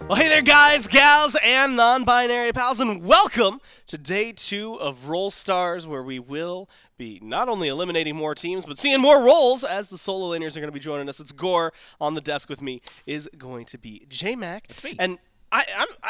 Well, hey there, guys, gals, and non-binary pals, and welcome to day 2 of Roll Stars, where we will be not only eliminating more teams, but seeing more rolls as the solo laners are going to be joining us. It's Gore. On the desk with me is going to be J-Mac. It's me. And I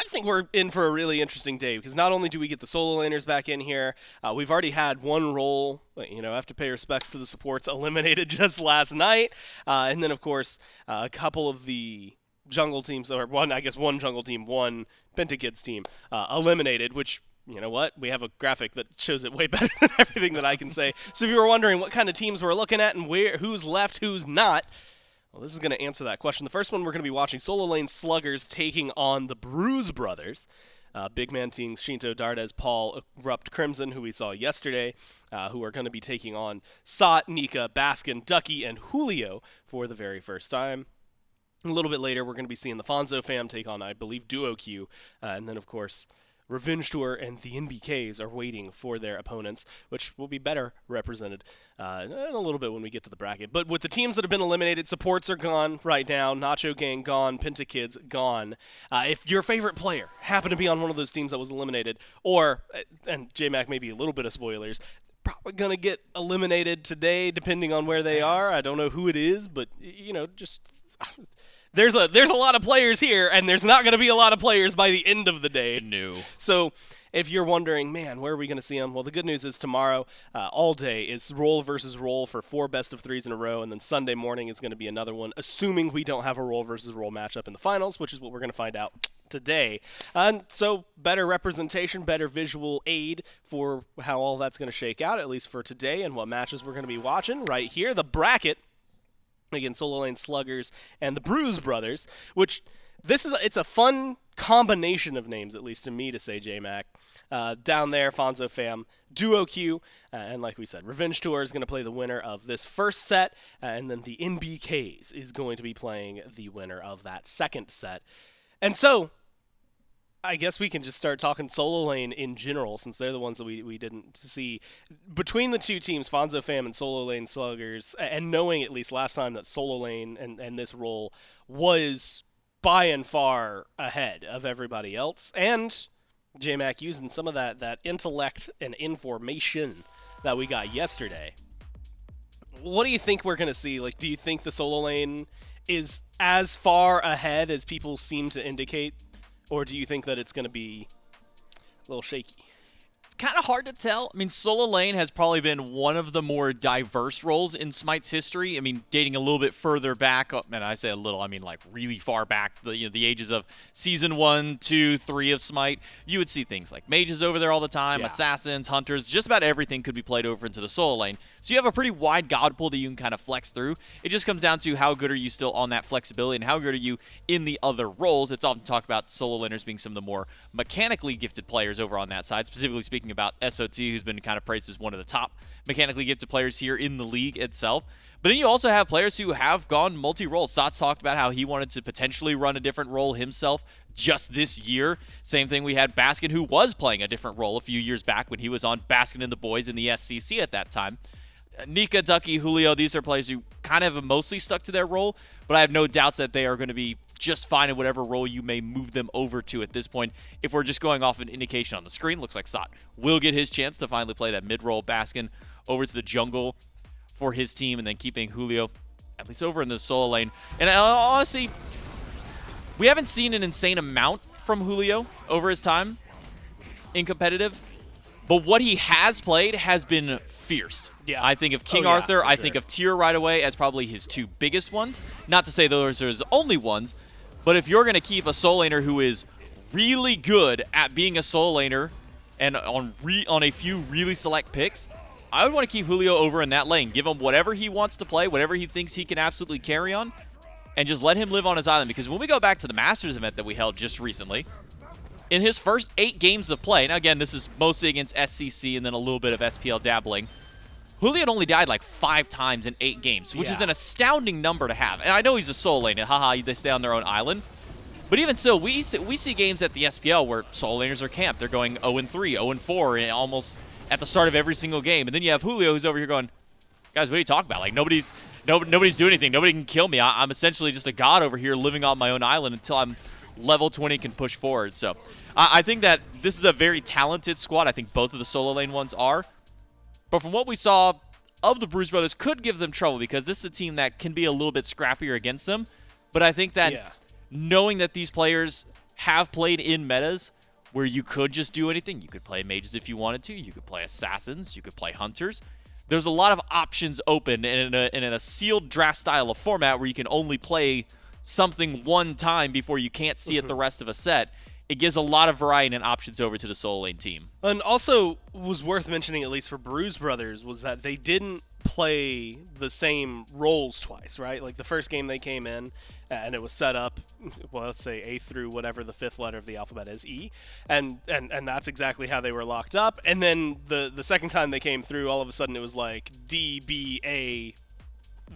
think we're in for a really interesting day, because not only do we get the solo laners back in here, we've already had one role, have to pay respects to the supports, eliminated just last night. And then, of course, a couple of the jungle teams, or one jungle team, one Pentakids team eliminated, which, you know what, we have a graphic that shows it way better than everything that I can say. So if you were wondering what kind of teams we're looking at and who's left, who's not, well, this is going to answer that question. The first one we're going to be watching, Sololane Sluggers taking on the Bruise brothers. BigManTingz, Sheento, Dardez, Paul, ErupTCrimson, who we saw yesterday, who are going to be taking on SMITE, Nika, Baskin, Ducky, and Julio for the very first time. A little bit later, we're going to be seeing the Fonzo fam take on, I believe, Duo Q. And then, of course, Revenge Tour and the NBKs are waiting for their opponents, which will be better represented in a little bit when we get to the bracket. But with the teams that have been eliminated, supports are gone right now. Nacho Gang gone. Pentakids gone. If your favorite player happened to be on one of those teams that was eliminated, or, and J-Mac may be a little bit of spoilers, probably going to get eliminated today depending on where they are. I don't know who it is, but, just... There's a lot of players here, and there's not going to be a lot of players by the end of the day. No. So if you're wondering, man, where are we going to see them? Well, the good news is tomorrow, all day, is roll versus roll for 4 best-of-3s in a row, and then Sunday morning is going to be another one, assuming we don't have a roll versus roll matchup in the finals, which is what we're going to find out today. And so better representation, better visual aid for how all that's going to shake out, at least for today, and what matches we're going to be watching right here. The bracket. Again, Sololane Sluggers and the Bruise brothers, which it's a fun combination of names, at least to me, to say J-Mac. Down there, Fonzo fam, Duo Q, and like we said, Revenge Tour is going to play the winner of this first set, and then the NBKs is going to be playing the winner of that second set. And so, I guess we can just start talking solo lane in general, since they're the ones that we didn't see. Between the two teams, Fonzo fam and Sololane Sluggers, and knowing at least last time that solo lane and this role was by and far ahead of everybody else, and J-Mac using some of that intellect and information that we got yesterday. What do you think we're going to see? Like, do you think the solo lane is as far ahead as people seem to indicate? Or do you think that it's going to be a little shaky? It's kind of hard to tell. I mean, Sololane has probably been one of the more diverse roles in SMITE's history. I mean, dating a little bit further back, and I say a little, I mean like really far back, the ages of Season 1, 2, 3 of SMITE, you would see things like mages over there all the time, assassins, hunters, just about everything could be played over into the solo lane. So you have a pretty wide god pool that you can kind of flex through. It just comes down to how good are you still on that flexibility and how good are you in the other roles. It's often talked about solo laners being some of the more mechanically gifted players over on that side, specifically speaking about SOT, who's been kind of praised as one of the top mechanically gifted players here in the league itself. But then you also have players who have gone multi-role. Sat's talked about how he wanted to potentially run a different role himself just this year. Same thing, we had Baskin, who was playing a different role a few years back when he was on Baskin and the Boys in the SCC at that time. Nika, Ducky, Julio, these are players who kind of have mostly stuck to their role, but I have no doubts that they are going to be just fine in whatever role you may move them over to at this point. If we're just going off an indication on the screen, looks like Sat will get his chance to finally play that mid-role Baskin over to the jungle for his team, and then keeping Julio at least over in the solo lane. And honestly, we haven't seen an insane amount from Julio over his time in competitive, but what he has played has been fierce. Yeah. I think of King Arthur, I think of Tyr right away as probably his 2 biggest ones. Not to say those are his only ones, but if you're going to keep a solo laner who is really good at being a solo laner and on a few really select picks, I would want to keep Julio over in that lane. Give him whatever he wants to play, whatever he thinks he can absolutely carry on, and just let him live on his island. Because when we go back to the Masters event that we held just recently, in his first 8 games of play, now again, this is mostly against SCC and then a little bit of SPL dabbling, Julio had only died like 5 times in 8 games, which is an astounding number to have. And I know he's a solo lane, and haha, they stay on their own island. But even so, we see games at the SPL where solo laners are camped. They're going 0-3, 0-4, and almost at the start of every single game. And then you have Julio who's over here going, guys, what are you talking about? Like, nobody's doing anything. Nobody can kill me. I'm essentially just a god over here living on my own island until I'm level 20 can push forward. So I think that this is a very talented squad. I think both of the solo lane ones are. But from what we saw of the Bruise brothers, could give them trouble because this is a team that can be a little bit scrappier against them. But I think that knowing that these players have played in metas where you could just do anything, you could play mages if you wanted to, you could play assassins, you could play hunters. There's a lot of options open in a sealed draft style of format where you can only play something one time before you can't see it the rest of a set. It gives a lot of variety and options over to the solo lane team. And also was worth mentioning, at least for Bruise brothers, was that they didn't play the same roles twice, right? Like the first game they came in and it was set up, well, let's say A through whatever the 5th letter of the alphabet is, E, and that's exactly how they were locked up. And then the second time they came through, all of a sudden it was like D, B, A,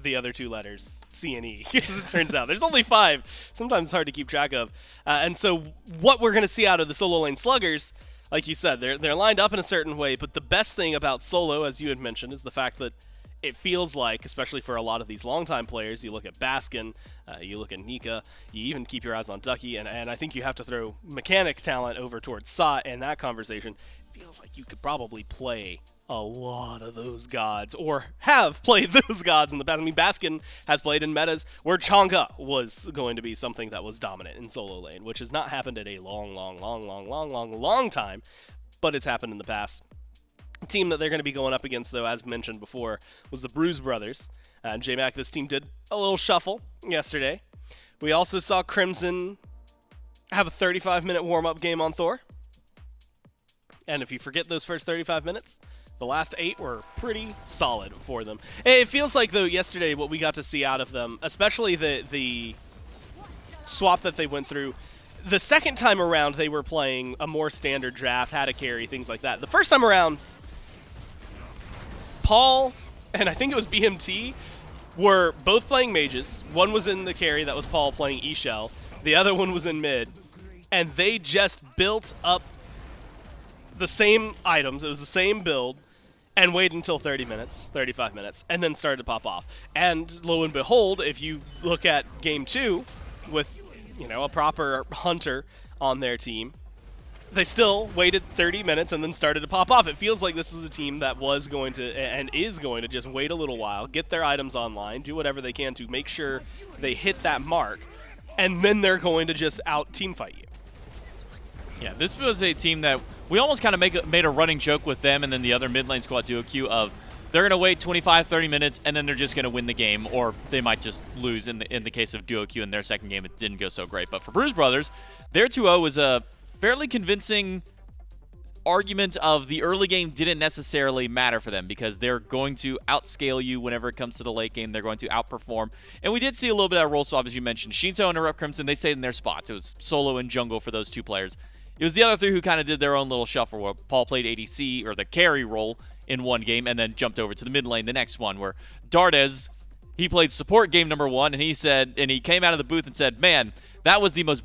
the other 2 letters, C and E, as it turns out. There's only 5. Sometimes it's hard to keep track of. And so what we're going to see out of the Sololane Sluggers, like you said, they're lined up in a certain way, but the best thing about solo, as you had mentioned, is the fact that it feels like, especially for a lot of these longtime players, you look at Baskin, you look at Nika, you even keep your eyes on Ducky, and I think you have to throw mechanic talent over towards SOT in that conversation. It feels like you could probably play a lot of those gods, or have played those gods in the past. I mean, Baskin has played in metas where Chang'e was going to be something that was dominant in solo lane, which has not happened in a long time, but it's happened in the past. The team that they're going to be going up against, though, as mentioned before, was the Bruise brothers. And J-Mac, this team did a little shuffle yesterday. We also saw Crimson have a 35-minute warm-up game on Thor. And if you forget those first 35 minutes, the last 8 were pretty solid for them. It feels like, though, yesterday what we got to see out of them, especially the swap that they went through, the second time around they were playing a more standard draft, had a carry, things like that. The first time around, Paul and I think it was BMT were both playing mages. One was in the carry, that was Paul playing E-Shell. The other one was in mid. And they just built up the same items, it was the same build, and waited until 30 minutes, 35 minutes, and then started to pop off. And lo and behold, if you look at game 2 with, you know, a proper hunter on their team, they still waited 30 minutes and then started to pop off. It feels like this is a team that was going to and is going to just wait a little while, get their items online, do whatever they can to make sure they hit that mark, and then they're going to just out-team fight you. Yeah, this was a team that we almost kind of made a running joke with them and then the other mid lane squad duo queue of they're going to wait 25, 30 minutes and then they're just going to win the game, or they might just lose in the case of duo queue in their second game. It didn't go so great. But for Bruise brothers, their 2-0 was a fairly convincing argument of the early game didn't necessarily matter for them because they're going to outscale you whenever it comes to the late game. They're going to outperform. And we did see a little bit of role swap, as you mentioned. Sheento and ErupTCrimson, they stayed in their spots. It was solo and jungle for those 2 players. It was the other 3 who kind of did their own little shuffle where Paul played ADC, or the carry role, in one game and then jumped over to the mid lane the next one, where Dardez, he played support game number 1, and he said, and he came out of the booth and said, man, that was the most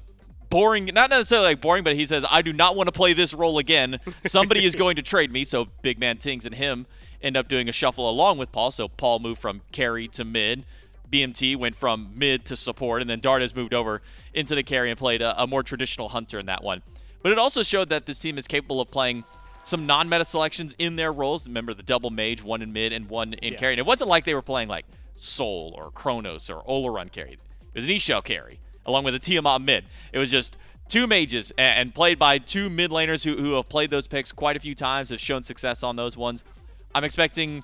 boring, not necessarily like boring, but he says, I do not want to play this role again. Somebody is going to trade me. So BigManTingz and him end up doing a shuffle along with Paul. So Paul moved from carry to mid. BMT went from mid to support, and then Dardez moved over into the carry and played a more traditional hunter in that one. But it also showed that this team is capable of playing some non-meta selections in their roles. Remember the double mage, 1 in mid and 1 in carry. And it wasn't like they were playing like Soul or Kronos or Olorun carry. It was an E-Shell carry, along with a Tiamat mid. It was just 2 mages and played by 2 mid laners who have played those picks quite a few times, have shown success on those ones. I'm expecting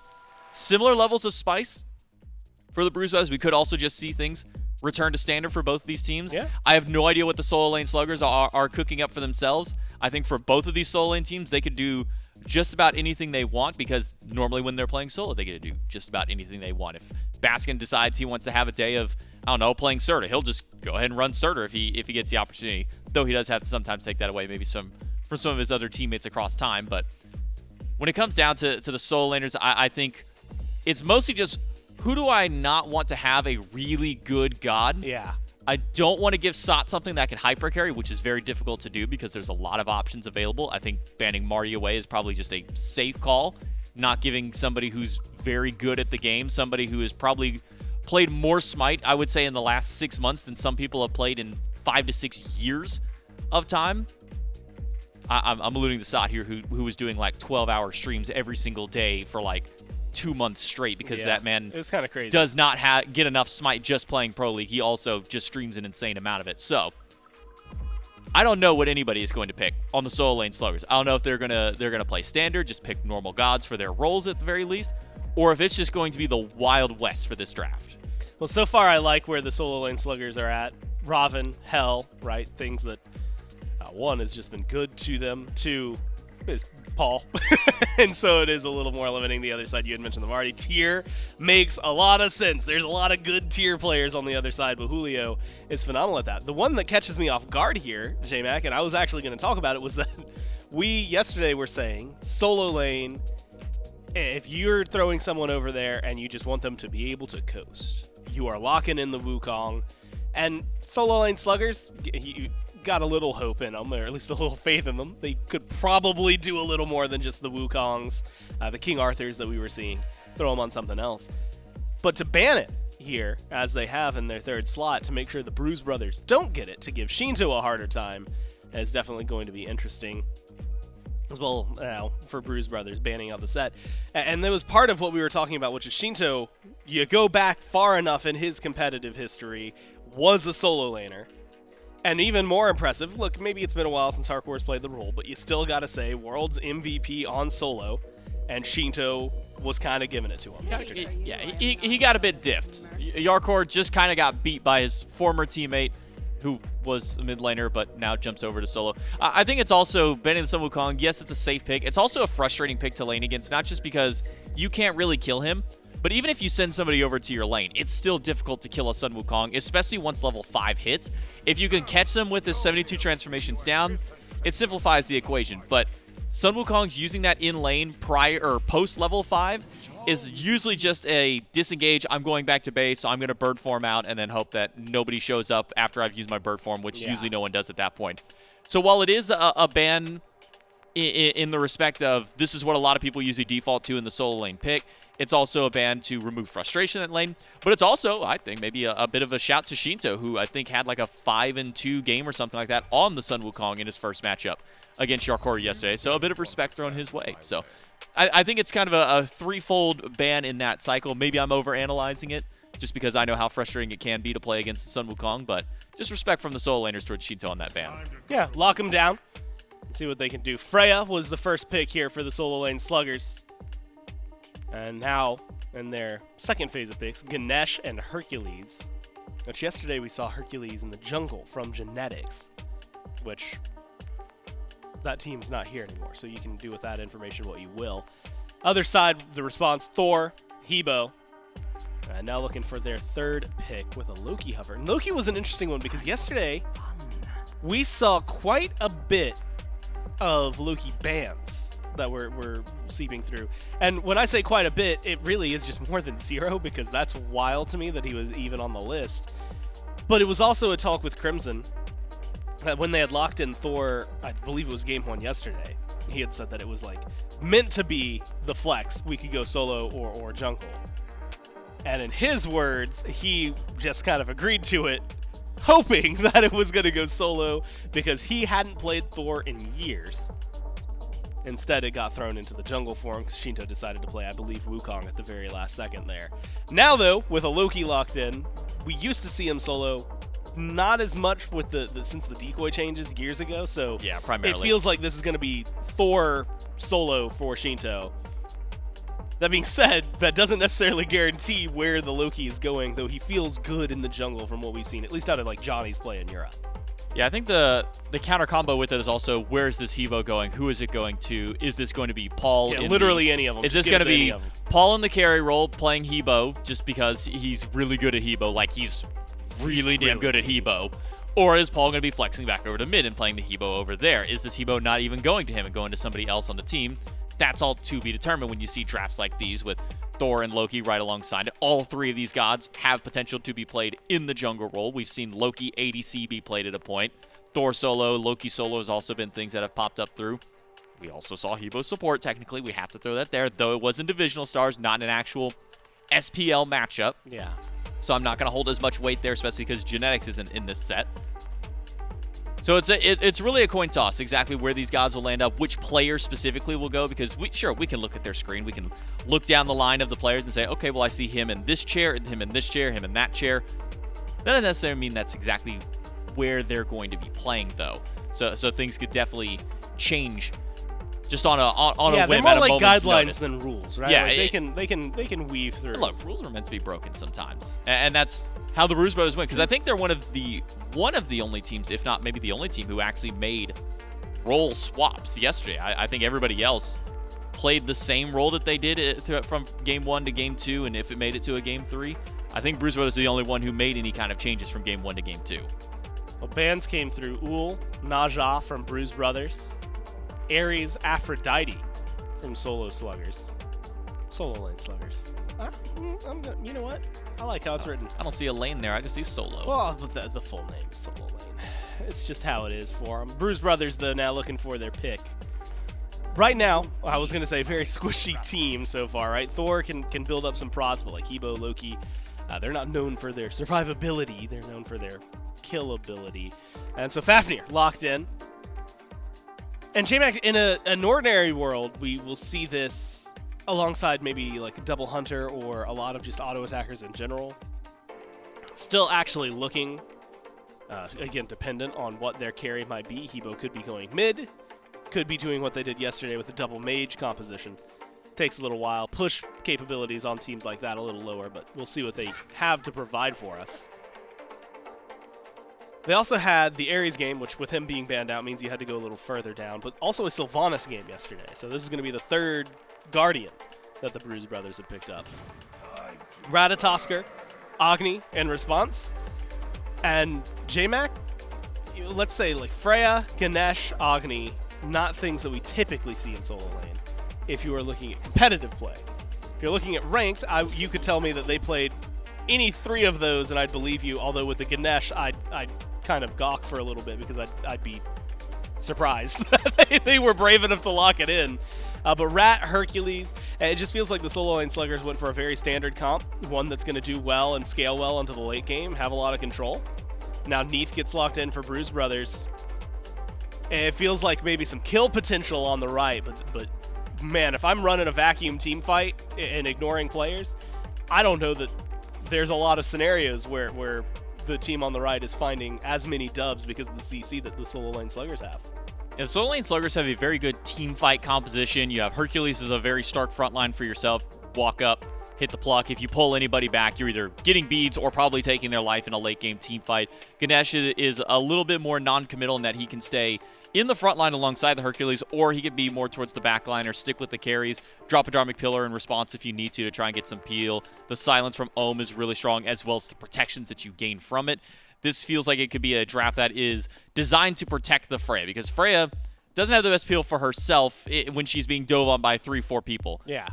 similar levels of spice for the Bruise brothers. We could also just see things return to standard for both of these teams. Yeah. I have no idea what the Sololane Sluggers are cooking up for themselves. I think for both of these solo lane teams, they could do just about anything they want, because normally when they're playing solo, they get to do just about anything they want. If Baskin decides he wants to have a day of, I don't know, playing Surtur, he'll just go ahead and run Surtur if he gets the opportunity, though he does have to sometimes take that away maybe from some of his other teammates across time. But when it comes down to the solo laners, I think it's mostly just, who do I not want to have a really good god? Yeah. I don't want to give SOT something that can hyper carry, which is very difficult to do because there's a lot of options available. I think banning Marty away is probably just a safe call. Not giving somebody who's very good at the game, somebody who is probably played more Smite, I would say, in the last 6 months than some people have played in 5 to 6 years of time. I'm alluding to Sot here, who was doing like 12-hour streams every single day for like 2 months straight, because that man it was kind of crazy. Does not get enough Smite just playing Pro League. He also just streams an insane amount of it. So I don't know what anybody is going to pick on the Sololane Sluggers. I don't know if they're gonna play standard, just pick normal gods for their roles at the very least, or if it's just going to be the Wild West for this draft. Well, so far I like where the Sololane Sluggers are at. Raven, Hell, right? Things that one has just been good to them. Two is Paul, and so it is a little more limiting. The other side, you had mentioned them already. Tier makes a lot of sense. There's a lot of good tier players on the other side, but Julio is phenomenal at that. The one that catches me off guard here, J-Mac, and I was actually going to talk about it, was that we yesterday were saying solo lane, if you're throwing someone over there and you just want them to be able to coast, you are locking in the Wukong. And Sololane Sluggers, you got a little hope in them, or at least a little faith in them. They could probably do a little more than just the Wukongs, the King Arthurs that we were seeing. Throw them on something else. But to ban it here, as they have in their third slot, to make sure the Bruise brothers don't get it, to give Sheento a harder time, is definitely going to be interesting as well, for Bruise brothers banning out the set. And that was part of what we were talking about, which is Sheento, you go back far enough in his competitive history, was a solo laner. And even more impressive, look, maybe it's been a while since Hardcore's played the role, but you still got to say, World's MVP on solo, and Sheento was kind of giving it to him. Yeah, he got a bit diffed. Hardcore just kind of got beat by his former teammate, who was a mid laner, but now jumps over to solo. I think it's also, banning the Sun Wukong, yes, it's a safe pick. It's also a frustrating pick to lane against, not just because you can't really kill him, but even if you send somebody over to your lane, it's still difficult to kill a Sun Wukong, especially once level 5 hits. If you can catch them with his 72 transformations down, it simplifies the equation. But Sun Wukong's using that in lane prior or post level 5 is usually just a disengage. I'm going back to base, so I'm going to bird form out and then hope that nobody shows up after I've used my bird form, which usually no one does at that point. So while it is a ban in the respect of this is what a lot of people usually default to in the solo lane pick, it's also a ban to remove frustration at lane. But it's also, I think, maybe a bit of a shout to Sheento, who I think had like a 5-2 game or something like that on the Sun Wukong in his first matchup against Hardcore yesterday. So a bit of respect thrown his way. So I think it's kind of a threefold ban in that cycle. Maybe I'm overanalyzing it just because I know how frustrating it can be to play against the Sun Wukong, but just respect from the solo laners towards Sheento on that ban. Yeah, lock them down. See what they can do. Freya was the first pick here for the Sololane Sluggers. And now, in their second phase of picks, Ganesha and Hercules. Which yesterday we saw Hercules in the jungle from Genetics, which that team's not here anymore, so you can do with that information what you will. Other side, the response, Thor, Hebo. Now looking for their third pick with a Loki hover. And Loki was an interesting one because yesterday we saw quite a bit of Loki bans that were seeping through. And when I say quite a bit, it really is just more than 0, because that's wild to me that he was even on the list. But it was also a talk with Crimson that when they had locked in Thor, I believe it was game 1 yesterday, he had said that it was like meant to be the flex. We could go solo or jungle. And in his words, he just kind of agreed to it, hoping that it was going to go solo because he hadn't played Thor in years. Instead, it got thrown into the jungle form because Sheento decided to play, I believe, Wukong at the very last second there. Now, though, with a Loki locked in, we used to see him solo, not as much with since the decoy changes years ago, so yeah, primarily. It feels like this is going to be Thor solo for Sheento. That being said, that doesn't necessarily guarantee where the Loki is going, though he feels good in the jungle from what we've seen, at least out of like Johnny's play in Europe. Yeah, I think the counter combo with it is also, where is this Hebo going? Who is it going to? Is this going to be Paul? Yeah, literally any of them. Is this going to be Paul in the carry role playing Hebo just because he's really good at Hebo, like he's really damn good at Hebo? Or is Paul going to be flexing back over to mid and playing the Hebo over there? Is this Hebo not even going to him and going to somebody else on the team? That's all to be determined when you see drafts like these with Thor and Loki right alongside it. All three of these gods have potential to be played in the jungle role. We've seen Loki ADC be played at a point. Thor solo, Loki solo has also been things that have popped up through. We also saw Hebo support, technically. We have to throw that there, though it was in Divisional Stars, not an actual SPL matchup. Yeah. so I'm not going to hold as much weight there, especially because genetics isn't in this set. So it's really a coin toss exactly where these gods will land up, which player specifically will go, because we can look at their screen. We can look down the line of the players and say, okay, well, I see him in this chair, him in this chair, him in that chair. That doesn't necessarily mean that's exactly where they're going to be playing, though. So things could definitely change just on a whim they're more at a like moment's guidelines notice. than rules, right? Yeah, like they can weave through. Look, rules are meant to be broken sometimes, and that's how the Bruise brothers win. Because I think they're one of the only teams, if not maybe the only team, who actually made role swaps yesterday. I think everybody else played the same role that they did from game 1 to game 2, and if it made it to a game 3, I think Bruise brothers are the only one who made any kind of changes from game 1 to game 2. Well, bans came through. Ul, Naja from Bruise Brothers, Ares, Aphrodite from Sololane Sluggers. You know what? I like how it's written. I don't see a lane there. I just see solo. Well, the full name is Sololane. It's just how it is for them. Bruise Brothers, though, now looking for their pick. Right now, I was going to say very squishy team so far, right? Thor can build up some prods, but like Hebo, Loki, they're not known for their survivability. They're known for their kill ability. And so Fafnir locked in. And JMac, in an ordinary world, we will see this alongside maybe like a double hunter or a lot of just auto attackers in general. Still actually looking, again, dependent on what their carry might be. Hebo could be going mid, could be doing what they did yesterday with the double mage composition. Takes a little while. Push capabilities on teams like that a little lower, but we'll see what they have to provide for us. They also had the Ares game, which with him being banned out means you had to go a little further down, but also a Sylvanas game yesterday. So this is going to be the third Guardian that the Bruise brothers have picked up. Ratatoskr, Agni in response, and JMac, let's say like Freya, Ganesha, Agni, not things that we typically see in Sololane if you are looking at competitive play. If you're looking at ranked, you could tell me that they played any 3 of those and I'd believe you, although with the Ganesha, I'd kind of gawk for a little bit because I'd be surprised that they were brave enough to lock it in. But Rat, Hercules, it just feels like the Sololane Sluggers went for a very standard comp, one that's going to do well and scale well into the late game, have a lot of control. Now Neith gets locked in for Bruise Brothers. It feels like maybe some kill potential on the right, but man, if I'm running a vacuum team fight and ignoring players, I don't know that there's a lot of scenarios where the team on the right is finding as many dubs because of the CC that the Sololane Sluggers have. Yeah, the Sololane Sluggers have a very good team fight composition. You have Hercules as a very stark front line for yourself. Walk up, hit the pluck. If you pull anybody back, you're either getting beads or probably taking their life in a late game team fight. Ganesha is a little bit more non-committal in that he can stay in the front line alongside the Hercules, or he could be more towards the back line or stick with the carries. Drop a Dharmic Pillar in response if you need to try and get some peel. The silence from Ohm is really strong, as well as the protections that you gain from it. This feels like it could be a draft that is designed to protect the Freya, because Freya doesn't have the best peel for herself when she's being dove on by 3-4 people. Yeah.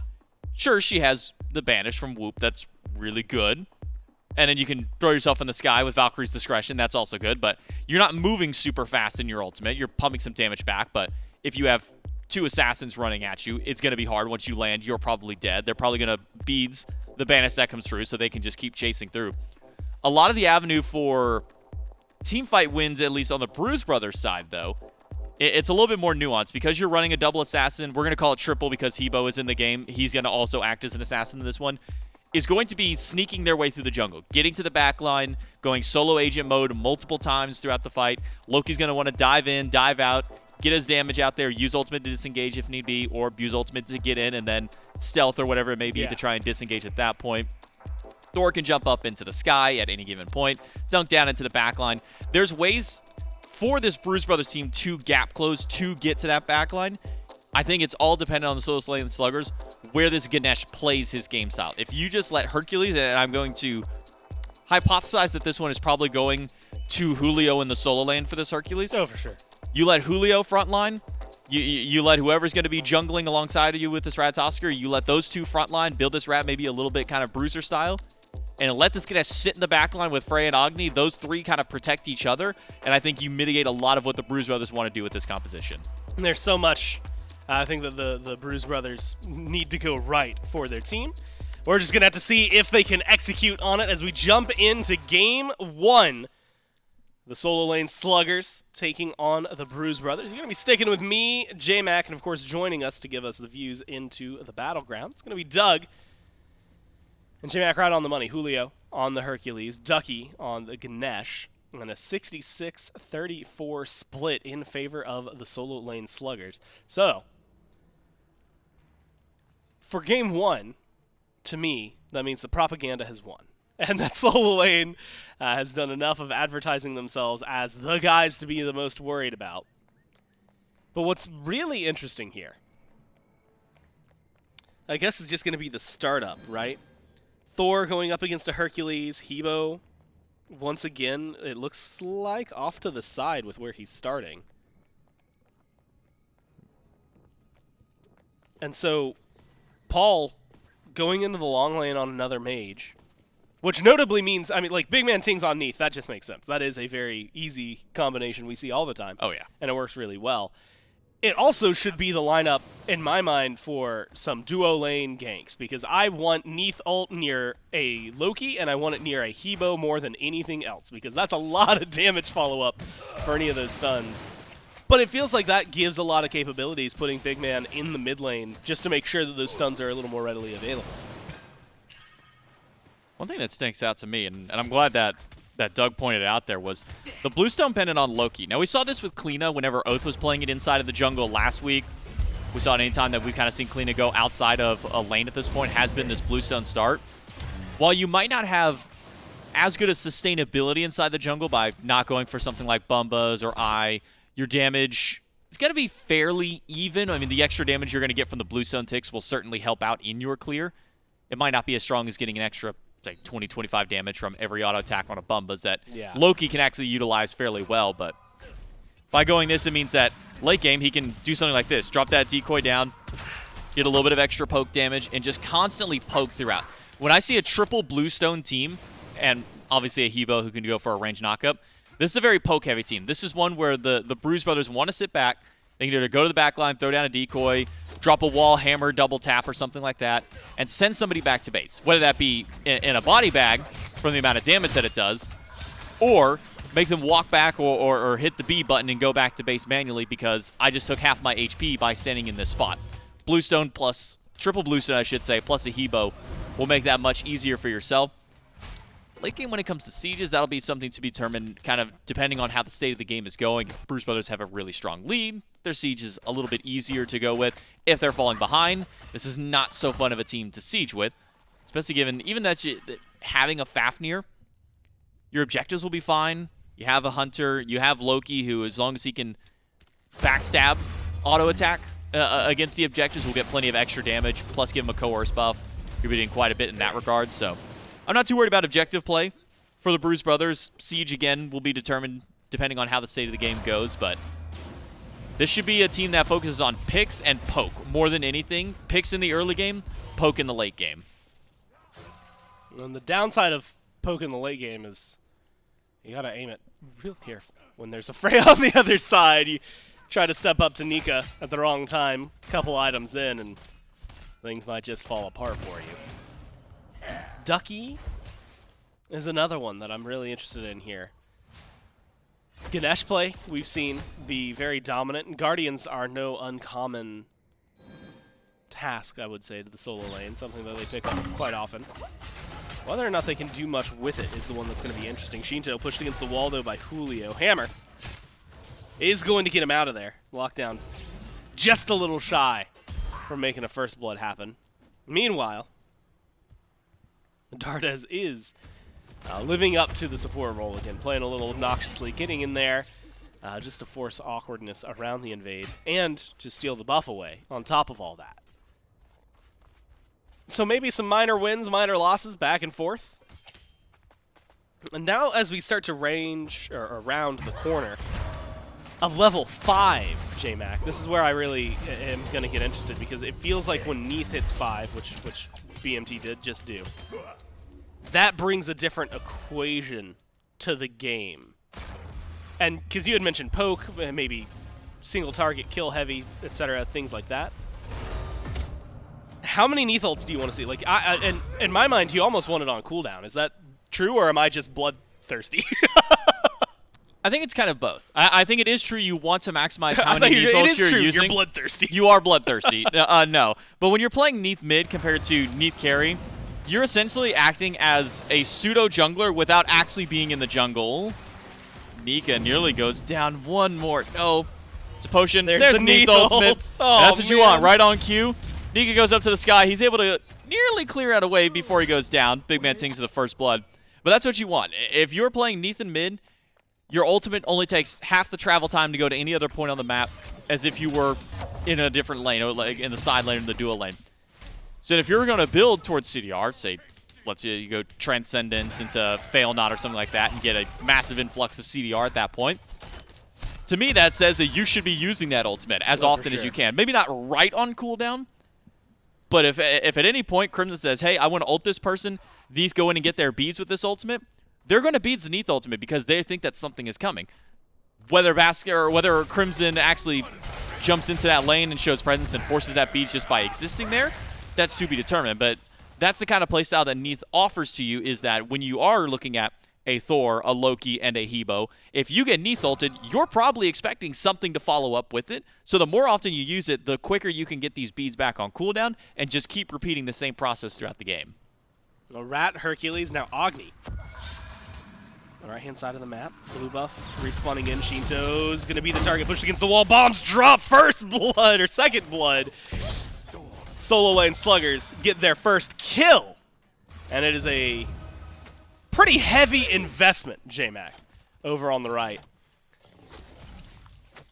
Sure, she has the Banish from Whoop. That's really good. And then you can throw yourself in the sky with Valkyrie's Discretion. That's also good. But you're not moving super fast in your ultimate. You're pumping some damage back. But if you have 2 assassins running at you, it's going to be hard. Once you land, you're probably dead. They're probably going to beads the Banish that comes through so they can just keep chasing through. A lot of the avenue for teamfight wins, at least on the Bruise Brothers side, though, it's a little bit more nuanced. Because you're running a double assassin, we're going to call it triple because Hebo is in the game. He's going to also act as an assassin in this one. Is going to be sneaking their way through the jungle, getting to the back line, going solo agent mode multiple times throughout the fight. Loki's going to want to dive in, dive out, get his damage out there, use ultimate to disengage if need be, or use ultimate to get in and then stealth or whatever it may be to try and disengage at that point. Thor can jump up into the sky at any given point, dunk down into the back line. There's ways for this Bruise Brothers team to gap close to get to that back line. I think it's all dependent on the Sololane Sluggers where this Ganesh plays his game style. If you just let Hercules, and I'm going to hypothesize that this one is probably going to Julio in the solo lane for this Hercules. Oh, for sure. You let Julio frontline. You let whoever's going to be jungling alongside of you with this Ratatoskr. You let those 2 frontline, build this Rat maybe a little bit kind of Bruiser style, and let this Ganesh sit in the back line with Freya and Agni. Those 3 kind of protect each other, and I think you mitigate a lot of what the Bruise Brothers want to do with this composition. And there's so much I think that the Bruise Brothers need to go right for their team. we're just going to have to see if they can execute on it as we jump into Game 1. The Sololane Sluggers taking on the Bruise brothers. You're going to be sticking with me, J-Mac, and of course joining us to give us the views into the battleground. It's going to be Doug. And J-Mac right on the money. Julio on the Hercules. Ducky on the Ganesha. And a 66-34 split in favor of the Sololane Sluggers. So, for Game 1, to me, that means the propaganda has won. And that Sololane has done enough of advertising themselves as the guys to be the most worried about. But what's really interesting here, I guess, is just going to be the startup, right? Thor going up against a Hercules. Hebo, once again, it looks like off to the side with where he's starting. And so, Paul going into the long lane on another mage. Which notably means, I mean, like, BigManTingz on Neith, that just makes sense. That is a very easy combination we see all the time. Oh, yeah. And it works really well. It also should be the lineup, in my mind, for some duo lane ganks, because I want Neith ult near a Loki, and I want it near a Hebo more than anything else, because that's a lot of damage follow-up for any of those stuns. But it feels like that gives a lot of capabilities, putting Big Man in the mid lane, just to make sure that those stuns are a little more readily available. One thing that stinks out to me, and I'm glad that Doug pointed out there, was the Bluestone pendant on Loki. Now, we saw this with Kleena whenever Oath was playing it inside of the jungle last week. We saw it anytime that we've kind of seen Kleena go outside of a lane at this point has been this Bluestone start. While you might not have as good a sustainability inside the jungle by not going for something like Bumbas or your damage is going to be fairly even. I mean, the extra damage you're going to get from the Bluestone ticks will certainly help out in your clear. It might not be as strong as getting an extra, say, 20-25 damage from every auto attack on a Bumbas that Loki can actually utilize fairly well, but by going this, it means that late game he can do something like this. Drop that decoy down, get a little bit of extra poke damage, and just constantly poke throughout. When I see a triple Bluestone team, and obviously a Hebo who can go for a range knockup, this is a very poke-heavy team. This is one where the Bruise brothers want to sit back. They can either go to the back line, throw down a decoy, drop a wall, hammer, double tap, or something like that, and send somebody back to base. Whether that be in a body bag from the amount of damage that it does, or make them walk back or hit the B button and go back to base manually because I just took half my HP by standing in this spot. Bluestone plus, triple Bluestone I should say, plus a Hebo will make that much easier for yourself. Late game, when it comes to sieges, that'll be something to be determined kind of depending on how the state of the game is going. If Bruise brothers have a really strong lead, their siege is a little bit easier to go with. If they're falling behind, this is not so fun of a team to siege with, especially given even that having a Fafnir, your objectives will be fine. You have a Hunter, you have Loki, who as long as he can backstab auto attack against the objectives, will get plenty of extra damage, plus give him a coerce buff. You're doing quite a bit in that regard, so I'm not too worried about objective play for the Bruise brothers. Siege, again, will be determined depending on how the state of the game goes, but this should be a team that focuses on picks and poke more than anything. Picks in the early game, poke in the late game. And the downside of poke in the late game is you gotta aim it real careful. When there's a Freya on the other side, you try to step up to Nika at the wrong time, couple items in, and things might just fall apart for you. Ducky is another one that I'm really interested in here. Ganesh play, we've seen, be very dominant, and Guardians are no uncommon task, I would say, to the solo lane, something that they pick up quite often. Whether or not they can do much with it is the one that's going to be interesting. Sheento pushed against the wall, though, by Julio. Hammer is going to get him out of there. Lockdown just a little shy from making a first blood happen. Meanwhile, Dardez is living up to the support role again, playing a little obnoxiously, getting in there just to force awkwardness around the invade and to steal the buff away on top of all that. So maybe some minor wins, minor losses, back and forth. And now as we start to range or around the corner of level 5, J-Mac, this is where I really am going to get interested, because it feels like when Neith hits 5, which BMT did just do, that brings a different equation to the game. And because you had mentioned poke, maybe single target, kill heavy, etc., things like that. how many Neith ults do you want to see? Like, and in my mind, you almost want it on cooldown. Is that true, or am I just bloodthirsty? I think it's kind of both. I think it is true you want to maximize how many Neith ults it is you're true, using. You're bloodthirsty. You are bloodthirsty. No. But when you're playing Neith mid compared to Neith carry, you're essentially acting as a pseudo-jungler without actually being in the jungle. Nika nearly goes down. One more. No. It's a potion. There's the Neith ult. ultimate. Oh, that's what you want. Right on cue. Nika goes up to the sky. He's able to nearly clear out a wave before he goes down. BigManTingz to the first blood. But that's what you want. If you're playing Neith in mid, your ultimate only takes half the travel time to go to any other point on the map as if you were in a different lane, or like in the side lane or the dual lane. So if you're going to build towards CDR, say, let's say you go Transcendence into Fail Not or something like that and get a massive influx of CDR at that point, to me that says that you should be using that ultimate as often as you can. Maybe not right on cooldown, but if at any point Crimson says, hey, I want to ult this person, Neith go in and get their beads with this ultimate, they're going to beads the Neith ultimate because they think that something is coming. Whether Baskin or whether Crimson actually jumps into that lane and shows presence and forces that beads just by existing there, that's to be determined. But that's the kind of playstyle that Neith offers to you, is that when you are looking at a Thor, a Loki, and a Hebo, if you get Neith ulted, you're probably expecting something to follow up with it. So the more often you use it, the quicker you can get these beads back on cooldown and just keep repeating the same process throughout the game. A Rat, Hercules, now Agni. On the right-hand side of the map, blue buff respawning in. Sheento's going to be the target. Pushed against the wall. Bombs drop. First blood, or second blood. Sololane Sluggers get their first kill. And it is a pretty heavy investment, J-Mac, over on the right.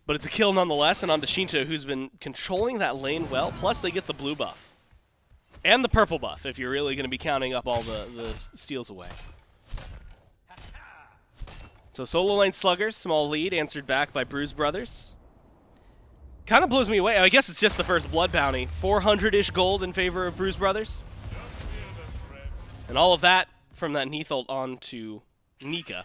But it's a kill nonetheless, and on to Sheento, who's been controlling that lane well. Plus, they get the blue buff. And the purple buff, if you're really going to be counting up all the steals away. So Sololane Sluggers, small lead, answered back by Bruise brothers. Kind of blows me away. I guess it's just the first blood bounty. 400-ish gold in favor of Bruise brothers. And all of that from that Neith ult on to Nika.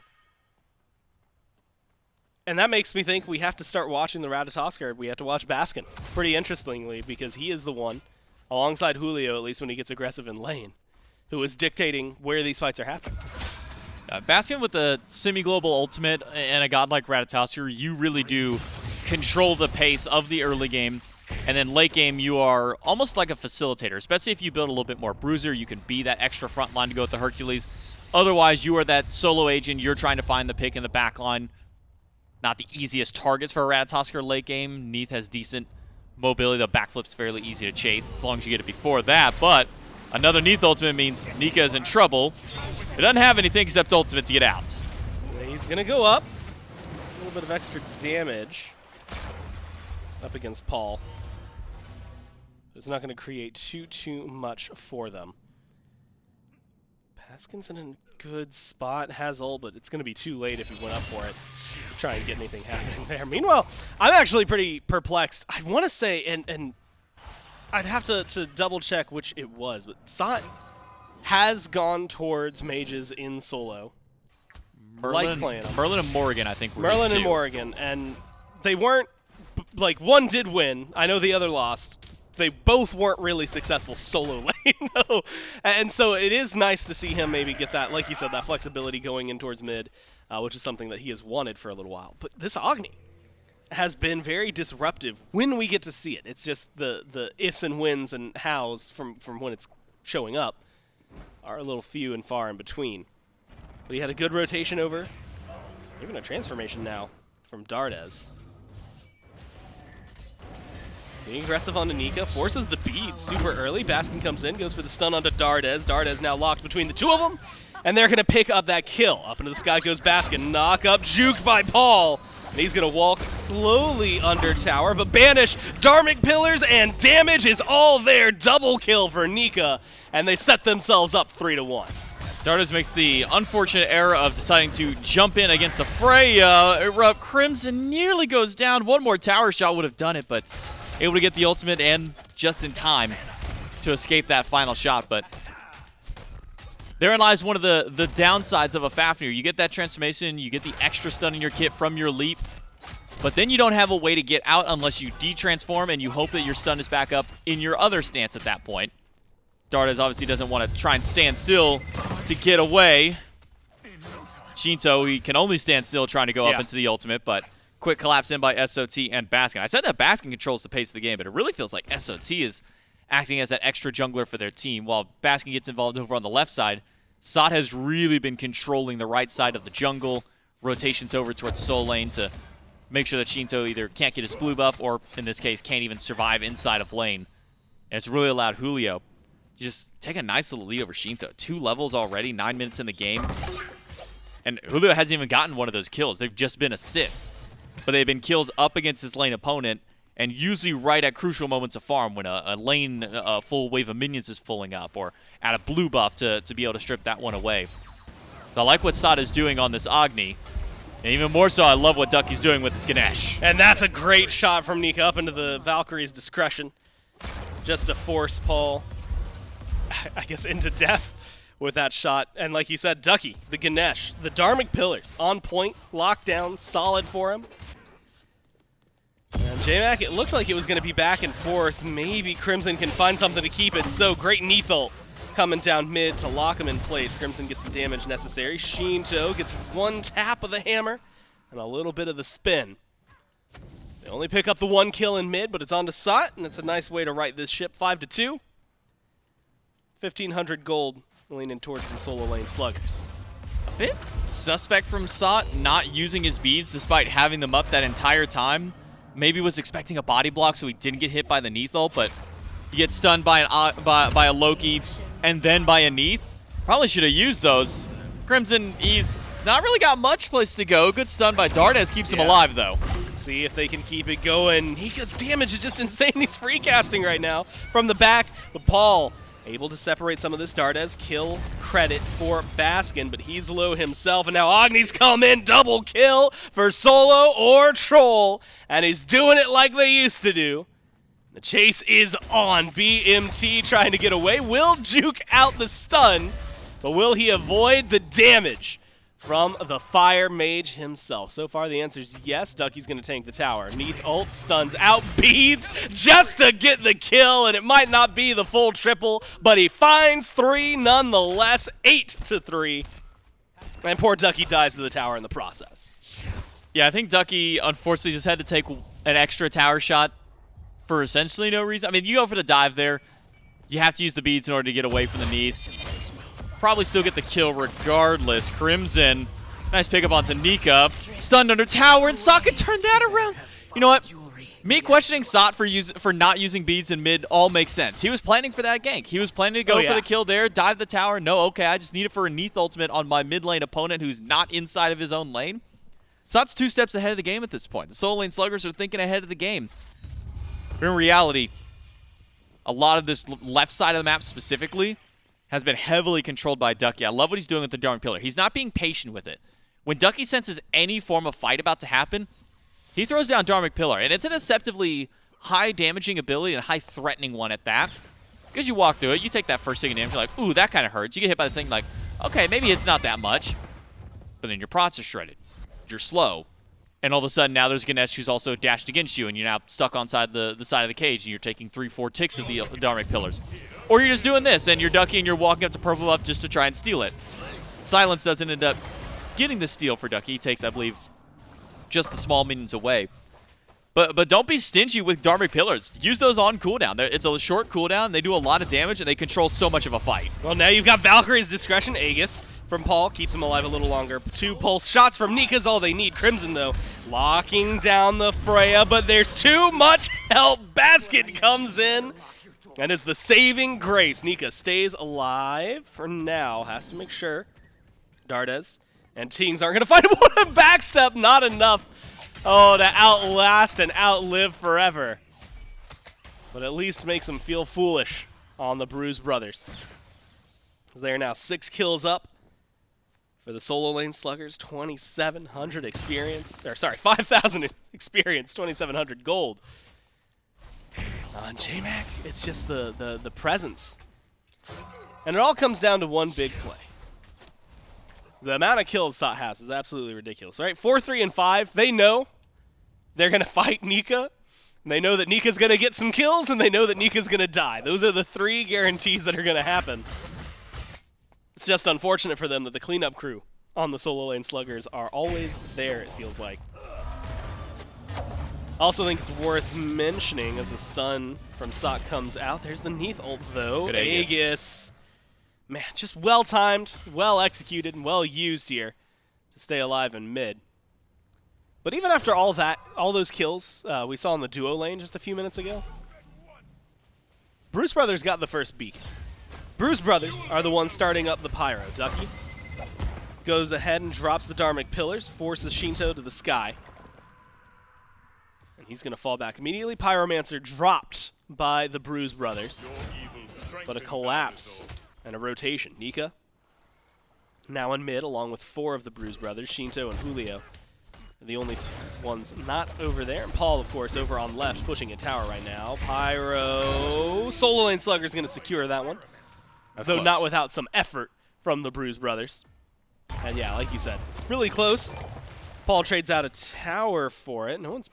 And that makes me think we have to start watching the Ratatoskr. We have to watch Baskin, pretty interestingly, because he is the one, alongside Julio, at least when he gets aggressive in lane, who is dictating where these fights are happening. Baskin with the semi-global ultimate and a god like Ratatoskr, you really do control the pace of the early game. And then late game, you are almost like a facilitator, especially if you build a little bit more bruiser. You can be that extra front line to go with the Hercules. Otherwise, you are that solo agent. You're trying to find the pick in the back line. Not the easiest targets for a Ratatoskr late game. Neith has decent mobility. The backflip's fairly easy to chase as long as you get it before that. But another Neith ultimate means Nika is in trouble. It doesn't have anything except ultimate to get out. He's going to go up. A little bit of extra damage up against Paul. It's not going to create too much for them. Baskin's in a good spot, has ult, but it's going to be too late if he went up for it to try and get anything happening there. Meanwhile, I'm actually pretty perplexed. I want to say, and I'd have to double check which it was, but SMITE has gone towards mages in solo. Likes playing them. Merlin and Morrigan, I think, were Merlin these and two. Morrigan, and they weren't, like, one did win. I know the other lost. They both weren't really successful solo lane, though. And so it is nice to see him maybe get that, like you said, that flexibility going in towards mid, which is something that he has wanted for a little while. But this Agni has been very disruptive when we get to see it. It's just the ifs and wins and hows from when it's showing up are a little few and far in between. But he had a good rotation over. Even a transformation now from Dardez. Being aggressive onto Nika, forces the bead super early. Baskin comes in, goes for the stun onto Dardez. Dardez now locked between the two of them, and they're going to pick up that kill. Up into the sky goes Baskin. Knock up, juked by Paul. And he's going to walk slowly under tower, but banish Dharmic Pillars, and damage is all there. Double kill for Nika, and they set themselves up 3-1. Dardez makes the unfortunate error of deciding to jump in against the Freya. ErupTCrimson nearly goes down. One more tower shot would have done it, but able to get the ultimate and just in time to escape that final shot. But therein lies one of the downsides of a Fafnir. You get that transformation, you get the extra stun in your kit from your leap. But then you don't have a way to get out unless you de-transform, and you hope that your stun is back up in your other stance at that point. Dardez obviously doesn't want to try and stand still to get away. Sheento, he can only stand still trying to go up into the ultimate, but quick collapse in by SOT and Baskin. I said that Baskin controls the pace of the game, but it really feels like SOT is acting as that extra jungler for their team. While Baskin gets involved over on the left side, SOT has really been controlling the right side of the jungle, rotations over towards Sololane to make sure that Sheento either can't get his blue buff or, in this case, can't even survive inside of lane. And it's really allowed Julio to just take a nice little lead over Sheento. 2 levels already, 9 minutes in the game. And Julio hasn't even gotten one of those kills. They've just been assists. But they've been kills up against his lane opponent, and usually right at crucial moments of farm when a lane, a full wave of minions is pulling up, or at a blue buff to be able to strip that one away. So I like what SOT is doing on this Agni. And even more so, I love what Ducky's doing with this Ganesh. And that's a great shot from Nika up into the Valkyrie's discretion. Just to force Paul, I guess, into death with that shot. And like you said, Ducky, the Ganesh, the Dharmic Pillars, on point, locked down, solid for him. And JMac, it looked like it was going to be back and forth. Maybe Crimson can find something to keep it. So great Neith ult coming down mid to lock him in place. Crimson gets the damage necessary. Sheento gets 1 tap of the hammer and a little bit of the spin. They only pick up the 1 kill in mid, but it's on to SOT, and it's a nice way to right this ship. 5-2. 1,500 gold leaning towards the Sololane Sluggers. A bit suspect from SOT not using his beads despite having them up that entire time. Maybe was expecting a body block so he didn't get hit by the Neith ult, but he gets stunned by a Loki and then by a Neith. Probably should have used those. Crimson, he's not really got much place to go. Good stun by Dardez, keeps him alive though. See if they can keep it going. Nika's damage is just insane. He's free casting right now from the back. But Paul able to separate some of this Dardez. Kill credit for Baskin, but he's low himself. And now Agni's come in. Double kill for SoloOrTroll. And he's doing it like they used to do. The chase is on. BMT trying to get away. Will juke out the stun, but will he avoid the damage from the Fire Mage himself? So far, the answer is yes. Ducky's going to tank the tower. Neith ult stuns out beads just to get the kill, and it might not be the full triple, but he finds 3 nonetheless. 8-3. And poor Ducky dies to the tower in the process. Yeah, I think Ducky, unfortunately, just had to take an extra tower shot for essentially no reason. I mean, you go for the dive there. You have to use the beads in order to get away from the Neiths. Probably still get the kill regardless. Crimson, nice pickup onto Nika. Stunned under tower, and SOT can turn that around. You know what? Me questioning SOT for not using beads in mid all makes sense. He was planning for that gank. He was planning to go for the kill there, dive the tower. No, okay, I just need it for a Neith ultimate on my mid lane opponent who's not inside of his own lane. SOT's 2 steps ahead of the game at this point. The Sololane Sluggers are thinking ahead of the game. But in reality, a lot of this left side of the map specifically has been heavily controlled by Ducky. I love what he's doing with the Dharmic Pillar. He's not being patient with it. When Ducky senses any form of fight about to happen, he throws down Dharmic Pillar. And it's a deceptively high damaging ability and a high threatening one at that. Because you walk through it, you take that first second damage, you're like, ooh, that kind of hurts. You get hit by the thing, like, okay, maybe it's not that much. But then your prots are shredded. You're slow. And all of a sudden, now there's Ganesh who's also dashed against you, and you're now stuck on the side of the cage, and you're taking 3-4 ticks of the Dharmic Pillars. Or you're just doing this, and you're Ducky, and you're walking up to purple buff just to try and steal it. Silence doesn't end up getting the steal for Ducky. He takes, I believe, just the small minions away. But don't be stingy with Dharmic Pillars. Use those on cooldown. It's a short cooldown. They do a lot of damage, and they control so much of a fight. Well, now you've got Valkyrie's discretion. Aegis from Paul keeps him alive a little longer. 2 pulse shots from Nika's all they need. Crimson, though, locking down the Freya, but there's too much help. Baskin comes in and is the saving grace. Nika stays alive for now. Has to make sure. Dardez and Tingz aren't going to find him with a backstep. Not enough. Oh, to outlast and outlive forever. But at least makes him feel foolish on the Bruise brothers. They are now 6 kills up for the Sololane Sluggers. 2,700 experience. Or sorry, 5,000 experience, 2,700 gold. On JMac, it's just the presence. And it all comes down to one big play. The amount of kills SOT has is absolutely ridiculous, right? 4, 3, and 5. They know They're going to fight Nika. And they know that Nika's going to get some kills, and they know that Nika's going to die. Those are the 3 guarantees that are going to happen. It's just unfortunate for them that the cleanup crew on the Sololane Sluggers are always there, it feels like. Also think it's worth mentioning as the stun from Sok comes out. There's the Neith ult, though. Good Aegis. Man, just well-timed, well-executed, and well-used here to stay alive in mid. But even after all that, all those kills we saw in the duo lane just a few minutes ago, Bruise Brothers got the first beacon. Bruise Brothers are the ones starting up the Pyro. Ducky goes ahead and drops the Dharmic Pillars, forces Sheento to the sky. And he's going to fall back immediately. Pyromancer dropped by the Bruise Brothers. But a collapse and a rotation. Nika now in mid along with 4 of the Bruise Brothers, Sheento and Julio. The only ones not over there. And Paul, of course, over on left, pushing a tower right now. Pyro. Sololane Sluggers going to secure that one. Though not without some effort from the Bruise Brothers. And yeah, like you said, really close. Paul trades out a tower for it. No one's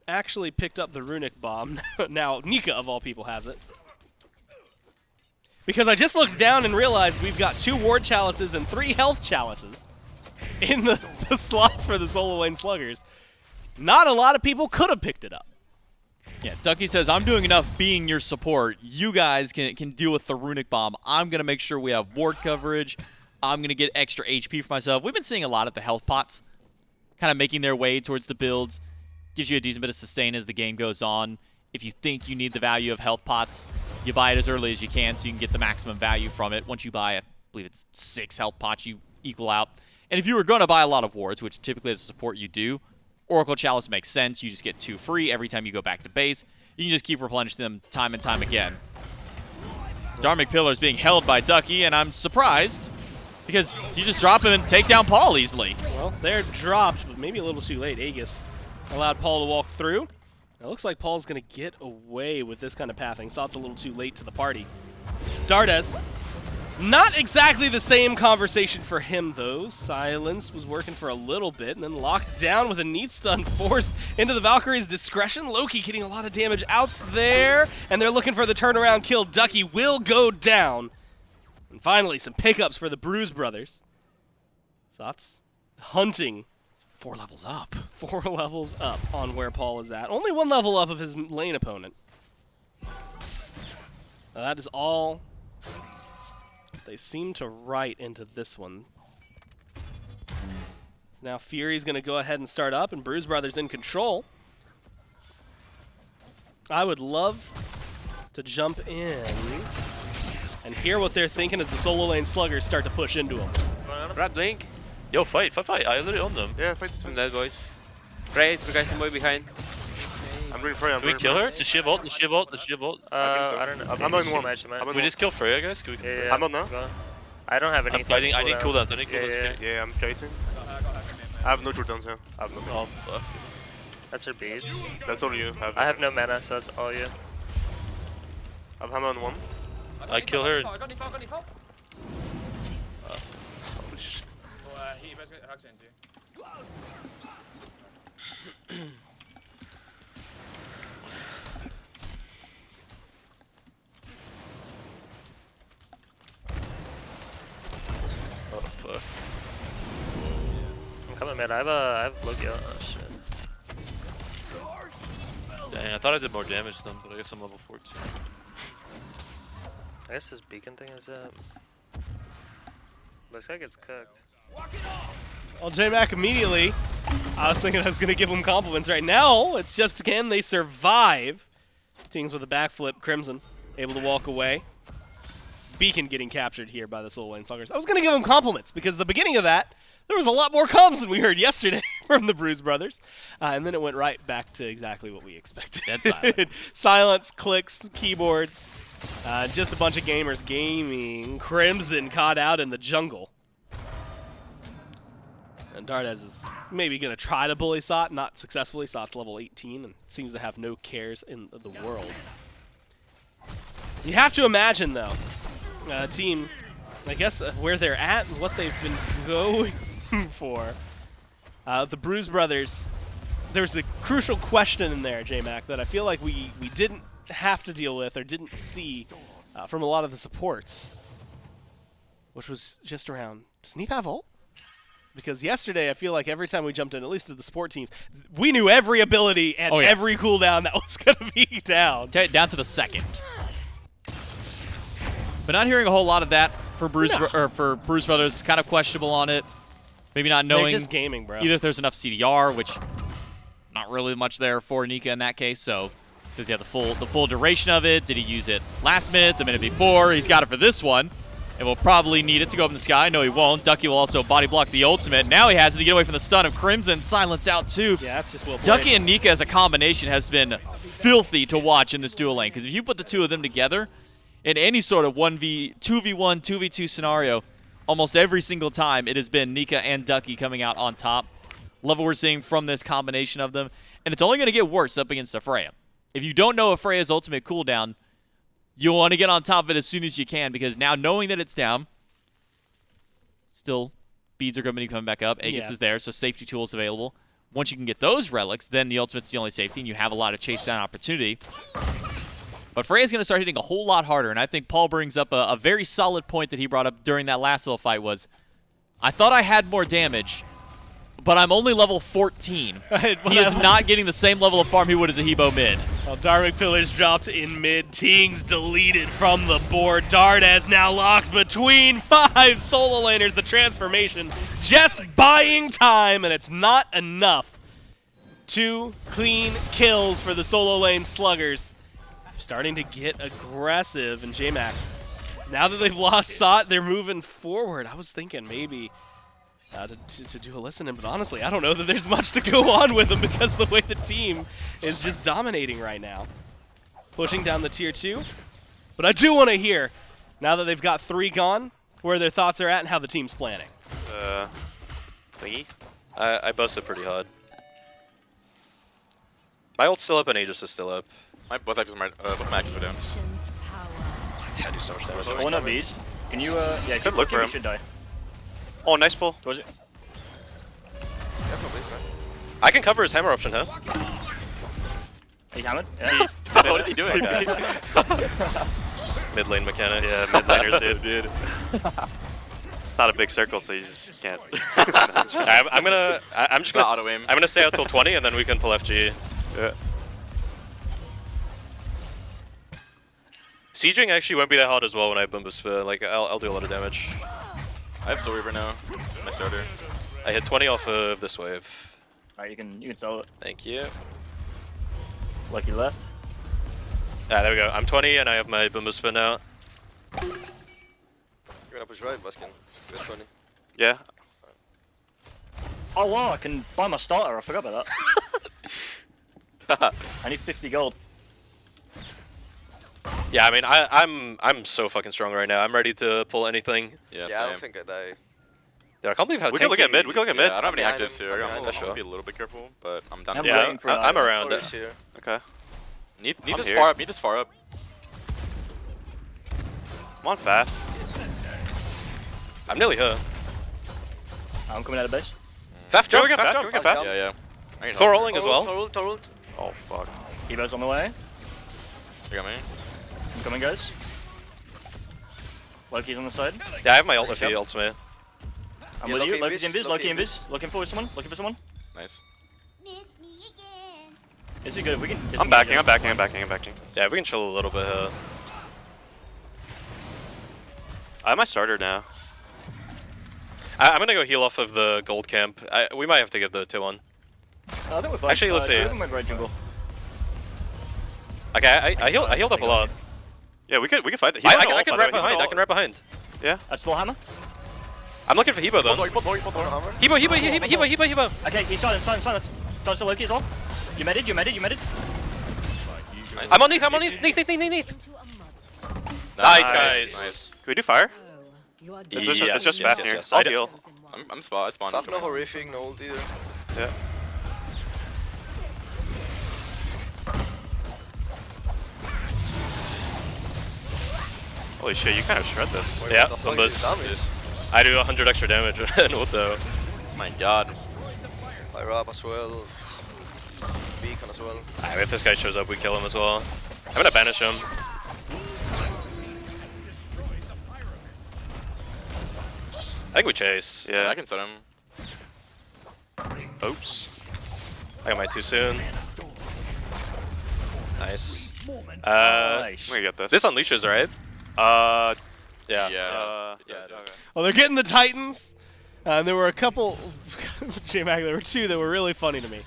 actually picked up the Runic Bomb. Now, Nika, of all people, has it. Because I just looked down and realized we've got 2 Ward Chalices and 3 Health Chalices in the slots for the Sololane Sluggers. Not a lot of people could have picked it up. Yeah, Ducky says, I'm doing enough being your support. You guys can deal with the Runic Bomb. I'm going to make sure we have ward coverage. I'm going to get extra HP for myself. We've been seeing a lot of the health pots kind of making their way towards the builds. Gives you a decent bit of sustain as the game goes on. If you think you need the value of health pots, you buy it as early as you can so you can get the maximum value from it. Once you buy, I believe it's 6 health pots, you equal out. And if you were going to buy a lot of wards, which typically as a support you do, Oracle Chalice makes sense. You just get 2 free every time you go back to base. You can just keep replenishing them time and time again. Dharmic Pillar is being held by Ducky, and I'm surprised because you just drop him and take down Paul easily. Well, they're dropped, but maybe a little too late. Aegis allowed Paul to walk through. It looks like Paul's going to get away with this kind of pathing. Saw it's a little too late to the party. Dardez. Not exactly the same conversation for him, though. Silence was working for a little bit, and then locked down with a Neith stun forced into the Valkyrie's discretion. Loki getting a lot of damage out there, and they're looking for the turnaround kill. Ducky will go down. And finally, some pickups for the Bruise Brothers. Sots hunting. 4 levels up. 4 levels up on where Paul is at. Only 1 level up of his lane opponent. Now that is all they seem to write into this one. Now Fury's going to go ahead and start up, and Bruise Brothers in control. I would love to jump in and hear what they're thinking as the Sololane Sluggers start to push into them. Grab Link. Yo, fight. I literally on them. Yeah, fight this one. Dead boys. Freya, we got somebody behind. I'm really Freya. Can we kill her? Does she have ult? Does she have ult? I think so. I don't know. I'm on one. Can we just kill Freya, guys? Can we kill Freya? I'm on now. I don't have anything. I need cooldowns. I need cooldowns. Yeah, I'm fighting. I have no cooldowns here. I have no mana. Oh, fuck. That's her beads. That's all you have. I have no mana, so that's all you. I have hammer on 1. I kill her. Oh, fuck. I'm coming, man. I have Loki. Oh, shit. Dang, I thought I did more damage to them, but I guess I'm level 14. I guess this beacon thing is up. Looks like it's cooked. Well, J-Mac immediately, I was thinking I was going to give him compliments right now. It's just, can they survive? Tings with a backflip. Crimson able to walk away. Beacon getting captured here by the Sololane Sluggers. I was going to give him compliments because the beginning of that, there was a lot more comms than we heard yesterday from the Bruise Brothers. And then it went right back to exactly what we expected. Dead silent. Silence, clicks, keyboards. Just a bunch of gamers gaming. Crimson caught out in the jungle. And Dardez is maybe going to try to bully Sot, not successfully. Sot's level 18 and seems to have no cares in the world. You have to imagine, though, team, I guess, where they're at and what they've been going for. The Bruise Brothers there's a crucial question in there, J-Mac, that I feel like we didn't have to deal with or didn't see from a lot of the supports, which was just around, does Neith have ult? Because yesterday, I feel like every time we jumped in, at least to the support teams, we knew every ability and every cooldown that was going to be down. Down to the second. But not hearing a whole lot of that for Bruise for Bruise Brothers. Kind of questionable on it. Maybe not knowing They're just gaming, bro. either if there's enough CDR, which not really much there for Nika in that case. So does he have the full duration of it? Did he use it last minute, the minute before? He's got it for this one. And will probably need it to go up in the sky. No, he won't. Ducky will also body block the ultimate. Now he has it to get away from the stun of Crimson. Silence out too. Yeah, that's just well played. Ducky and Nika as a combination has been filthy to watch in this dual lane. Because if you put the two of them together in any sort of 2v1, 2v2 scenario, almost every single time it has been Nika and Ducky coming out on top. Love what we're seeing from this combination of them. And it's only going to get worse up against a Freya. If you don't know a Freya's ultimate cooldown, you'll want to get on top of it as soon as you can, because now knowing that it's down, still beads are going to be coming back up. Aegis is there, so safety tools available. Once you can get those relics, then the ultimate's the only safety, and you have a lot of chase down opportunity. But Freya's going to start hitting a whole lot harder, and I think Paul brings up a very solid point that he brought up during that last little fight was, I thought I had more damage, but I'm only level 14. He is not getting the same level of farm he would as a Hebo mid. Well, Darwick Pillars dropped in mid. Tingz deleted from the board. Dardez now locked between 5 solo laners. The transformation just buying time, and it's not enough. 2 clean kills for the Sololane Sluggers. Starting to get aggressive, and J-Mac, now that they've lost Sot, they're moving forward. I was thinking maybe to do a listen-in, but honestly, I don't know that there's much to go on with them because the way the team is just dominating right now. Pushing down the tier 2. But I do want to hear, now that they've got 3 gone, where their thoughts are at and how the team's planning. Thingy? I busted pretty hard. My ult's still up and Aegis is still up. Both actors both my actors are down. I do so much damage. One of these. Can you, yeah, Could look for him. Should die. Oh, nice pull. Towards it. That's no base, right? I can cover his hammer option, huh? He hammered? Yeah. What is he doing? Mid lane mechanics. Yeah, mid laners did. It's not a big circle, so you just can't. I'm just gonna auto aim. I'm gonna stay out till 20 and then we can pull FG. Yeah. Sieging actually won't be that hard as well when I boom boost. Like I'll do a lot of damage. I have Soul Reaver now. My starter. I hit 20 off of this wave. Alright, you can sell it. Thank you. Lucky left. Ah, there we go. I'm 20 and I have my boom boost spin out. You're gonna push right, Baskin. You're 20. Yeah. Oh wow, I can buy my starter. I forgot about that. I need 50 gold. Yeah, I mean I'm so fucking strong right now. I'm ready to pull anything. Yeah, I same. don't think I die. Dude, I can't believe how We can look at tanky- mid. We can look at mid. Yeah, I don't have any Behind actives him. here. Behind I'm him. gonna be a little bit careful, but I'm down. I'm Yeah, waiting for I'm around Thor it. is here. Okay. Neith I'm is here. far up. Neith is far up. Come on, Faf. I'm nearly here. I'm coming out of base. Faf jump, Go again, Faf Faf. jump. Go again, Faf. Yeah, yeah. I can Thor help. rolling as well. Thor ult. Oh, fuck. Evo's on the way. You got me? I'm coming, guys. Loki's on the side. Yeah, I have my ult if he ults me. I'm Yeah, with you. Loki Loki's invis, invis. Loki Loki invis. Looking for someone. Looking for someone. Nice. Is it good? We can. I'm backing. I'm backing. I'm backing. I'm backing. Yeah, we can chill a little bit here. I have my starter now. I'm gonna go heal off of the gold camp. We might have to give the 2-1. I think we're fine. Actually, let's see. Two of them went right jungle. Okay, I healed up a lot. Yeah, we could fight that. I can wrap behind. I can wrap behind. Yeah. That's still hammer. I'm looking for Hebo Pull though. Thor, pull Thor. Hebo. Okay, he's silent. Silent to Loki as well. You medded. Nice. I'm on Neith. Neith. Nice, guys. Nice. Can we do fire? It's It's just Fafnir. I'll heal. I spawned. Faf no horrific, no ult either. Yeah. Holy shit, you kind of shred this. Yeah, What the fuck numbers. is damage? I do 100 extra damage in auto. My god. I rub as well. as well. If this guy shows up, we kill him as well. I'm gonna banish him. I think we chase. Yeah, I can set him. Oops. I got my too soon. Nice. Nice. We get this. This unleashes, right? Yeah. Yeah. Yeah, it is. Okay. Well, they're getting the Titans. There were a couple, J-Mac, there were two that were really funny to me.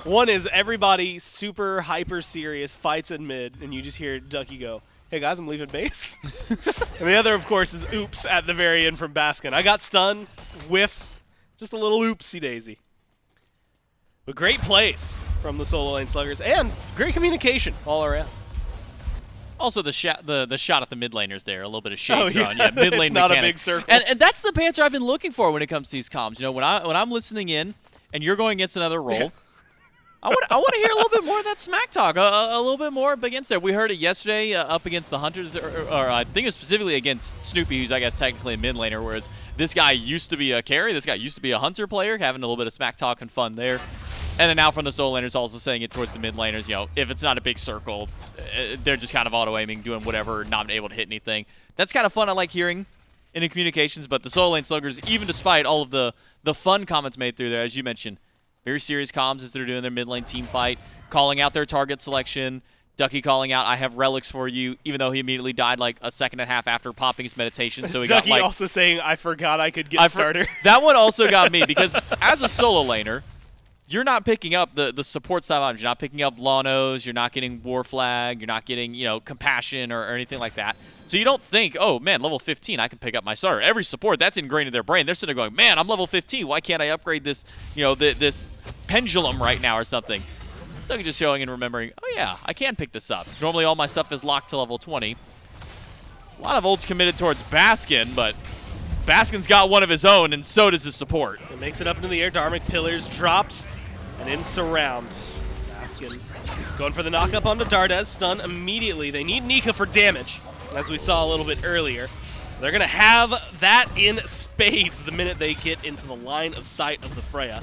One is everybody super hyper serious, fights in mid, and you just hear Ducky go, "Hey guys, I'm leaving base." And the other, of course, is oops at the very end from Baskin. I got stunned, whiffs, just a little oopsie daisy. But great plays from the Sololane Sluggers, and great communication all around. Also, the shot at the mid laners there, a little bit of shade Oh, thrown. yeah. Yeah, mid lane It's not a mechanics. big circle. And that's the banter I've been looking for when it comes to these comms. You know, when I'm listening in and you're going against another role, I want to hear a little bit more of that smack talk, a little bit more up against there. We heard it yesterday up against the Hunters, or I think it was specifically against Snoopy, who's I guess technically a mid laner, whereas this guy used to be a carry, this guy used to be a Hunter player, having a little bit of smack talk and fun there. And then now from the Soul laners also saying it towards the mid laners, you know, if it's not a big circle, they're just kind of auto-aiming, doing whatever, not able to hit anything. That's kind of fun, I like hearing in the communications, but the Sololane Sluggers, even despite all of the fun comments made through there, as you mentioned, very serious comms as they're doing their mid lane team fight, calling out their target selection, Ducky calling out, "I have relics for you," even though he immediately died like a second and a half after popping his meditation. So he Ducky got like also saying, "I forgot I could get starter." That one also got me because as a solo laner, you're not picking up the support style items. You're not picking up Lanos, you're not getting War Flag, you're not getting, you know, Compassion or anything like that. So you don't think, oh man, level 15, I can pick up my starter. Every support, that's ingrained in their brain. They're sitting there going, man, I'm level 15, why can't I upgrade this, you know, this pendulum right now or something? Ducky just showing and remembering, oh yeah, I can pick this up. Normally all my stuff is locked to level 20. A lot of ults committed towards Baskin, but Baskin's got one of his own, and so does his support. It makes it up into the air. Dharmic Pillars dropped and in surround. Baskin going for the knock-up onto Dardez. Stun immediately. They need Nika for damage, as we saw a little bit earlier. They're going to have that in spades the minute they get into the line of sight of the Freya.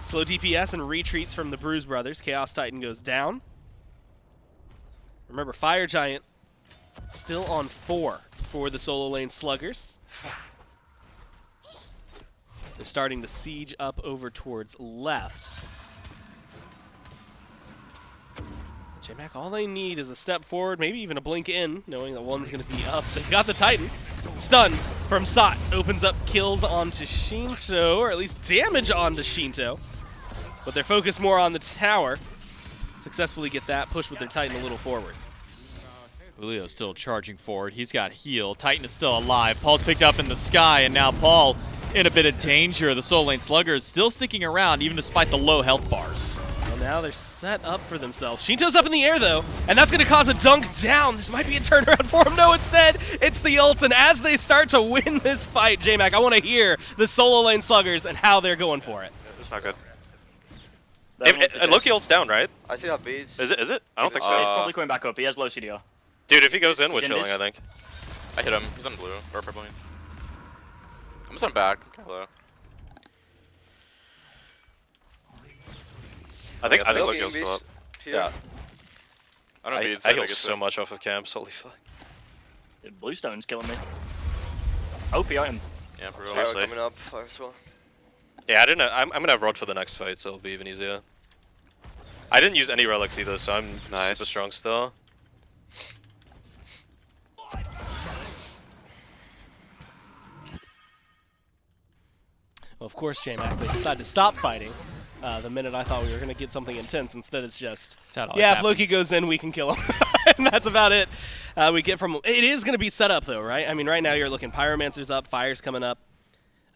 Slow DPS and retreats from the Bruise brothers. Chaos Titan goes down. Remember, Fire Giant still on 4 for the Sololane Sluggers. They're starting to siege up over towards left. J-Mac, all they need is a step forward, maybe even a blink in, knowing that one's going to be up. They've got the Titan. Stun from Sot opens up kills onto Sheento, or at least damage onto Sheento. But they're focused more on the tower. Successfully get that, push with their Titan a little forward. Julio still charging forward. He's got heal. Titan is still alive. Paul's picked up in the sky, and now Paul in a bit of danger. The Sololane Sluggers still sticking around, even despite the low health bars. Well, now they're set up for themselves. Sheento's up in the air, though, and that's going to cause a dunk down. This might be a turnaround for him. No, instead, it's the ults, and as they start to win this fight, J-Mac, I want to hear the Sololane Sluggers and how they're going for it. It's not good. Loki ult's down, right? I still have base. Is it? I don't think He's so. probably coming back up. He has low CDR. Dude, if he goes in, we're Jindis? chilling, I think. I hit him. He's on blue or purple. I'm just on back. Hello. I think Loki Loki in will still base. up. Here. Yeah. I don't know if I he's I heal so much off of camps, holy fuck. Dude, Bluestone's killing me. OP item. Yeah, for real. Fire Honestly. coming up. Fire as well. Yeah, I didn't. I'm gonna have Rod for the next fight, so it'll be even easier. I didn't use any relics either, so I'm Nice. super strong still. Well, of course, J-Mac, they decided to stop fighting the minute I thought we were going to get something intense. Instead, it's just, That always yeah, if Loki happens. goes in, we can kill him. And that's about it. We get from. It is going to be set up, though, right? I mean, right now you're looking Pyromancer's up, Fire's coming up.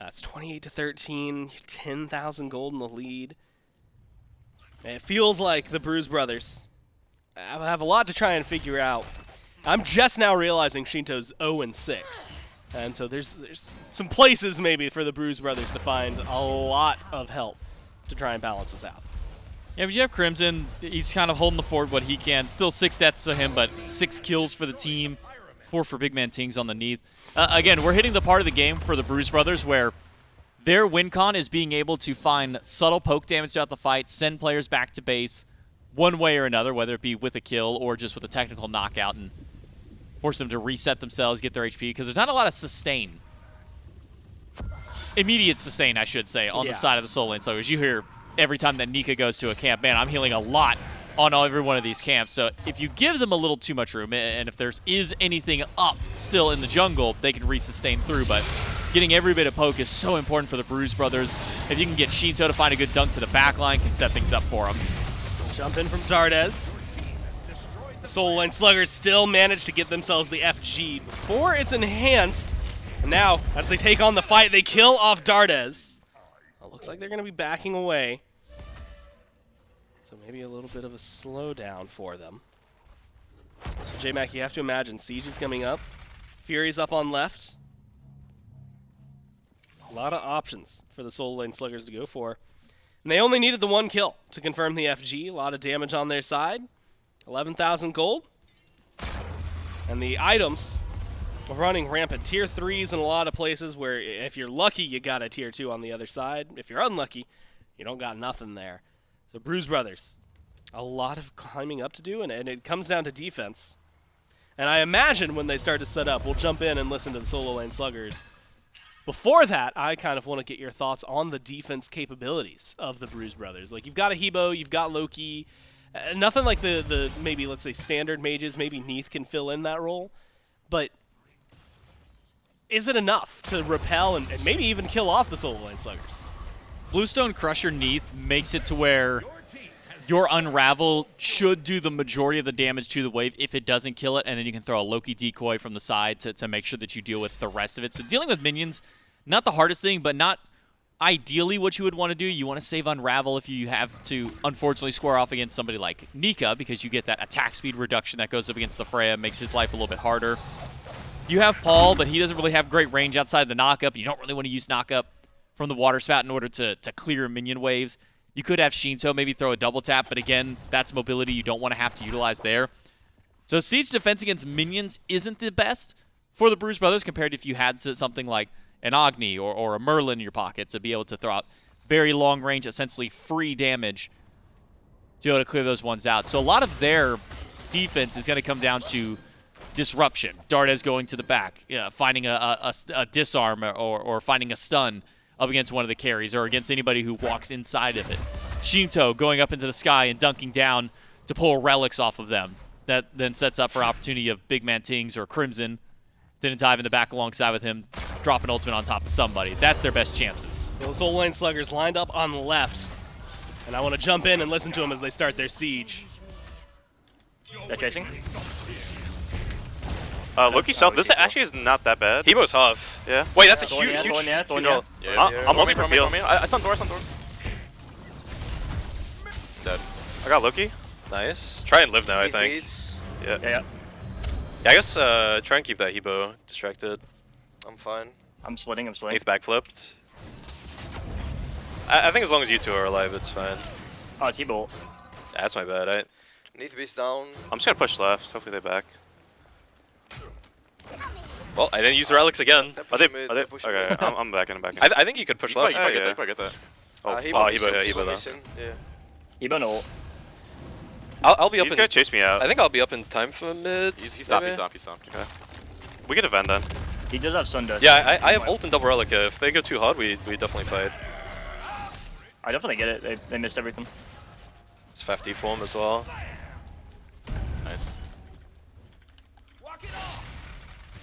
It's 28-13, 10,000 gold in the lead. It feels like the Bruise brothers have a lot to try and figure out. I'm just now realizing Sheento's 0-6. And so there's some places maybe for the Bruise brothers to find a lot of help to try and balance this out. Yeah, but you have Crimson. He's kind of holding the fort what he can. Still 6 deaths to him, but 6 kills for the team. 4 for BigManTingz on the Neith. Again, we're hitting the part of the game for the Bruise brothers where Their win con is being able to find subtle poke damage throughout the fight, send players back to base one way or another, whether it be with a kill or just with a technical knockout, and force them to reset themselves, get their HP, because there's not a lot of sustain. Immediate sustain, I should say, on the side of the Sololane Sluggers. You hear every time that Nika goes to a camp, man, I'm healing a lot on every one of these camps. So if you give them a little too much room, and if there is anything up still in the jungle, they can re-sustain through. But getting every bit of poke is so important for the Bruise brothers. If you can get Sheento to find a good dunk to the backline, can set things up for them. Jump in from Dardez. The Sololane Sluggers still manage to get themselves the FG before it's enhanced. And now, as they take on the fight, they kill off Dardez. It looks like they're going to be backing away. So maybe a little bit of a slowdown for them. J-Mac, you have to imagine, Siege is coming up. Fury's up on left. A lot of options for the Sololane Sluggers to go for. And they only needed the one kill to confirm the FG. A lot of damage on their side. 11,000 gold. And the items are running rampant. Tier 3s in a lot of places where if you're lucky, you got a Tier 2 on the other side. If you're unlucky, you don't got nothing there. So Bruise brothers, a lot of climbing up to do, and it comes down to defense. And I imagine when they start to set up, we'll jump in and listen to the Sololane Sluggers. Before that, I kind of want to get your thoughts on the defense capabilities of the Bruise brothers. Like, you've got a Hebo, you've got Loki. Nothing like the maybe, let's say, standard mages. Maybe Neith can fill in that role. But is it enough to repel and maybe even kill off the Sololane Sluggers? Bluestone Crusher Neith makes it to where your Unravel should do the majority of the damage to the wave if it doesn't kill it, and then you can throw a Loki decoy from the side to make sure that you deal with the rest of it. So dealing with minions, not the hardest thing, but not ideally what you would want to do. You want to save Unravel if you have to, unfortunately, square off against somebody like Nika, because you get that attack speed reduction that goes up against the Freya, makes his life a little bit harder. You have Paul, but he doesn't really have great range outside the knockup. You don't really want to use knockup from the water spout in order to clear minion waves. You could have Sheento maybe throw a double tap, but again, that's mobility you don't want to have to utilize there. So Siege defense against minions isn't the best for the Bruise brothers compared to if you had something like an Agni or a Merlin in your pocket to be able to throw out very long range, essentially free damage to be able to clear those ones out. So a lot of their defense is going to come down to disruption. Dardez going to the back, finding a disarm or finding a stun up against one of the carries or against anybody who walks inside of it. Sheento going up into the sky and dunking down to pull relics off of them. That then sets up for opportunity of BigManTingz or Crimson. Then dive in the back alongside with him, drop an ultimate on top of somebody. That's their best chances. The Sololane Sluggers lined up on the left. And I want to jump in and listen to them as they start their siege. They're chasing. Loki self. This actually is not that bad. Hebo's half. Yeah. Wait, that's a Thorn, huge, yeah, huge, Thorn, yeah, Thorn, huge yeah. ult. Yeah, I'm looking for heal. I stunned Thor, Dead. Dead. I got Loki. Nice. Try and live now, I Neith think. needs. Yeah. Yeah. Yeah, I guess try and keep that Hebo distracted. I'm fine. I'm sweating. Neith backflipped. I think as long as you two are alive, it's fine. Oh, it's Hebo. That's my bad. Neith beast down. I'm just gonna push left. Hopefully they back. Well, I didn't use the relics again. Are they? They're pushing Okay, mid. I'm backing. I'm backing. I think you could push left. probably Yeah, get that. Oh, Hebo Hebo, yeah, Hebo though. missing. Yeah. Hebo no. I'll be up he's in. gonna chase me out. I think I'll be up in time for mid. He's stopped. Okay. We get a Ven then. He does have Sundust. Yeah, I have ult and double relic. If they go too hard, we definitely fight. I definitely get it. They missed everything. It's 50 form as well. Nice.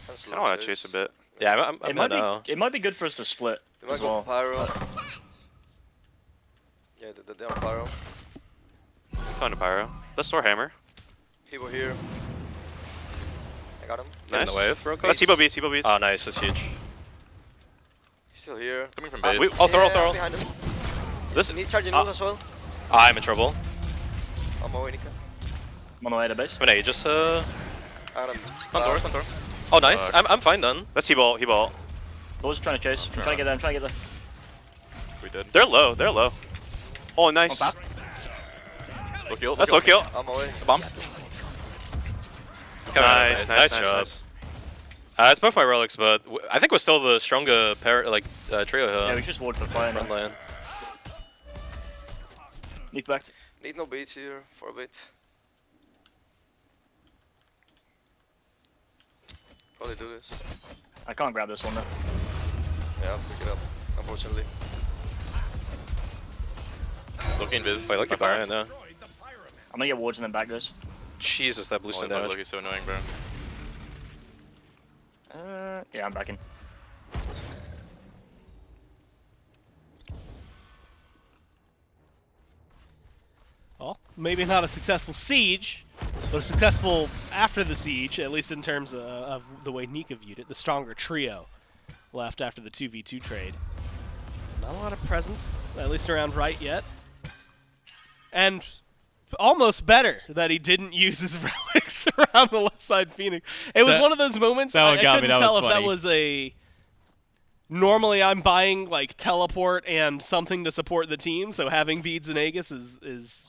That's I want to chase a bit. Yeah, I'm It not might now. be. It might be good for us to split They might as go well. for pyro. Yeah, they're on pyro. Found a pyro. Let's store hammer. Hebo here. I got him. Get in the wave real quick. That's Hebo beats. Hebo beats. Oh, nice. That's huge. He's still here. Coming from base. Oh, Thor. Behind him. This. Neith charging ult as well. I'm in trouble. On my way, Nika. I'm on the way to base. But hey, just I got him. Thor. Oh, nice. I'm fine then. That's Hebo. Hebo. Thor's trying to chase. I'm trying to get there. I'm trying to get there. We did. They're low. They're low. Oh, nice. On back. Loki ult. That's low kill. On my way. Bomb. Nice Nice job. It's both my relics, but I think we're still the stronger trio here. Yeah, we just ward for fire front now. lane. Neith back. Need no beats here for a bit. Probably do this. I can't grab this one though. Yeah, I'll pick it up, unfortunately. Loki invis. Wait, Loki Byron, yeah. I'm gonna get wards and then back this. Jesus, that blue Oh, stun that damage. Loki's so annoying, bro. Yeah, I'm backing. Well, maybe not a successful siege, but a successful after the siege, at least in terms of the way Nika viewed it. The stronger trio left after the 2v2 trade. Not a lot of presence, at least around right yet. And almost better that he didn't use his relics around the left side Phoenix. It was one of those moments that one I got me, couldn't that tell was if that funny. was a... Normally I'm buying like teleport and something to support the team, so having beads and Aegis is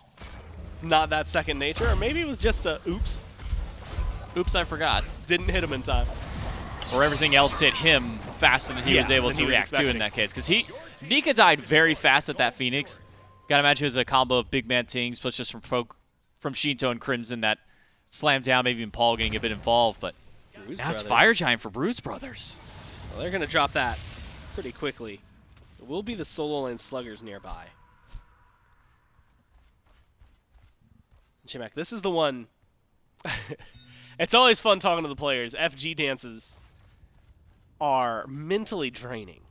not that second nature, or maybe it was just a oops, Oops, I forgot. didn't hit him in time. Or everything else hit him faster than he was able than to he was react to in expecting. that case. Because Nika died very fast at that Phoenix. Gotta imagine it was a combo of BigManTingz plus just from Sheento and Crimson that slammed down, maybe even Paul getting a bit involved. But Bruise now it's Brothers. Fire Giant for Bruise Brothers. Well, they're gonna drop that pretty quickly. It will be the Sololane Sluggers nearby. Chimek, this is the one. It's always fun talking to the players. FG dances are mentally draining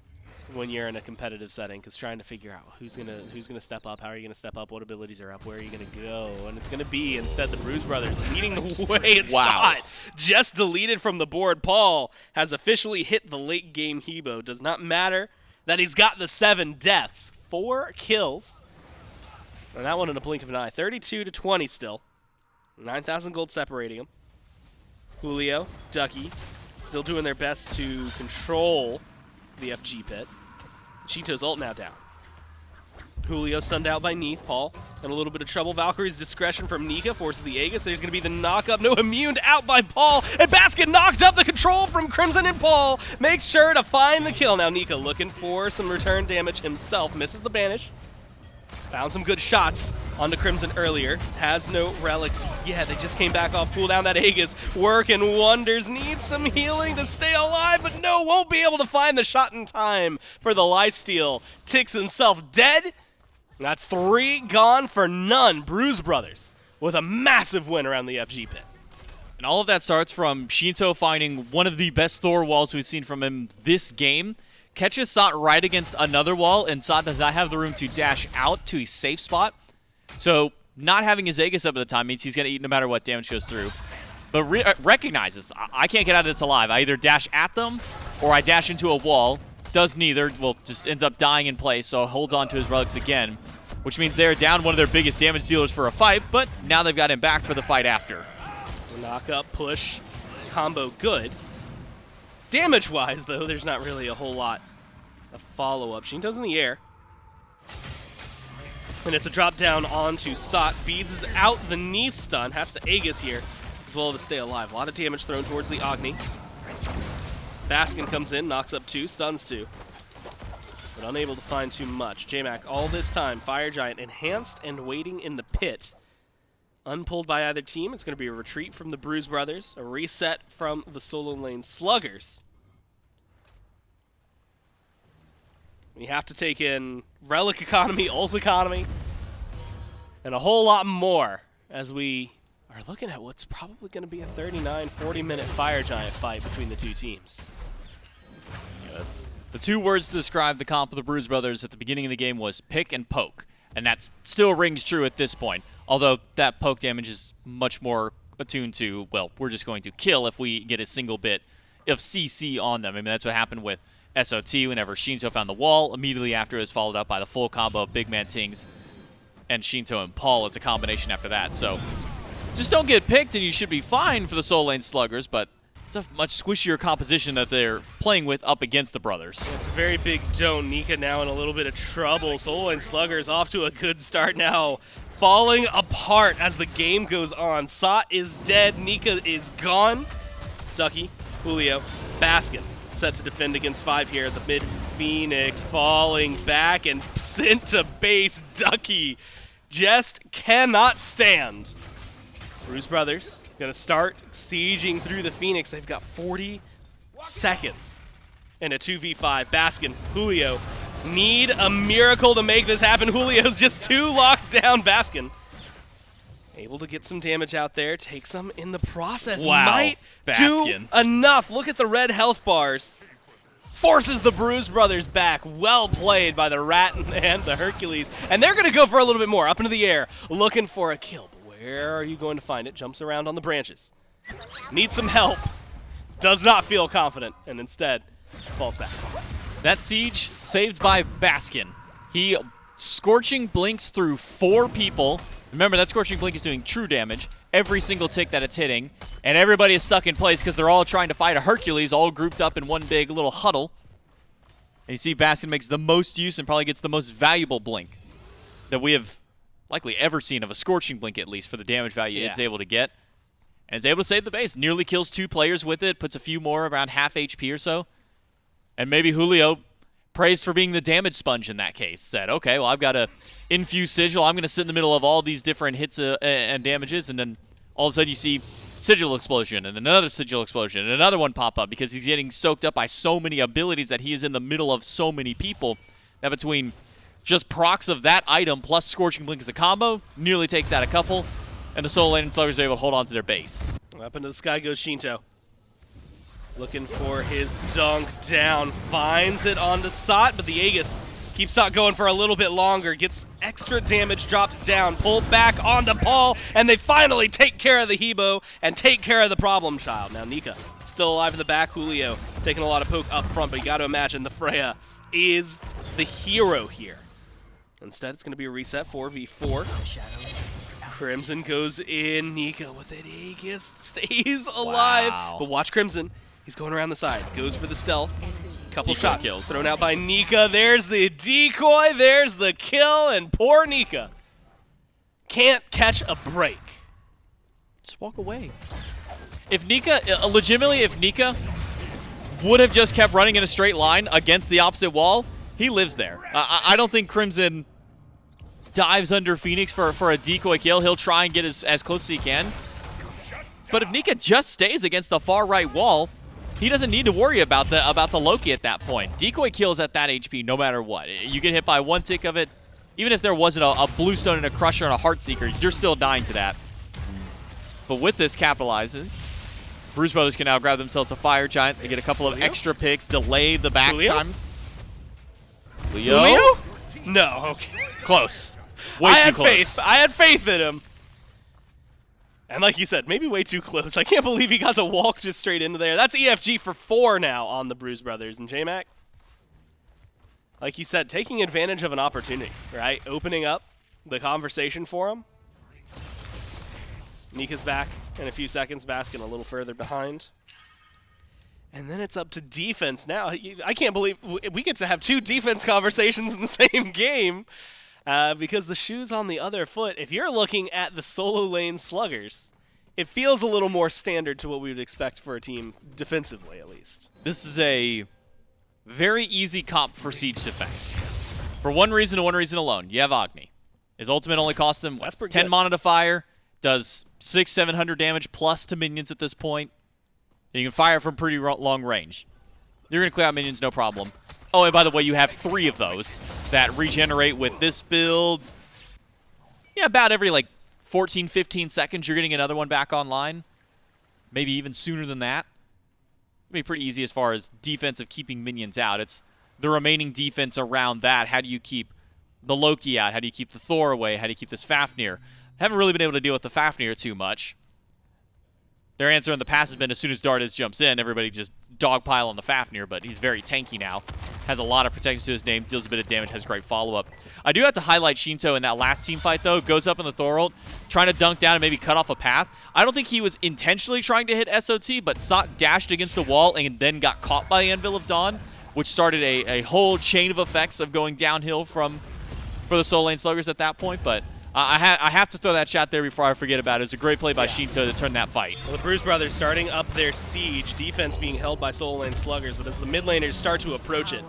when you're in a competitive setting, because trying to figure out who's gonna step up, how are you gonna step up, what abilities are up, where are you gonna go, and it's gonna be instead the Bruise Brothers leading the way. It's Wow. just deleted from the board. Paul has officially hit the late game Hebo. Does not matter that he's got the 7 deaths, 4 kills, and that one in a blink of an eye. 32-20 still, 9,000 gold separating him. Julio, Ducky, still doing their best to control the FG pit. Cheento's ult now down. Julio stunned out by Neith. Paul in a little bit of trouble. Valkyrie's discretion from Nika forces the Aegis. There's going to be the knock-up. No immune out by Paul. And Baskin knocked up the control from Crimson, and Paul makes sure to find the kill. Now Nika looking for some return damage himself. Misses the banish. Found some good shots onto Crimson earlier. Has no relics yet. They just came back off cooldown. That Aegis working wonders. Needs some healing to stay alive, but no, won't be able to find the shot in time for the lifesteal. Ticks himself dead. That's 3 gone for none. Bruise Brothers with a massive win around the FG pit. And all of that starts from Sheento finding one of the best Thor walls we've seen from him this game. Catches Sot right against another wall, and Sot does not have the room to dash out to a safe spot. So not having his Aegis up at the time means he's going to eat no matter what damage goes through. But recognizes, I can't get out of this alive. I either dash at them or I dash into a wall. Does neither. Well, just ends up dying in place, so holds on to his relics again, which means they're down one of their biggest damage dealers for a fight, but now they've got him back for the fight after. Knock up, push, combo good. Damage-wise, though, there's not really a whole lot of follow-up. Sheento's in the air. And it's a drop down onto Sot. Beads is out the Neith stun. Has to Aegis here as well to stay alive. A lot of damage thrown towards the Agni. Baskin comes in, knocks up 2, stuns 2. But unable to find too much. J-Mac all this time. Fire Giant enhanced and waiting in the pit. Unpulled by either team. It's going to be a retreat from the Bruise Brothers. A reset from the Sololane Sluggers. We have to take in Relic Economy, Ult Economy, and a whole lot more as we are looking at what's probably going to be a 39, 40-minute Fire Giant fight between the two teams. The 2 words to describe the comp of the Bruise Brothers at the beginning of the game was pick and poke, and that still rings true at this point. Although that poke damage is much more attuned to, well, we're just going to kill if we get a single bit of CC on them. I mean, that's what happened with SOT whenever Sheento found the wall. Immediately after, it was followed up by the full combo of BigManTingz and Sheento and Paul as a combination after that. So just don't get picked and you should be fine for the Sololane Sluggers, but it's a much squishier composition that they're playing with up against the brothers. It's a very big don't. Nika now in a little bit of trouble. Sololane Sluggers off to a good start now. Falling apart as the game goes on. Sot is dead. Nika is gone. Ducky Julio, Baskin set to defend against 5 here. The mid Phoenix falling back and sent to base. Ducky just cannot stand. Bruise Brothers gonna start sieging through the Phoenix. They've got 40 seconds in a 2v5. Baskin, Julio need a miracle to make this happen. Julio's just too locked down. Baskin able to get some damage out there, take some in the process. Wow, Might Baskin. do enough. Look at the red health bars. Forces the Bruise Brothers back. Well played by the Rat and the Hercules. And they're going to go for a little bit more. Up into the air, looking for a kill. But where are you going to find it? Jumps around on the branches. Needs some help. Does not feel confident. And instead, falls back. That siege saved by Baskin. He Scorching Blinks through 4 people. Remember, that Scorching Blink is doing true damage every single tick that it's hitting, and everybody is stuck in place because they're all trying to fight a Hercules, all grouped up in one big little huddle. And you see Baskin makes the most use and probably gets the most valuable blink that we have likely ever seen of a Scorching Blink, at least, for the damage value it's able to get. And it's able to save the base. Nearly kills 2 players with it, puts a few more around half HP or so. And maybe Julio, praised for being the damage sponge in that case, said, okay, well, I've got to infuse Sigil. I'm going to sit in the middle of all these different hits and damages, and then all of a sudden you see Sigil Explosion and another Sigil Explosion and another one pop up because he's getting soaked up by so many abilities that he is in the middle of so many people that between just procs of that item plus Scorching Blink as a combo nearly takes out a couple, and the Sololane Sluggers are able to hold on to their base. Up into the sky goes Sheento. Looking for his dunk down. Finds it onto Sot, but the Aegis keeps Sot going for a little bit longer. Gets extra damage dropped down. Pulled back onto Paul, and they finally take care of the Hebo and take care of the problem child. Now Nika still alive in the back. Julio taking a lot of poke up front, but you got to imagine the Freya is the hero here. Instead, it's going to be a reset 4v4. Crimson goes in. Nika with an Aegis stays alive. Wow. But watch Crimson. He's going around the side. Goes for the stealth. Couple Decoy shots kills. thrown out by Nika. There's the decoy. There's the kill. And poor Nika can't catch a break. Just walk away. If Nika, legitimately, if Nika would have just kept running in a straight line against the opposite wall, he lives there. I don't think Crimson dives under Phoenix for a decoy kill. He'll try and get as close as he can. But if Nika just stays against the far right wall, he doesn't need to worry about the Loki at that point. Decoy kills at that HP no matter what. You get hit by 1 tick of it, even if there wasn't a Bluestone and a Crusher and a Heartseeker, you're still dying to that. But with this capitalizing, Bruise Brothers can now grab themselves a Fire Giant. They get a couple of extra picks, delay the back Julio? times. Julio? No, okay. Close. Way I too had close. faith. I had faith in him. And like you said, maybe way too close. I can't believe he got to walk just straight into there. That's EFG for 4 now on the Bruise Brothers. And J-Mac, like you said, taking advantage of an opportunity, right? Opening up the conversation for him. Nika's back in a few seconds. Baskin a little further behind. And then it's up to defense now. I can't believe we get to have 2 defense conversations in the same game. Because the shoe's on the other foot. If you're looking at the Sololane Sluggers, it feels a little more standard to what we would expect for a team defensively, at least. This is a very easy comp for Siege defense. For one reason and one reason alone. You have Agni. His ultimate only costs him That's pretty 10 good. mana to fire, does 600-700 damage plus to minions at this point. And you can fire from pretty long range. You're going to clear out minions, no problem. Oh, and by the way, you have 3 of those that regenerate with this build. Yeah, about every, 14, 15 seconds, you're getting another one back online. Maybe even sooner than that. It'll be pretty easy as far as defense of keeping minions out. It's the remaining defense around that. How do you keep the Loki out? How do you keep the Thor away? How do you keep this Fafnir? Haven't really been able to deal with the Fafnir too much. Their answer in the past has been as soon as Dardez jumps in, everybody just dogpile on the Fafnir, but he's very tanky now. Has a lot of protection to his name, deals a bit of damage, has great follow-up. I do have to highlight Sheento in that last team fight, though. Goes up in the Thor ult, trying to dunk down and maybe cut off a path. I don't think he was intentionally trying to hit SOT, but Sot dashed against the wall and then got caught by Anvil of Dawn, which started a whole chain of effects of going downhill for the Sololane Sluggers at that point. But I have to throw that shot there before I forget about it. It was a great play by Sheento to turn that fight. Well, the Bruise brothers starting up their siege. Defense being held by Sololane Sluggers, but as the mid laners start to approach it,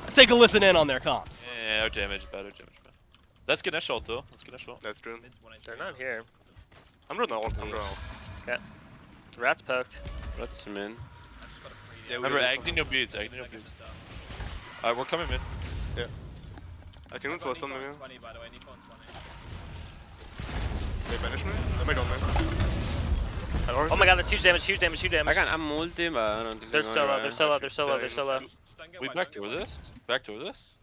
let's take a listen in on their comps. Yeah, our damage bad, our damage bad. Let's get Ganesha ult though. Let's get Ganesha ult. That's true. They're not here. I'm running ult. I'm running ult. Okay. Rat's poked. Let's him in. Yeah, we Remember, got this Agni no beads, Agni no beads. Alright, we're coming mid. one. I can ult first on maybe. They banish me? They might don't man. Oh my god, that's huge damage, huge damage, huge damage. I'm multi, but I don't think They're gonna solo, die. they're solo, they're solo, they're solo. We back to this. Back to this.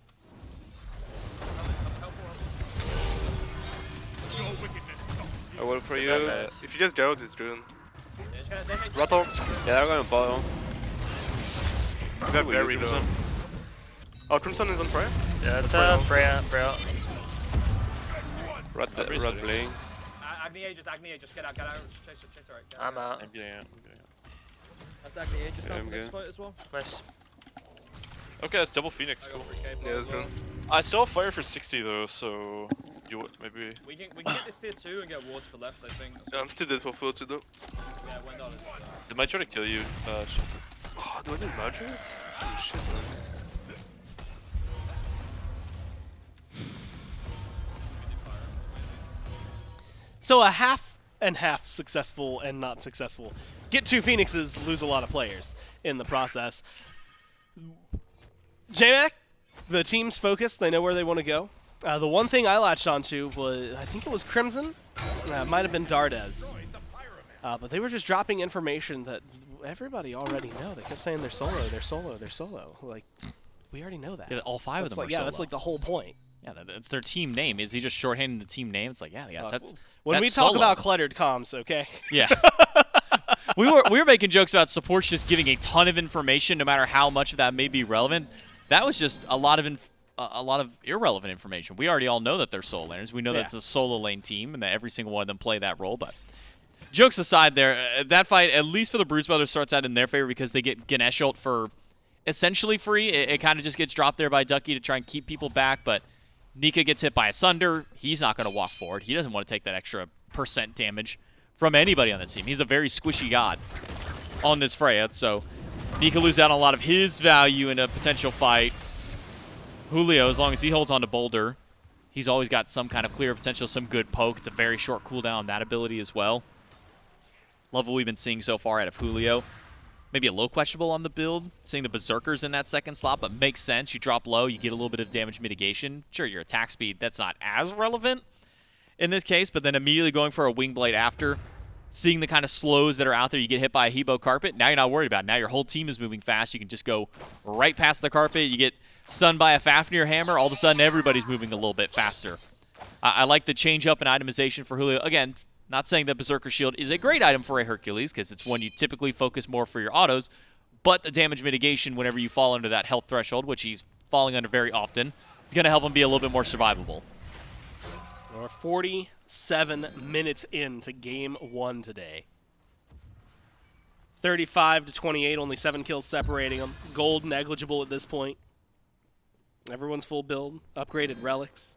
I will for you. If you just go, it's ruined. Ratatoskr. Yeah, they're going bottom. They're very low. Oh, Crimson is on Freya? Yeah, it's Freya. Red playing. Agni, just get out, chase her, right. I'm out. I'm getting out. That's Agni, just Yeah, down I'm for next good. Uh, fight as well. Nice. Okay, that's double Phoenix. I Cool. got 3k Yeah, that's ruined. I saw fire for 60 though, so you maybe. We can get this tier 2 and get wards for left, I think. Yeah, I'm still dead for 40 though. Yeah, when done. They might try to kill you. Oh, do I need mergers? Oh shit, man. So a half and half successful and not successful. Get 2 Phoenixes, lose a lot of players in the process. J-Mac, the team's focused. They know where they want to go. The one thing I latched onto was, I think it was Crimson. It might have been Dardez. But they were just dropping information that everybody already know. They kept saying they're solo, they're solo, they're solo. Like, we already know that. Yeah, all 5 of them are Yeah, solo. that's like the whole point. Yeah, it's their team name. Is he just shorthanding the team name? It's like, yeah, that's When we that's talk solo. about cluttered comms, okay? Yeah. we were making jokes about supports just giving a ton of information, no matter how much of that may be relevant. That was just a lot of irrelevant information. We already all know that they're solo laners. We know that it's a solo lane team, and that every single one of them play that role. But jokes aside, there, that fight, at least for the Bruise brothers, starts out in their favor because they get Ganesha ult for essentially free. It kind of just gets dropped there by Ducky to try and keep people back, but Nika gets hit by a Sunder. He's not going to walk forward. He doesn't want to take that extra % damage from anybody on this team. He's a very squishy god on this Freya, so Nika loses out on a lot of his value in a potential fight. Julio, as long as he holds on to Boulder, he's always got some kind of clear potential, some good poke. It's a very short cooldown on that ability as well. Love what we've been seeing so far out of Julio. Maybe a low questionable on the build, seeing the Berserkers in that second slot, but makes sense. You drop low, you get a little bit of damage mitigation. Sure, your attack speed, that's not as relevant in this case, but then immediately going for a Wing Blade after, seeing the kind of slows that are out there. You get hit by a Hebo Carpet, now you're not worried about it. Now your whole team is moving fast. You can just go right past the carpet. You get stunned by a Fafnir hammer, all of a sudden everybody's moving a little bit faster. I like the change up in itemization for Julio. Again, not saying that Berserker Shield is a great item for a Hercules, because it's one you typically focus more for your autos, but the damage mitigation whenever you fall under that health threshold, which he's falling under very often, is going to help him be a little bit more survivable. We're 47 minutes into Game 1 today. 35-28, only 7 kills separating them. Gold negligible at this point. Everyone's full build, upgraded relics.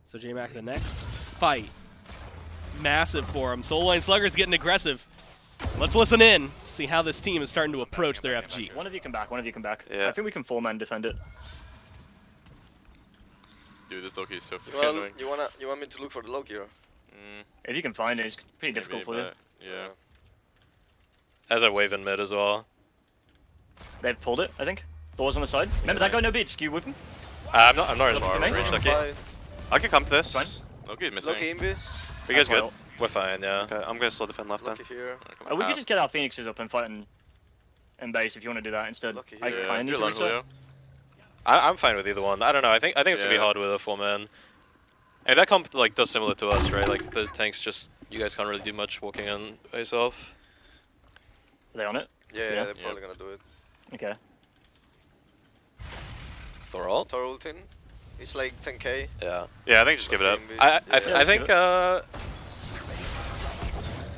So J-Mac, the next fight. Massive for him. Sololane Sluggers getting aggressive. Let's listen in, see how this team is starting to approach their FG. One of you come back, one of you come back. Yeah. I think we can 4-man defend it. Dude, this Loki is so fucking annoying. You want me to look for the Loki or? If you can find it, it's pretty difficult for you. Yeah. As a wave in mid as well. They've pulled it, I think. Thor's on the side. Remember that guy no beach, can you whip him? I'm not in Loki, armor can I? range, Ducky. I can come to this. Fine. Loki is missing. Loki in this. Are you guys good? Well, We're fine, yeah. Okay, I'm gonna slow defend left then. Loki here. we could just get our Phoenixes up and fight in base if you want to do that instead. Lucky I here. kind of need to reset. I'm fine with either one. I don't know. I think it's gonna be Yeah. hard with a 4-man. And that comp like does similar to us, right? Like the tanks just you guys can't really do much walking on by yourself. Are they on it? Yeah, Yeah. they're probably gonna do it. Okay. Thor ult? Thor ulting. It's like 10k. Yeah. Yeah, I think just give it up. I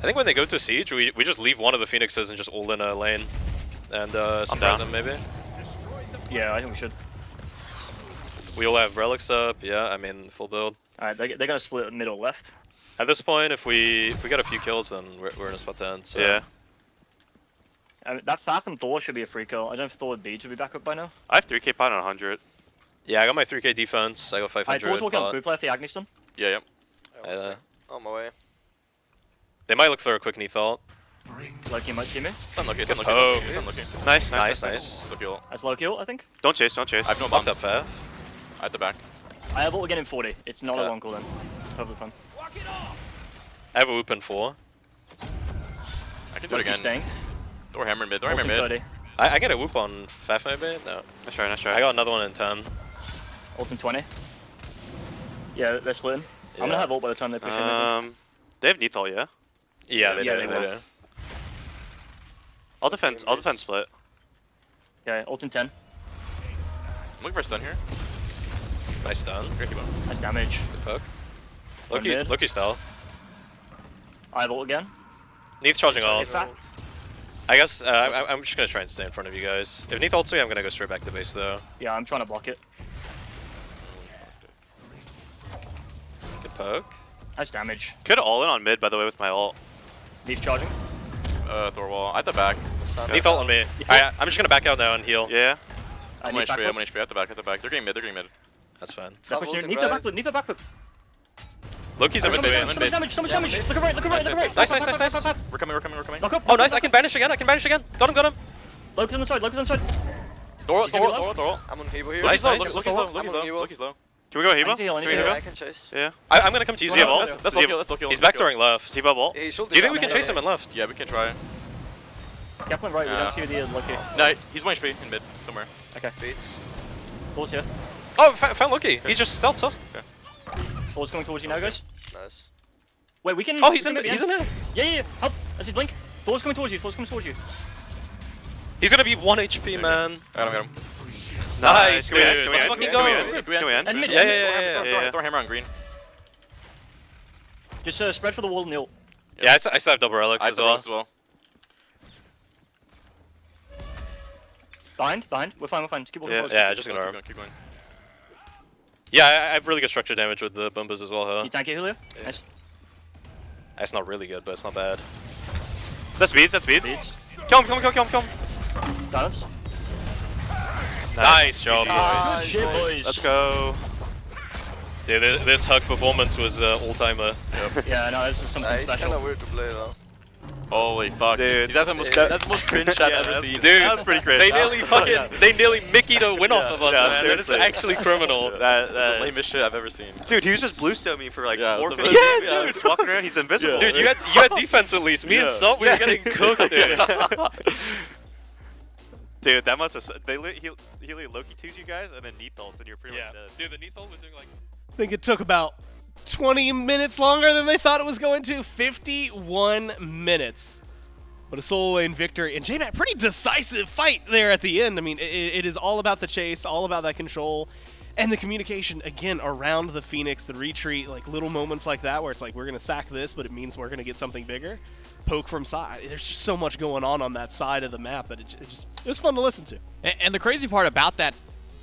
think when they go to siege, we just leave one of the Phoenixes and just ult in a lane and surprise them maybe. Yeah, I think we should. We all have relics up. Yeah, I mean full build. Alright, they're gonna split middle left. At this point, if we get a few kills, then we're in a spot to end. So. Yeah. That Faf and Thor should be a free kill. I don't know if Thor would be back up by now. I have 3k pot on 100. Yeah, I got my 3k defense. I got 500. Thor's walking on blue play if the Agni stun. Yeah, On my way. They might look for a quick Neith ult. Loki might see me. It's unlucky, it's unlucky. Oh. It's unlucky. Nice. Loki ult. That's Loki ult, I think. Don't chase, don't chase. I have no Fucked bombs. up Fav. At the back. I have ult again in 40. It's not Okay. a long cooldown. Perfectly fine. I have a whoop in 4. I can do it Loki's again. staying. Thor hammer mid, Thor Ult hammer in mid. 30. I get a whoop on Fafnir maybe? No. Nice try, nice try. I got another one in 10. Ult in 20. Yeah, they're splitting. I'm gonna Yeah. have ult by the time they push in. They have Neith ult, yeah? Yeah, they Yeah, do. they They will. do. I'll defend split. Yeah, ult in 10. I'm looking for a stun here. Nice stun. Great keep up. That's damage. Good poke. One mid. Loki style. I have ult again. Neith's charging ult. Faf. I guess I'm just gonna try and stay in front of you guys. If Neith ults me, I'm gonna go straight back to base though. Yeah, I'm trying to block it. Good poke. That's damage. Could all in on mid, by the way, with my ult. Neith charging. Thor wall. At the back. Neith ult on me. Alright, I'm just gonna back out now and heal. Yeah. I'm Neith 1 HP, backflip. I'm 1 HP. At the back, at the back. They're getting mid, they're getting mid. That's fine. They're Fab pushing. ult Neith and the red. backflip. Neith the backflip. Loki's in I'm in between. base. So much damage. So much damage. Look at right. Look at right. Look at right. Nice. Faf. We're coming, we're coming, we're coming. Lock up. Oh, nice. I can banish again. Got him. Loki's on the side. Loki's on the side. Thor, He's gonna be Thor, Thor. I'm on Hebo here. Nice, Loki's low, nice. Loki's low, I'm Loki's on low, Hebo. Loki's low. Can we go I need Hebo? to heal. I need Can to we heal. I can chase. Yeah. I'm gonna come to you, Zia Zia. ult. Let's low kill, let's low kill. He's backdooring left. Zia ult. Hey, Do you think we can chase him in left? Yeah, we can try. Gap went right. We don't see where the is. Loki. No, he's 1 HP in mid, somewhere. Okay. Beats. Thor's here. Oh, found Loki. He just stealth. Thor's coming towards you now, guys. Nice. Wait, we can. Oh, he's in we can there. Yeah. Help. As he blink. Thor's coming towards you. He's gonna be 1 HP, man. Got him. Nice, Can we end? dude. Can we Let's end? fucking Can we go. end? Can we end? And mid. Yeah, and mid. yeah, yeah. Yeah. Thor hammer on green. Just spread for the wall and the ult. Yeah, I still have double relics I as have well. as well. Behind. We're fine. Just keep walking Yeah. forward. Yeah, just gonna arm. Keep going. Yeah, I have really good structure damage with the Bumbas as well, huh? You tank it, Julio? Yeah. Nice. That's not really good, but it's not bad. That's beads. Beats. Kill him. Silence. Nice job, Ah, boys. Shit, boys. Let's go. Dude, this hug performance was all-timer. Yeah, no, this is something It's kind special. of weird to play though. Holy fuck. Dude. That's the most cringe I've ever seen. Dude, That was pretty crazy. They nearly Mickey'd a win off of us, Yeah, man. That is seriously. actually criminal. That The lamest shit I've ever seen. Dude, he was just blue stoming for like Yeah, 450. Yeah, dude. Just walking around, he's invisible. Dude, you had defense at least. Me and Salt, we were getting cooked, dude. Dude, that must have. He Loki 2's you guys, and then Neith ults, and you're pretty much dead. Dude, the Neith ult was doing like... I think it took about 20 minutes longer than they thought it was going to. 51 minutes. But a Sololane victory. And J-Mac, pretty decisive fight there at the end. I mean, it is all about the chase, all about that control, and the communication, again, around the Phoenix, the retreat, like little moments like that where it's like, we're going to sack this, but it means we're going to get something bigger. Poke from side. There's just so much going on that side of the map that it was fun to listen to. And the crazy part about that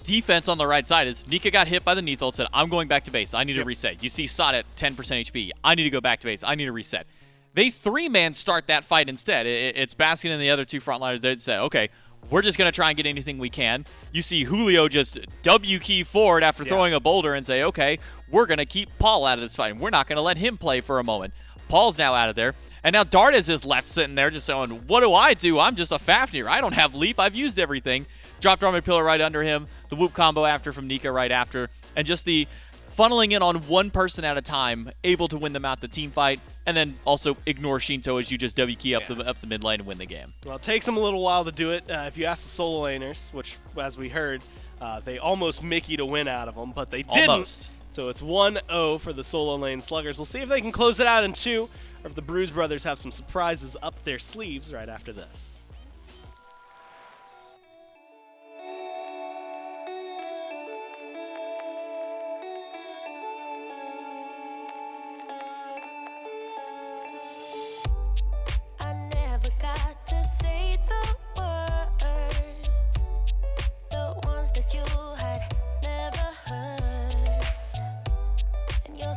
defense on the right side is Nika got hit by the Neith ult, said, I'm going back to base. I need to reset. You see Sot at 10% HP. I need to go back to base. I need to reset. They 3-man start that fight instead. It's Baskin and the other two frontliners that said, okay, we're just going to try and get anything we can. You see Julio just W key forward after throwing a boulder and say, okay, we're going to keep Paul out of this fight. And we're not going to let him play for a moment. Paul's now out of there. And now Dardez is left sitting there just saying, what do? I'm just a Fafnir. I don't have leap. I've used everything. Dropped Armored Pillar right under him. The whoop combo after from Nika right after. And just the funneling in on one person at a time, able to win them out the team fight, and then also ignore Sheento as you just W key up the mid lane and win the game. Well, it takes them a little while to do it. If you ask the solo laners, which, as we heard, they almost Mickey to win out of them, but they didn't. Almost. So it's 1-0 for the Sololane Sluggers. We'll see if they can close it out in 2, or if the Bruise brothers have some surprises up their sleeves right after this. I never got to say the words, the ones that you had never heard. And you're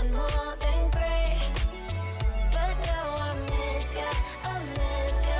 been more than great. But now I miss ya, I miss ya.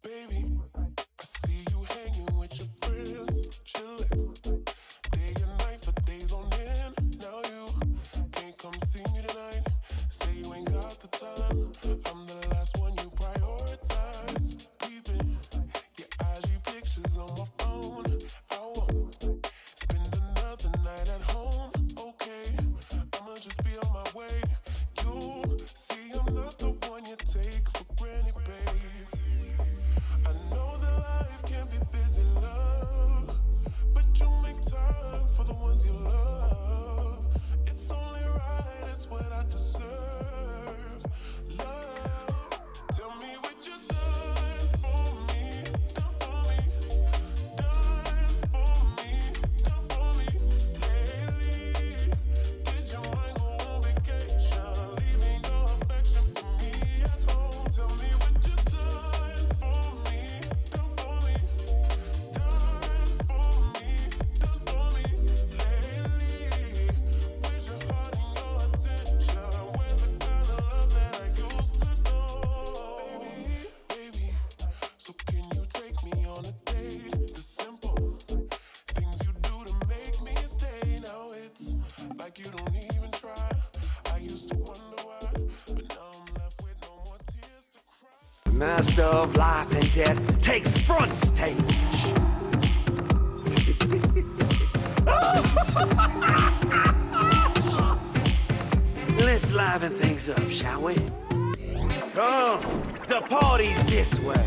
Baby, I see you hanging with your friends, chillin', day and night for days on end. Now you can't come see me tonight. Say you ain't got the time. I'm the last one you prioritize. Keeping your IG pictures on my phone. I won't spend another night at home. Okay, I'ma just be on my way. You see, I'm not the one you take for granted, babe. I know that life can be busy, love, but you make time for the ones you love. It's only right, it's what I deserve. Love, tell me what you done for me, done for me, done for me, done for me lately. Get your mind go on vacation, leaving your affection for me at home. Tell me what you done for me, done for me, done for me lately. With your heart and your attention, where's the kind of love that I used to know? Baby, so can you take me on a date? The simple things you do to make me stay. Now it's like you don't even try. I used to wonder why, but now I'm left with no more tears to cry. Master of life and death takes front stage. Let's liven things up, shall we? Come, the party's this way.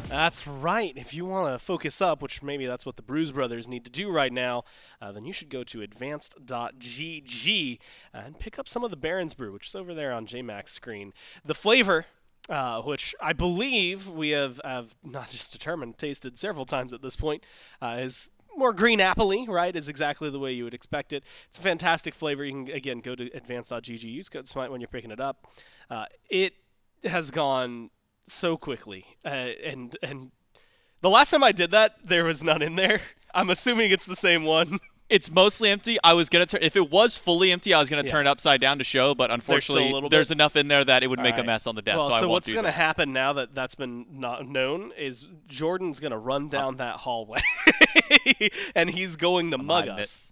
That's right. If you want to focus up, which maybe that's what the Bruise brothers need to do right now, then you should go to advanced.gg and pick up some of the Baron's Brew, which is over there on JMac's screen. The flavor, which I believe we have not just determined, tasted several times at this point, is more green apple-y, right, is exactly the way you would expect it. It's a fantastic flavor. You can, again, go to advanced.gg, use code SMITE when you're picking it up. It has gone so quickly, and the last time I did that, there was none in there. I'm assuming it's the same one. It's mostly empty. I was gonna turn. If it was fully empty, I was gonna turn it upside down to show. But unfortunately, there's enough in there that it would make a mess on the desk. Well, so I won't what's do gonna that. happen now that that's been not known is Jordan's gonna run down that hallway, and he's going to mug us.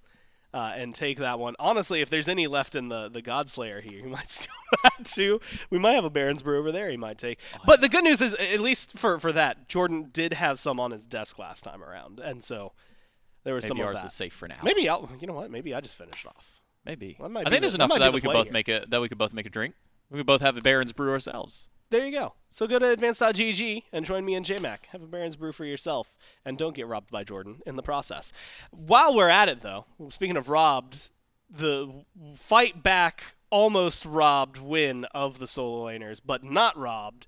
And take that one. Honestly, if there's any left in the Godslayer here, he might steal that too. We might have a Baron's Brew over there he might take. But the good news is, at least for that, Jordan did have some on his desk last time around. And so there was some of that. Maybe ours is safe for now. Maybe you know what? Maybe I just finished off. Maybe. Well, I think there's enough for that we could both make a drink. We could both have a Baron's Brew ourselves. There you go. So go to advanced.gg and join me and JMac. Have a Baron's Brew for yourself, and don't get robbed by Jordan in the process. While we're at it, though, speaking of robbed, the fight back, almost robbed win of the solo laners, but not robbed.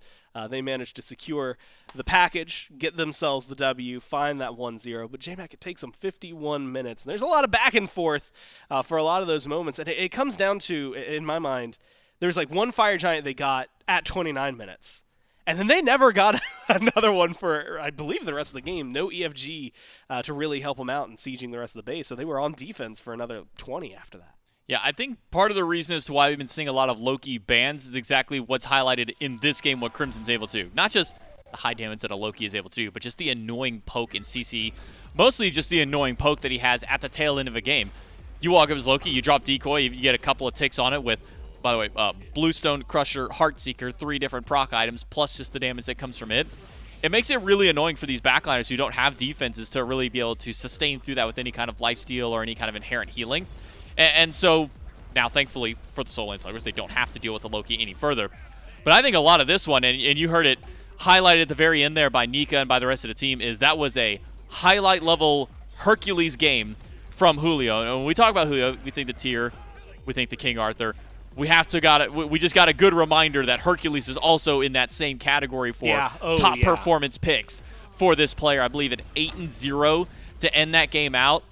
They managed to secure the package, get themselves the W, find that 1-0. But JMac, it takes them 51 minutes. And there's a lot of back and forth for a lot of those moments. And it comes down to, in my mind, there's like one Fire Giant they got at 29 minutes. And then they never got another one for, I believe, the rest of the game. No EFG to really help them out in sieging the rest of the base. So they were on defense for another 20 after that. Yeah, I think part of the reason as to why we've been seeing a lot of Loki bans is exactly what's highlighted in this game, what Crimson's able to do. Not just the high damage that a Loki is able to do, but just the annoying poke in CC. Mostly just the annoying poke that he has at the tail end of a game. You walk up as Loki, you drop Decoy, you get a couple of ticks on it with, by the way, Bluestone, Crusher, Heartseeker, 3 different proc items, plus just the damage that comes from it. It makes it really annoying for these backliners who don't have defenses to really be able to sustain through that with any kind of lifesteal or any kind of inherent healing. And so Now, thankfully, for the Sololane Sluggers, they don't have to deal with the Loki any further. But I think a lot of this one, and you heard it highlighted at the very end there by Nika and by the rest of the team, is that was a highlight-level Hercules game from Julio. And when we talk about Julio, we think the tier, we think the King Arthur. We just got a good reminder that Hercules is also in that same category for top performance picks for this player. I believe at 8-0 to end that game out.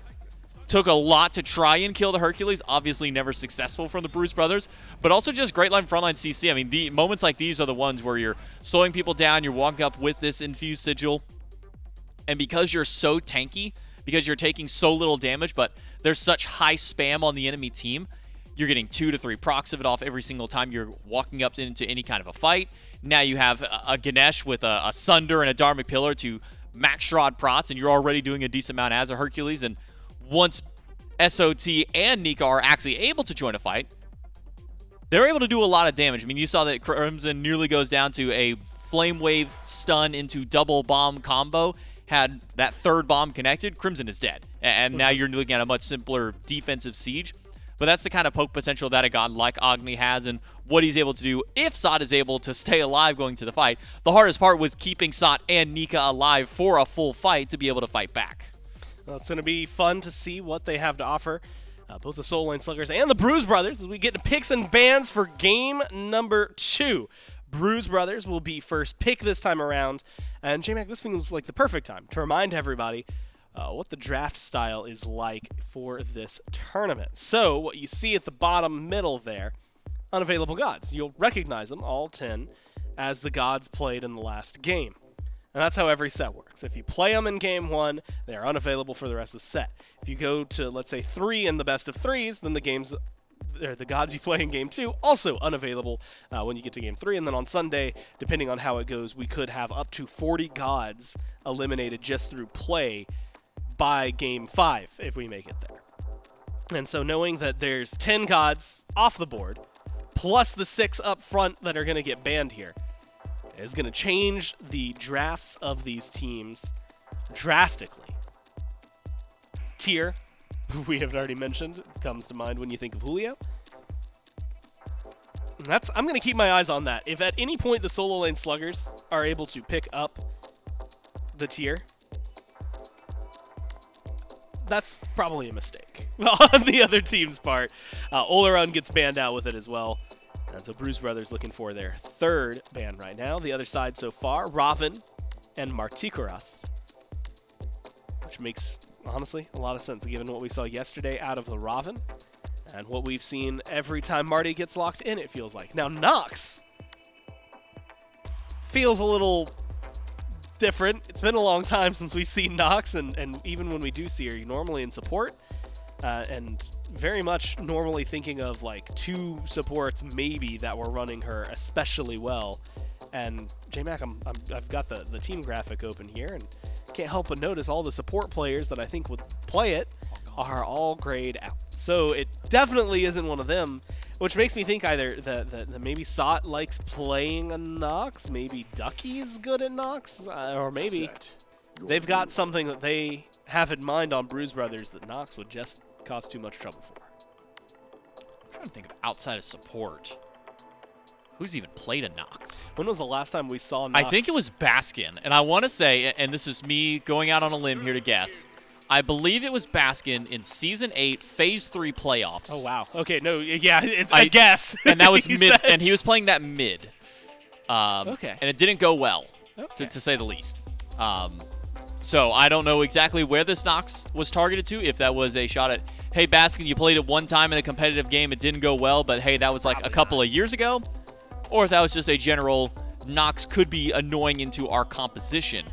Took a lot to try and kill the Hercules. Obviously never successful from the Bruise brothers, but also just great line frontline CC. I mean, the moments like these are the ones where you're slowing people down, you're walking up with this infused sigil, and because you're so tanky, because you're taking so little damage, but there's such high spam on the enemy team, you're getting 2 to 3 procs of it off every single time you're walking up into any kind of a fight. Now you have a Ganesh with a Sunder and a Dharmic Pillar to max Shroud prots, and you're already doing a decent amount as a Hercules. And once SOT and Nika are actually able to join a fight, they're able to do a lot of damage. I mean, you saw that Crimson nearly goes down to a Flame Wave stun into double bomb combo. Had that third bomb connected, Crimson is dead. And now you're looking at a much simpler defensive siege. But that's the kind of poke potential that a god like Agni has, and what he's able to do if Sot is able to stay alive going to the fight. The hardest part was keeping Sot and Nika alive for a full fight to be able to fight back. Well, it's going to be fun to see what they have to offer, both the Sololane Sluggers and the Bruise brothers, as we get to picks and bans for game number 2. Bruise brothers will be first pick this time around, and J-Mac, this feels like the perfect time to remind everybody what the draft style is like for this tournament. So what you see at the bottom middle there, unavailable gods. You'll recognize them, all 10, as the gods played in the last game. And that's how every set works. If you play them in game 1, they are unavailable for the rest of the set. If you go to, let's say, 3 in the best of 3s, then the gods you play in game 2 also unavailable when you get to game 3. And then on Sunday, depending on how it goes, we could have up to 40 gods eliminated just through play by game 5 if we make it there. And so knowing that there's 10 gods off the board, plus the 6 up front that are going to get banned here, is going to change the drafts of these teams drastically. Tier, who we have already mentioned, comes to mind when you think of Julio. I'm going to keep my eyes on that. If at any point the Sololane Sluggers are able to pick up the tier, that's probably a mistake on the other team's part. Oleron gets banned out with it as well. And so Bruise Brothers looking for their 3rd ban right now. The other side so far, Raven and Martikuras, which makes, honestly, a lot of sense given what we saw yesterday out of the Raven and what we've seen every time Marty gets locked in, it feels like. Now, Nox feels a little different. It's been a long time since we've seen Nox, and even when we do see her, normally in support, and very much normally thinking of like 2 supports maybe that were running her especially well. And J-Mac, I've got the team graphic open here, and can't help but notice all the support players that I think would play it are all grayed out. So it definitely isn't one of them, which makes me think either that maybe Sot likes playing a Nox, maybe Ducky's good at Nox, or maybe they've got something that they have in mind on Bruise Brothers that Nox would just cause too much trouble for. I'm trying to think of outside of support. Who's even played a Nox? When was the last time we saw Nox? I think it was Baskin, and I want to say, and this is me going out on a limb here to guess, I believe it was Baskin in Season 8, Phase 3 playoffs. Oh, wow. Okay, no, yeah, it's a guess. And that was mid, and he was playing that mid. Okay. And it didn't go well, to say the least. So I don't know exactly where this Nox was targeted to, if that was a shot at, hey, Baskin, you played it one time in a competitive game, it didn't go well, but hey, that was like a couple of years ago, or if that was just a general Nox could be annoying into our composition.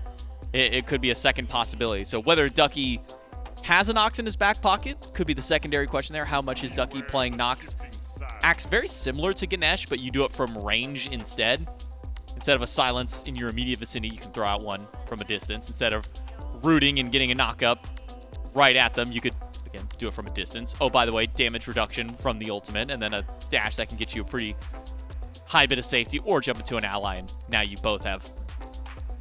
It could be a second possibility. So whether Ducky has a Nox in his back pocket could be the secondary question there. How much is Ducky playing Nox? Acts very similar to Ganesh, but you do it from range instead. Instead of a silence in your immediate vicinity, you can throw out one from a distance. Instead of rooting and getting a knock-up right at them, you could, again, do it from a distance. Oh, by the way, damage reduction from the ultimate, and then a dash that can get you a pretty high bit of safety, or jump into an ally, and now you both have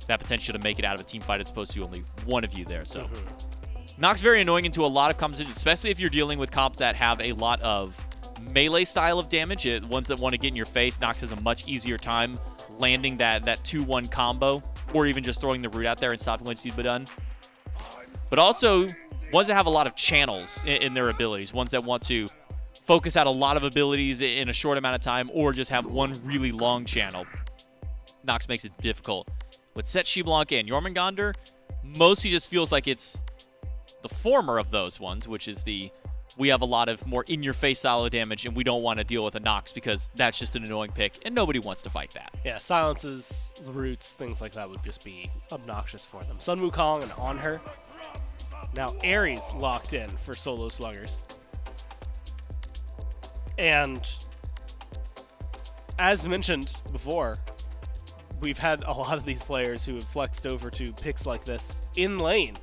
that potential to make it out of a team fight as opposed to only one of you there. So Nox very annoying into a lot of compositions, especially if you're dealing with comps that have a lot of melee style of damage, ones that want to get in your face. Nox has a much easier time landing that 2-1 combo, or even just throwing the root out there and stopping what needs to be done. But also ones that have a lot of channels in their abilities, ones that want to focus out a lot of abilities in a short amount of time, or just have one really long channel. Nox makes it difficult. With Set Xbalanque and Jormungandr, mostly just feels like it's the former of those ones, which is we have a lot of more in-your-face style of damage, and we don't want to deal with a Nox because that's just an annoying pick, and nobody wants to fight that. Yeah, silences, roots, things like that would just be obnoxious for them. Sun Wukong and Anhur. Now Ares locked in for Solo Sluggers. And as mentioned before, we've had a lot of these players who have flexed over to picks like this in lane,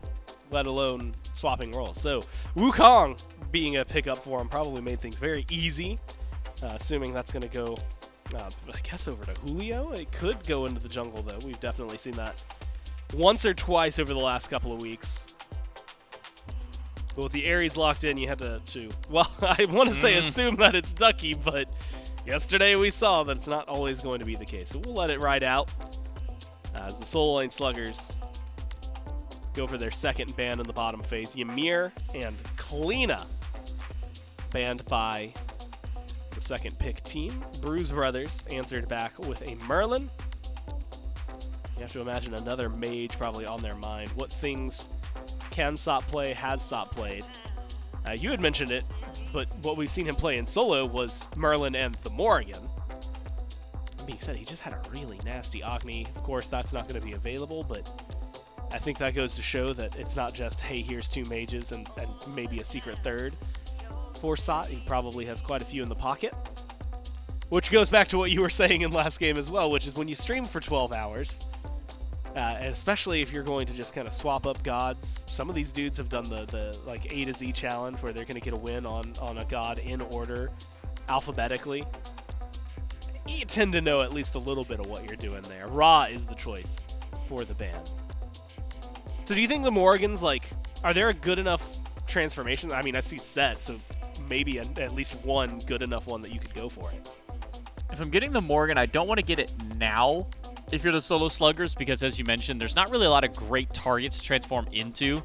let alone swapping roles. So Wukong being a pickup for him probably made things very easy, assuming that's going to go, I guess, over to Julio. It could go into the jungle, though. We've definitely seen that once or twice over the last couple of weeks. But with the Ares locked in, you had to well, I want to say assume that it's Ducky, but yesterday we saw that it's not always going to be the case. So we'll let it ride out as the Sololane Sluggers go for their second ban in the bottom phase. Ymir and Kleena banned by the second pick team. Bruise Brothers answered back with a Merlin. You have to imagine another mage probably on their mind. What things can Sop play, has Sop played? You had mentioned it, but what we've seen him play in solo was Merlin and the Morrigan. That being said, he just had a really nasty Agni. Of course, that's not going to be available, but I think that goes to show that it's not just, hey, here's two mages and maybe a secret third for Sot. He probably has quite a few in the pocket. Which goes back to what you were saying in last game as well, which is when you stream for 12 hours, and especially if you're going to just kind of swap up gods. Some of these dudes have done the like A to Z challenge where they're going to get a win on a god in order, alphabetically. You tend to know at least a little bit of what you're doing there. Ra is the choice for the ban. So do you think the Morgans, like, are there a good enough transformation? I mean, I see Set, so maybe at least one good enough one that you could go for it. If I'm getting the Morgan, I don't want to get it now if you're the Solo Sluggers, because as you mentioned, there's not really a lot of great targets to transform into.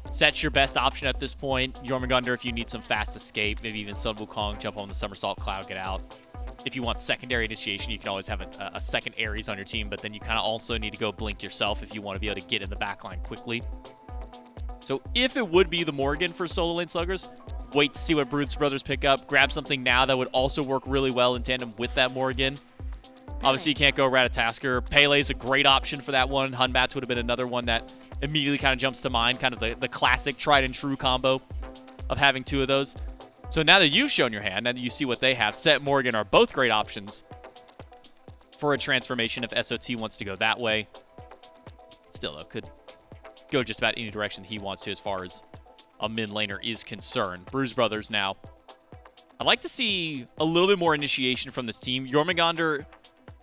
Set's your best option at this point. Jormungandr if you need some fast escape, maybe even Sun Wukong, jump on the Somersault Cloud, get out. If you want secondary initiation, you can always have a second Ares on your team, but then you kind of also need to go blink yourself if you want to be able to get in the backline quickly. So if it would be the Morgan for Sololane Sluggers, wait to see what Bruise Brothers pick up. Grab something now that would also work really well in tandem with that Morgan. Obviously, you can't go Ratatoskr. Pele is a great option for that one. Hunbats would have been another one that immediately kind of jumps to mind, kind of the classic tried and true combo of having two of those. So now that you've shown your hand, now that you see what they have, Set, Morgan are both great options for a transformation if SOT wants to go that way. Still, though, could go just about any direction he wants to as far as a mid laner is concerned. Bruise Brothers now. I'd like to see a little bit more initiation from this team. Jormungandr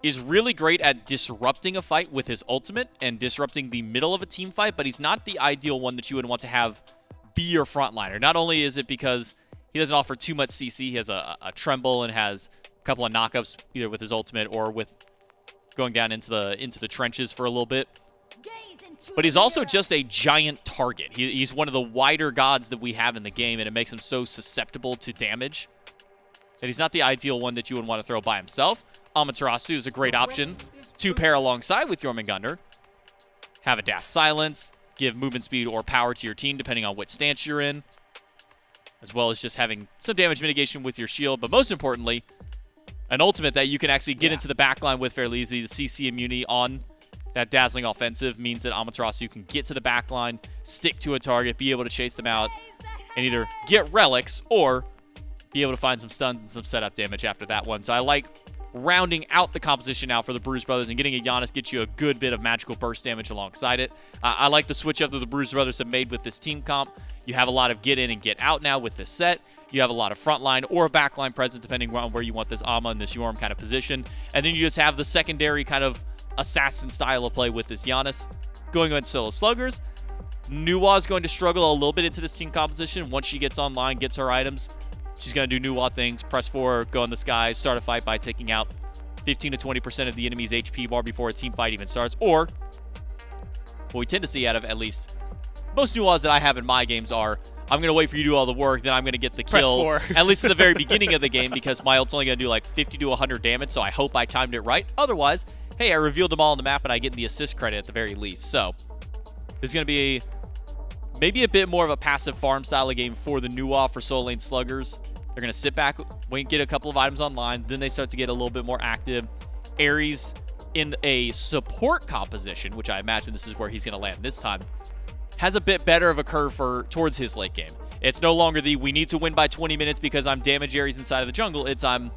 is really great at disrupting a fight with his ultimate and disrupting the middle of a team fight, but he's not the ideal one that you would want to have be your frontliner. Not only is it because he doesn't offer too much CC, he has a tremble and has a couple of knockups either with his ultimate or with going down into the trenches for a little bit. But he's also just a giant target. He's one of the wider gods that we have in the game, and it makes him so susceptible to damage that he's not the ideal one that you would want to throw by himself. Amaterasu is a great option to pair alongside with Jormungandr. Have a dash silence, give movement speed or power to your team depending on what stance you're in, as well as just having some damage mitigation with your shield, but most importantly, an ultimate that you can actually get into the backline with fairly easily. The CC immunity on that dazzling offensive means that Amaterasu can get to the backline, stick to a target, be able to chase them out, and either get relics or be able to find some stuns and some setup damage after that one. So I like rounding out the composition now for the Bruise Brothers, and getting a Janus gets you a good bit of magical burst damage alongside it. I like the switch up that the Bruise Brothers have made with this team comp. You have a lot of get in and get out now with this set. You have a lot of frontline or backline presence depending on where you want this Ama and this Yorm kind of position. And then you just have the secondary kind of assassin style of play with this Janus. Going on Solo Sluggers, Nuwa is going to struggle a little bit into this team composition once she gets online, gets her items. She's going to do Nuwa things, press 4, go in the sky, start a fight by taking out 15 to 20% of the enemy's HP bar before a team fight even starts. Or, what we tend to see out of at least most Nuwas that I have in my games are, I'm going to wait for you to do all the work, then I'm going to get the kill, at least at the very beginning of the game, because my ult's only going to do like 50 to 100 damage, so I hope I timed it right. Otherwise, hey, I revealed them all on the map and I get the assist credit at the very least. So, this is going to be maybe a bit more of a passive farm style of game for the Nuwa for Sololane Sluggers. They're going to sit back, wait, get a couple of items online, then they start to get a little bit more active. Ares in a support composition, which I imagine this is where he's going to land this time, has a bit better of a curve towards his late game. It's no longer the we need to win by 20 minutes because I'm damage Ares inside of the jungle. It's I'm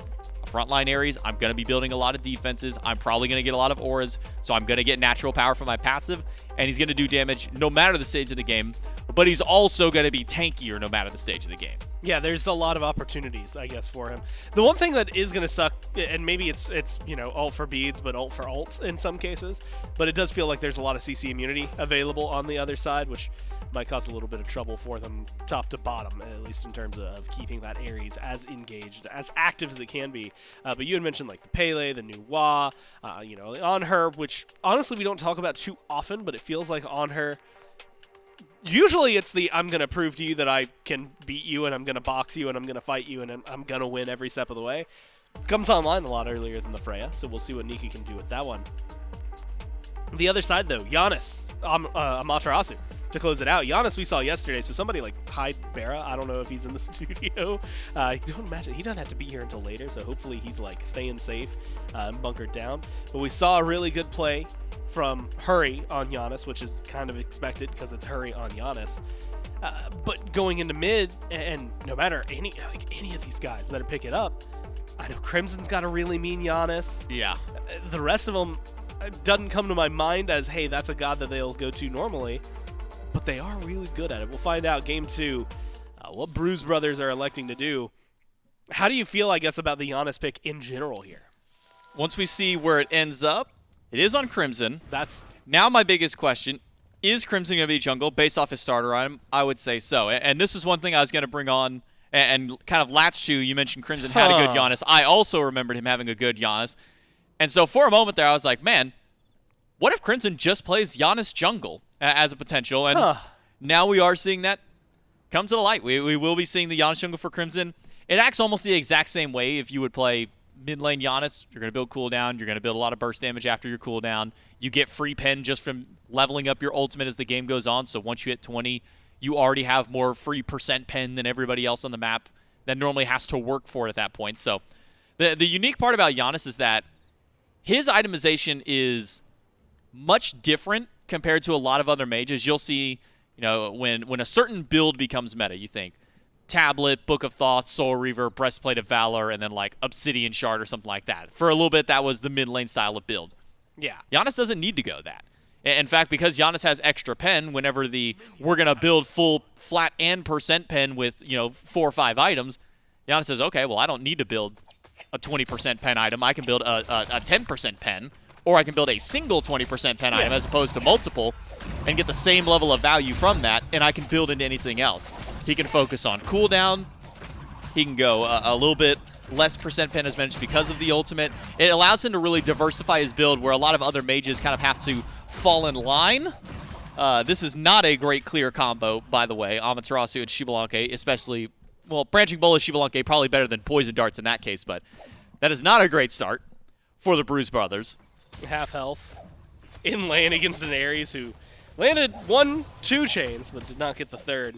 a frontline Ares. I'm going to be building a lot of defenses. I'm probably going to get a lot of auras, so I'm going to get natural power from my passive, and he's going to do damage no matter the stage of the game, but he's also going to be tankier no matter the stage of the game. Yeah, there's a lot of opportunities, I guess, for him. The one thing that is going to suck, and maybe it's you know, ult for beads, but ult for ult in some cases, but it does feel like there's a lot of CC immunity available on the other side, which might cause a little bit of trouble for them top to bottom, at least in terms of keeping that Ares as engaged, as active as it can be. But you had mentioned like the Pele, the Nuwa, you know, Anhur, which honestly we don't talk about too often, but it feels like Anhur, usually it's the I'm going to prove to you that I can beat you and I'm going to box you and I'm going to fight you and I'm going to win every step of the way. Comes online a lot earlier than the Freya, so we'll see what Nika can do with that one. The other side, though, Janus, Amaterasu, to close it out. Janus we saw yesterday, so somebody like hide Bera. I don't know if he's in the studio. I don't imagine. He doesn't have to be here until later, so hopefully he's like staying safe and bunkered down. But we saw a really good play from Hurry on Janus, which is kind of expected because it's Hurry on Janus. But going into mid, and no matter any of these guys that pick it up, I know Crimson's got a really mean Janus. Yeah. The rest of them doesn't come to my mind as, hey, that's a god that they'll go to normally, but they are really good at it. We'll find out game 2 what Bruise brothers are electing to do. How do you feel, I guess, about the Janus pick in general here? Once we see where it ends up, it is on Crimson. That's now my biggest question. Is Crimson going to be jungle based off his starter item? I would say so. And this is one thing I was going to bring on and kind of latch to. You mentioned Crimson had a good Janus. I also remembered him having a good Janus. And so for a moment there, I was like, man, what if Crimson just plays Janus jungle as a potential? And now we are seeing that come to the light. We will be seeing the Janus jungle for Crimson. It acts almost the exact same way if you would play mid lane Janus. You're going to build cooldown. You're going to build a lot of burst damage after your cooldown. You get free pen just from leveling up your ultimate as the game goes on. So once you hit 20, you already have more free percent pen than everybody else on the map that normally has to work for it at that point. So the unique part about Janus is that his itemization is much different compared to a lot of other mages. You'll see, you know, when a certain build becomes meta, you think Tablet, Book of Thoughts, Soul Reaver, Breastplate of Valor, and then like Obsidian Shard or something like that. For a little bit, that was the mid lane style of build. Yeah. Janus doesn't need to go that. In fact, because Janus has extra pen, whenever we're going to build full flat and percent pen with, you know, 4 or 5 items, Janus says, okay, well, I don't need to build a 20% pen item. I can build a 10% pen, or I can build a single 20% pen item as opposed to multiple and get the same level of value from that, and I can build into anything else. He can focus on cooldown. He can go a little bit less percent pen as mentioned because of the ultimate. It allows him to really diversify his build where a lot of other mages kind of have to fall in line. This is not a great clear combo, by the way. Amaterasu and Xbalanque, especially, well, Branching Bolus, Xbalanque, probably better than Poison Darts in that case, but that is not a great start for the Bruise brothers. Half health in lane against an Ares who landed 2 chains, but did not get the 3rd.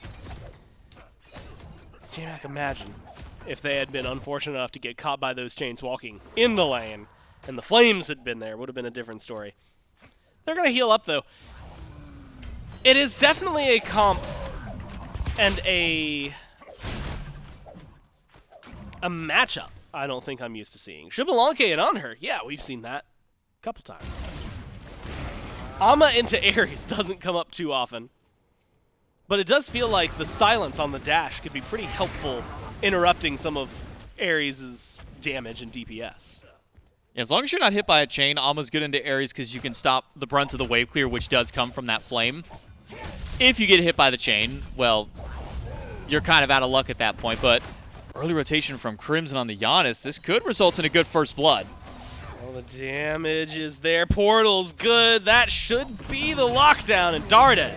J-Mac, imagine if they had been unfortunate enough to get caught by those chains walking in the lane, and the flames had been there. Would have been a different story. They're going to heal up, though. It is definitely a comp and a matchup I don't think I'm used to seeing. Xbalanque and Anhur, yeah, we've seen that a couple times. Ama into Ares doesn't come up too often. But it does feel like the silence on the dash could be pretty helpful interrupting some of Ares' damage and DPS. As long as you're not hit by a chain, Ama's good into Ares because you can stop the brunt of the wave clear, which does come from that flame. If you get hit by the chain, well, you're kind of out of luck at that point. But Early rotation from Crimson on the Janus. This could result in a good first blood. All the damage is there. Portal's good. That should be the lockdown. And Dardez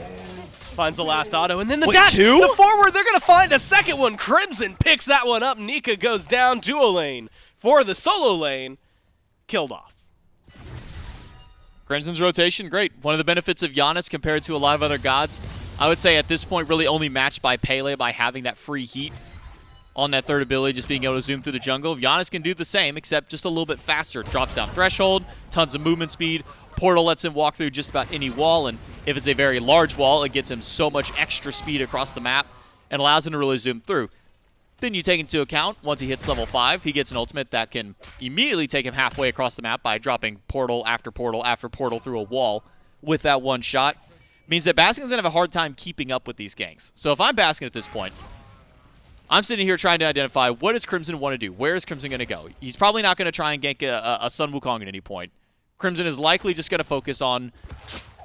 finds the last auto. And then the dash. Two? The forward. They're going to find a second one. Crimson picks that one up. Nika goes down. Duo lane for the solo lane. Killed off. Crimson's rotation, great. One of the benefits of Janus compared to a lot of other gods, I would say at this point really only matched by Pele by having that free heat on that third ability, just being able to zoom through the jungle. Janus can do the same, except just a little bit faster. Drops down threshold, tons of movement speed. Portal lets him walk through just about any wall, and if it's a very large wall, it gets him so much extra speed across the map and allows him to really zoom through. Then you take into account, once he hits level 5, he gets an ultimate that can immediately take him halfway across the map by dropping portal after portal after portal through a wall with that one shot. Means that Baskin's going to have a hard time keeping up with these ganks. So if I'm Baskin at this point, I'm sitting here trying to identify what does Crimson want to do? Where is Crimson going to go? He's probably not going to try and gank a Sun Wukong at any point. Crimson is likely just going to focus on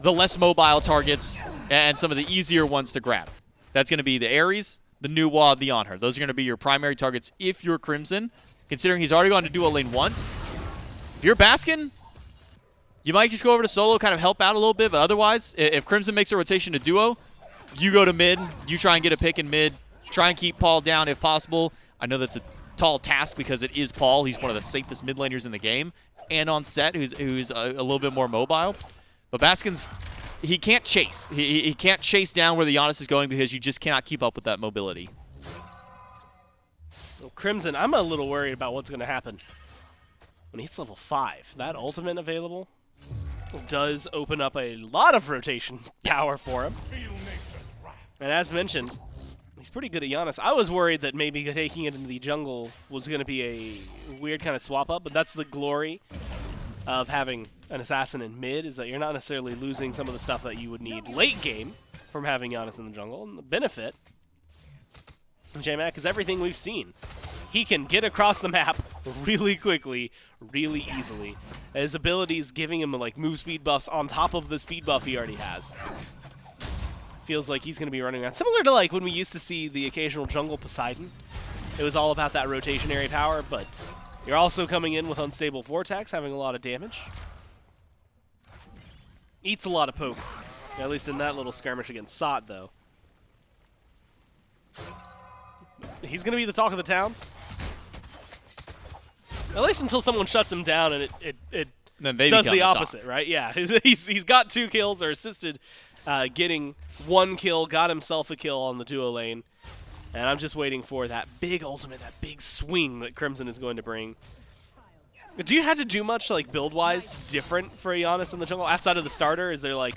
the less mobile targets and some of the easier ones to grab. That's going to be the Ares, the Nuwa, the Anhur. Those are going to be your primary targets if you're Crimson. Considering he's already gone to duo lane once, if you're Baskin, you might just go over to solo, kind of help out a little bit, but otherwise, if Crimson makes a rotation to duo, you go to mid, you try and get a pick in mid, try and keep Paul down if possible. I know that's a tall task because it is Paul. He's one of the safest mid laners in the game, and on set, who's a little bit more mobile. But Baskin's, he can't chase. He can't chase down where the Janus is going because you just cannot keep up with that mobility. Well, Crimson, I'm a little worried about what's going to happen when he's level 5. That ultimate available does open up a lot of rotation power for him. And as mentioned, he's pretty good at Janus. I was worried that maybe taking it into the jungle was going to be a weird kind of swap up, but that's the glory of having an assassin in mid, is that you're not necessarily losing some of the stuff that you would need late game from having Janus in the jungle. And the benefit of J-Mac is everything we've seen. He can get across the map really quickly, really easily. His abilities giving him like move speed buffs on top of the speed buff he already has. Feels like he's going to be running around. Similar to like when we used to see the occasional jungle Poseidon. It was all about that rotationary power, but you're also coming in with Unstable Vortex, having a lot of damage. Eats a lot of poke, at least in that little skirmish against Sot, though. He's going to be the talk of the town. At least until someone shuts him down and it does the opposite, right? Yeah, he's got 2 kills or assisted getting 1 kill, got himself a kill on the duo lane. And I'm just waiting for that big ultimate, that big swing that Crimson is going to bring. Do you have to do much, like, build-wise different for Janus in the jungle? Outside of the starter, is there, like,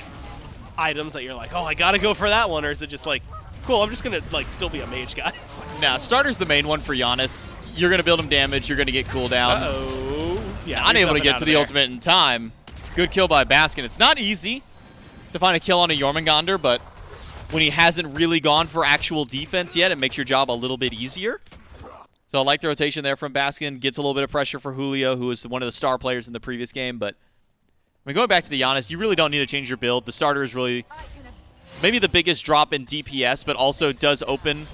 items that you're like, oh, I gotta go for that one? Or is it just like, cool, I'm just gonna, like, still be a mage, guys? Nah, starter's the main one for Janus. You're going to build him damage, you're going to get cooldown. Uh-oh. Yeah, not able to get to the ultimate in time. Good kill by Baskin. It's not easy to find a kill on a Jormungandr, but when he hasn't really gone for actual defense yet, it makes your job a little bit easier. So I like the rotation there from Baskin. Gets a little bit of pressure for Julio, who was one of the star players in the previous game. But I mean, going back to the Janus, you really don't need to change your build. The starter is really maybe the biggest drop in DPS, but also does open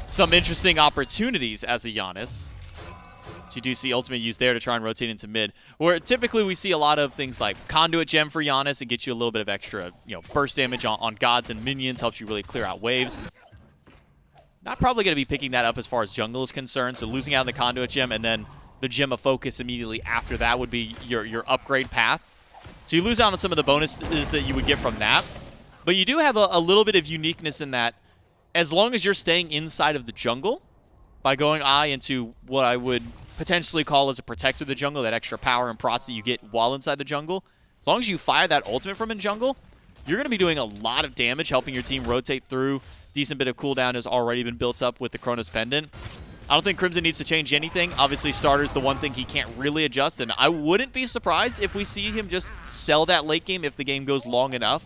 some interesting opportunities as a Janus. So you do see ultimate used there to try and rotate into mid, where typically we see a lot of things like Conduit Gem for Janus. It gets you a little bit of extra, burst damage on gods and minions, helps you really clear out waves. Not probably going to be picking that up as far as jungle is concerned, so losing out on the Conduit Gem and then the Gem of Focus immediately after that would be your upgrade path. So you lose out on some of the bonuses that you would get from that, but you do have a little bit of uniqueness in that as long as you're staying inside of the jungle by going into what I would potentially call as a protector of the jungle, that extra power and prots that you get while inside the jungle. As long as you fire that ultimate from in jungle, you're going to be doing a lot of damage, helping your team rotate through. Decent bit of cooldown has already been built up with the Chronos Pendant. I don't think Crimson needs to change anything. Obviously, starter's the one thing he can't really adjust, and I wouldn't be surprised if we see him just sell that late game if the game goes long enough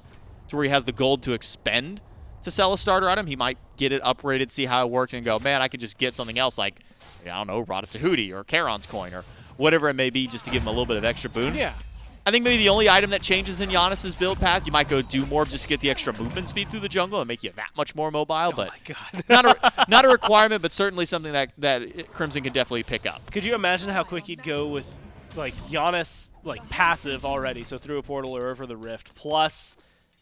to where he has the gold to expend to sell a starter item. He might get it upgraded, see how it works, and go, man, I could just get something else like, I don't know, Ratatoskr or Charon's coin or whatever it may be just to give him a little bit of extra boon. Yeah. I think maybe the only item that changes in Janus' build path, you might go do more just to get the extra movement speed through the jungle and make you that much more mobile. But my God. not a requirement, but certainly something that Crimson can definitely pick up. Could you imagine how quick he'd go with like Janus like passive already, so through a portal or over the rift, plus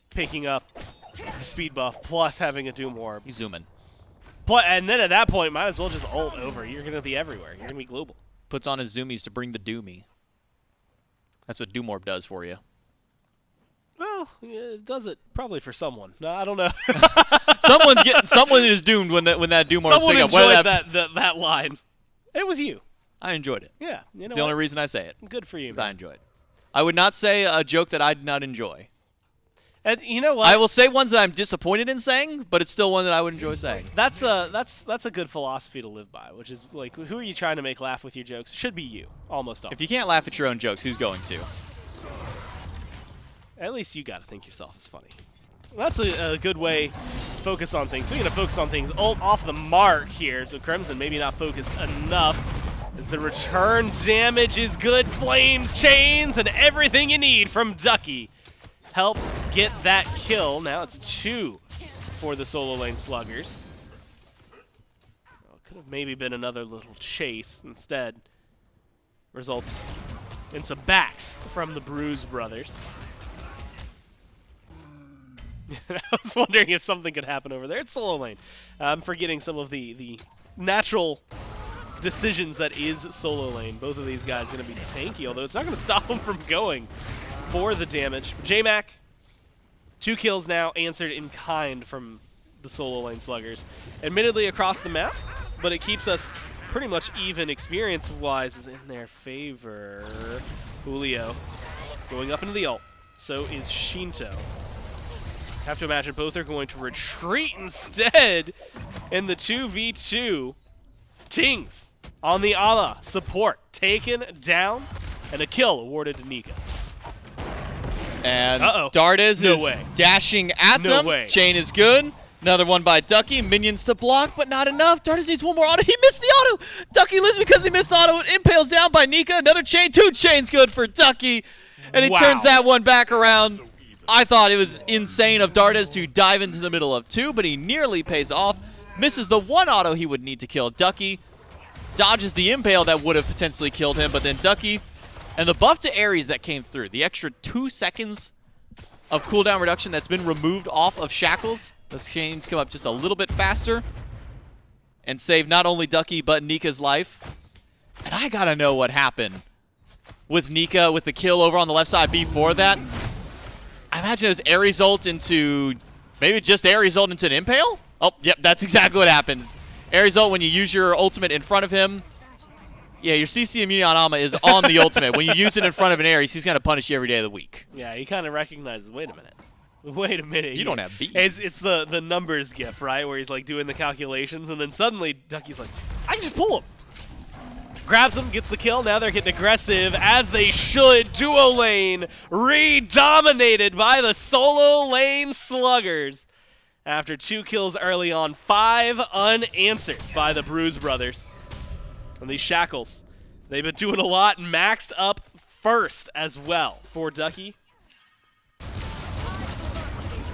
picking up the speed buff, plus having a Doom Orb. You zoom in. And then at that point, might as well just ult over. You're going to be everywhere. You're going to be global. Puts on his zoomies to bring the Doomy. That's what Doom Orb does for you. Well, it does it probably for someone. No, I don't know. Someone is doomed when that Doom Orb is Someone picking up. enjoyed that line. It was you. I enjoyed it. Yeah. You know it's the only reason I say it. Good for you, man. I enjoyed it. I would not say a joke that I did not enjoy. And you know what? I will say ones that I'm disappointed in saying, but it's still one that I would enjoy saying. That's a good philosophy to live by, which is like, who are you trying to make laugh with your jokes? Should be you, almost always. If you can't laugh at your own jokes, who's going to? At least you got to think yourself is funny. That's a good way to focus on things. Speaking of focus on things, ult off the mark here, so Crimson maybe not focused enough. As the return damage is good, flames, chains, and everything you need from Ducky helps get that kill. Now it's 2 for the Sololane Sluggers. Well, could have maybe been another little chase. Instead, results in some backs from the Bruise brothers. I was wondering if something could happen over there. It's Sololane. I'm forgetting some of the natural decisions that is Sololane. Both of these guys going to be tanky, although it's not going to stop them from going for the damage. J-Mac, 2 kills now, answered in kind from the Sololane Sluggers. Admittedly across the map, but it keeps us pretty much even experience-wise is in their favor. Julio going up into the ult. So is Sheento. Have to imagine both are going to retreat instead in the 2v2. Tings on the Ala support taken down and a kill awarded to Nika. And Dardez is dashing at them. Way. Chain is good. Another one by Ducky. Minions to block, but not enough. Dardez needs one more auto. He missed the auto. Ducky lives because he missed auto. It impales down by Nika. Another chain. 2 chains good for Ducky. And he turns that one back around. I thought it was insane of Dardez to dive into the middle of 2, but he nearly pays off. Misses the 1 auto he would need to kill Ducky. Dodges the impale that would have potentially killed him, but then Ducky and the buff to Ares that came through, the extra 2 seconds of cooldown reduction that's been removed off of Shackles. Those chains come up just a little bit faster and save not only Ducky but Nika's life. And I gotta know what happened with Nika with the kill over on the left side before that. I imagine it was Ares ult into, maybe just Ares ult into an impale? Oh, yep, that's exactly what happens. Ares ult when you use your ultimate in front of him. Yeah, your CC immunity on Ama is on the ultimate. When you use it in front of an Ares, he's going to punish you every day of the week. Yeah, he kind of recognizes, wait a minute. Wait a minute. You don't have beats. It's the numbers gif, right? Where he's like doing the calculations, and then suddenly Ducky's like, I can just pull him. Grabs him, gets the kill. Now they're getting aggressive, as they should. Duo lane re-dominated by the Sololane Sluggers. After 2 kills early on, 5 unanswered by the Bruise brothers. And these Shackles, they've been doing a lot, maxed up first as well for Ducky.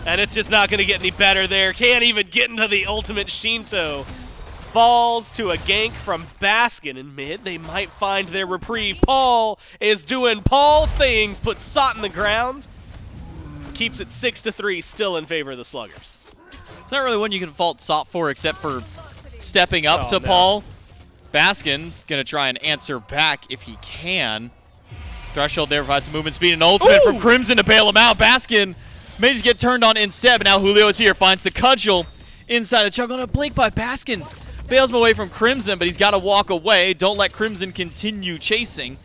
And it's just not going to get any better there. Can't even get into the ultimate. Sheento falls to a gank from Baskin in mid. They might find their reprieve. Paul is doing Paul things, puts Sot in the ground. Keeps it 6-3, still in favor of the Sluggers. It's not really one you can fault Sot for except for stepping up to Paul. Baskin's going to try and answer back if he can. Threshold there provides movement speed and ultimate from Crimson to bail him out. Baskin may just get turned on instead, but now Julio is here, finds the cudgel inside the jungle. A blink by Baskin. Bails him away from Crimson, but he's got to walk away. Don't let Crimson continue chasing.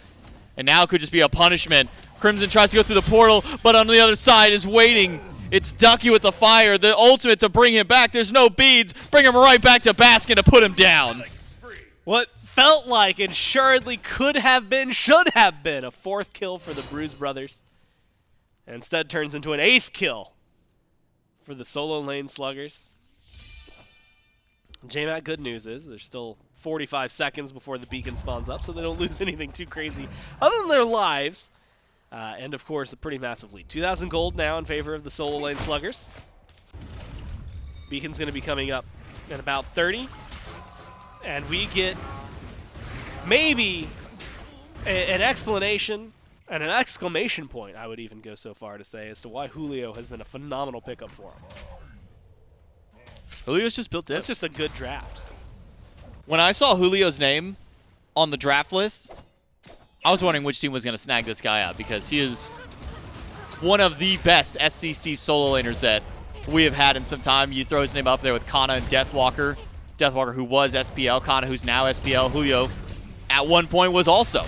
And now it could just be a punishment. Crimson tries to go through the portal, but on the other side is waiting. It's Ducky with the fire, the ultimate to bring him back. There's no beads. Bring him right back to Baskin to put him down. What felt like, assuredly could have been, should have been, a 4th kill for the Bruise brothers. And instead turns into an 8th kill for the Sololane Sluggers. J-Mac, good news is there's still 45 seconds before the beacon spawns up, so they don't lose anything too crazy other than their lives. And of course, a pretty massive lead. 2,000 gold now in favor of the Sololane Sluggers. Beacon's going to be coming up at about 30. And we get maybe an explanation and an exclamation point, I would even go so far to say, as to why Julio has been a phenomenal pickup for him. Julio's just built it. It's just a good draft. When I saw Julio's name on the draft list, I was wondering which team was going to snag this guy up, because he is one of the best SCC solo laners that we have had in some time. You throw his name up there with Kana and Deathwalker. Deathwalker, who was SPL. Kana, who's now SPL. Julio, at one point, was also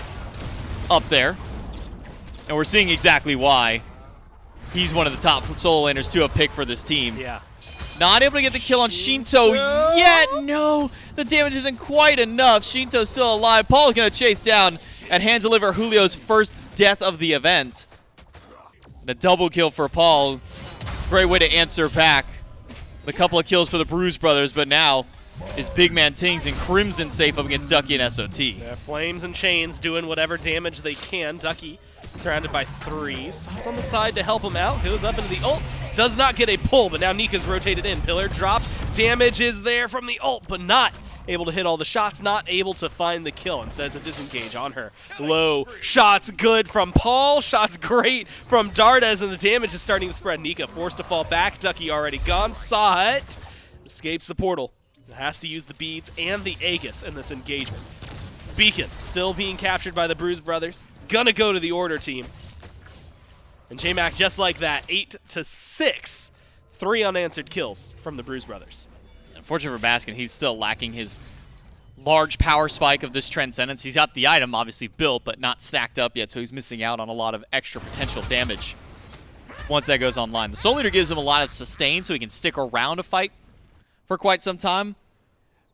up there. And we're seeing exactly why he's one of the top solo laners to have picked for this team. Yeah. Not able to get the kill on Sheento yet. No, the damage isn't quite enough. Sheento's still alive. Paul's going to chase down and hand deliver Julio's first death of the event. And a double kill for Paul. Great way to answer back. A couple of kills for the Bruise brothers, but now is BigManTingz and Crimson safe up against Ducky and SOT. Yeah, Flames and Chains doing whatever damage they can. Ducky surrounded by 3. Sauce on the side to help him out. Goes up into the ult. Does not get a pull, but now Nika's rotated in. Pillar dropped. Damage is there from the ult, but not able to hit all the shots. Not able to find the kill. Instead, it's a disengage on her. Low. Shots good from Paul. Shots great from Dardez, and the damage is starting to spread. Nika forced to fall back. Ducky already gone. Saw it. Escapes the portal. Has to use the beads and the Aegis in this engagement. Beacon still being captured by the Bruise brothers. Gonna go to the Order team. And J-Mac just like that, 8-6. 3 unanswered kills from the Bruise brothers. Unfortunately for Baskin, he's still lacking his large power spike of this Transcendence. He's got the item obviously built, but not stacked up yet, so he's missing out on a lot of extra potential damage once that goes online. The Soul Leader gives him a lot of sustain, so he can stick around a fight for quite some time.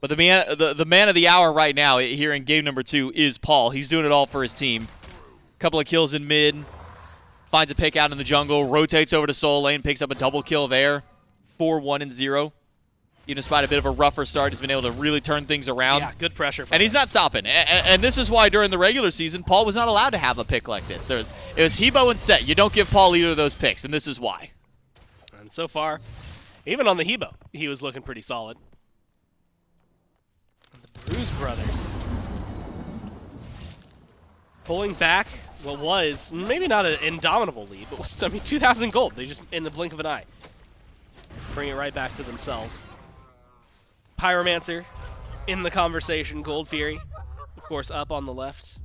But the man of the hour right now here in game number 2 is Paul. He's doing it all for his team. Couple of kills in mid. Finds a pick out in the jungle. Rotates over to Sololane. Picks up a double kill there. 4-1-0. Even despite a bit of a rougher start, he's been able to really turn things around. Yeah, good pressure. And he's not stopping. And this is why during the regular season, Paul was not allowed to have a pick like this. It was Hebo and Set. You don't give Paul either of those picks, and this is why. And so far, even on the Hebo, he was looking pretty solid. Bruise brothers pulling back what was maybe not an indomitable lead, but was, I mean, 2,000 gold. They just, in the blink of an eye, bring it right back to themselves. Pyromancer in the conversation. Gold Fury, of course, up on the left.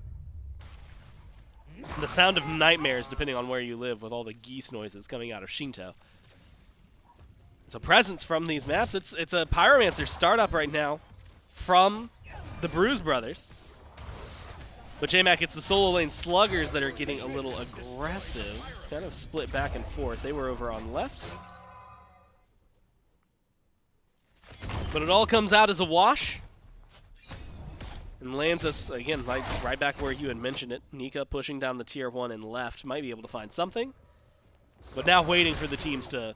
The sound of nightmares, depending on where you live, with all the geese noises coming out of Sheento. It's a presence from these maps. It's a Pyromancer startup right now from the Bruise brothers. But J-Mac, it's the Sololane Sluggers that are getting a little aggressive. Kind of split back and forth. They were over on left. But it all comes out as a wash. And lands us, again, like right back where you had mentioned it. Nika pushing down the tier 1 and left. Might be able to find something. But now waiting for the teams to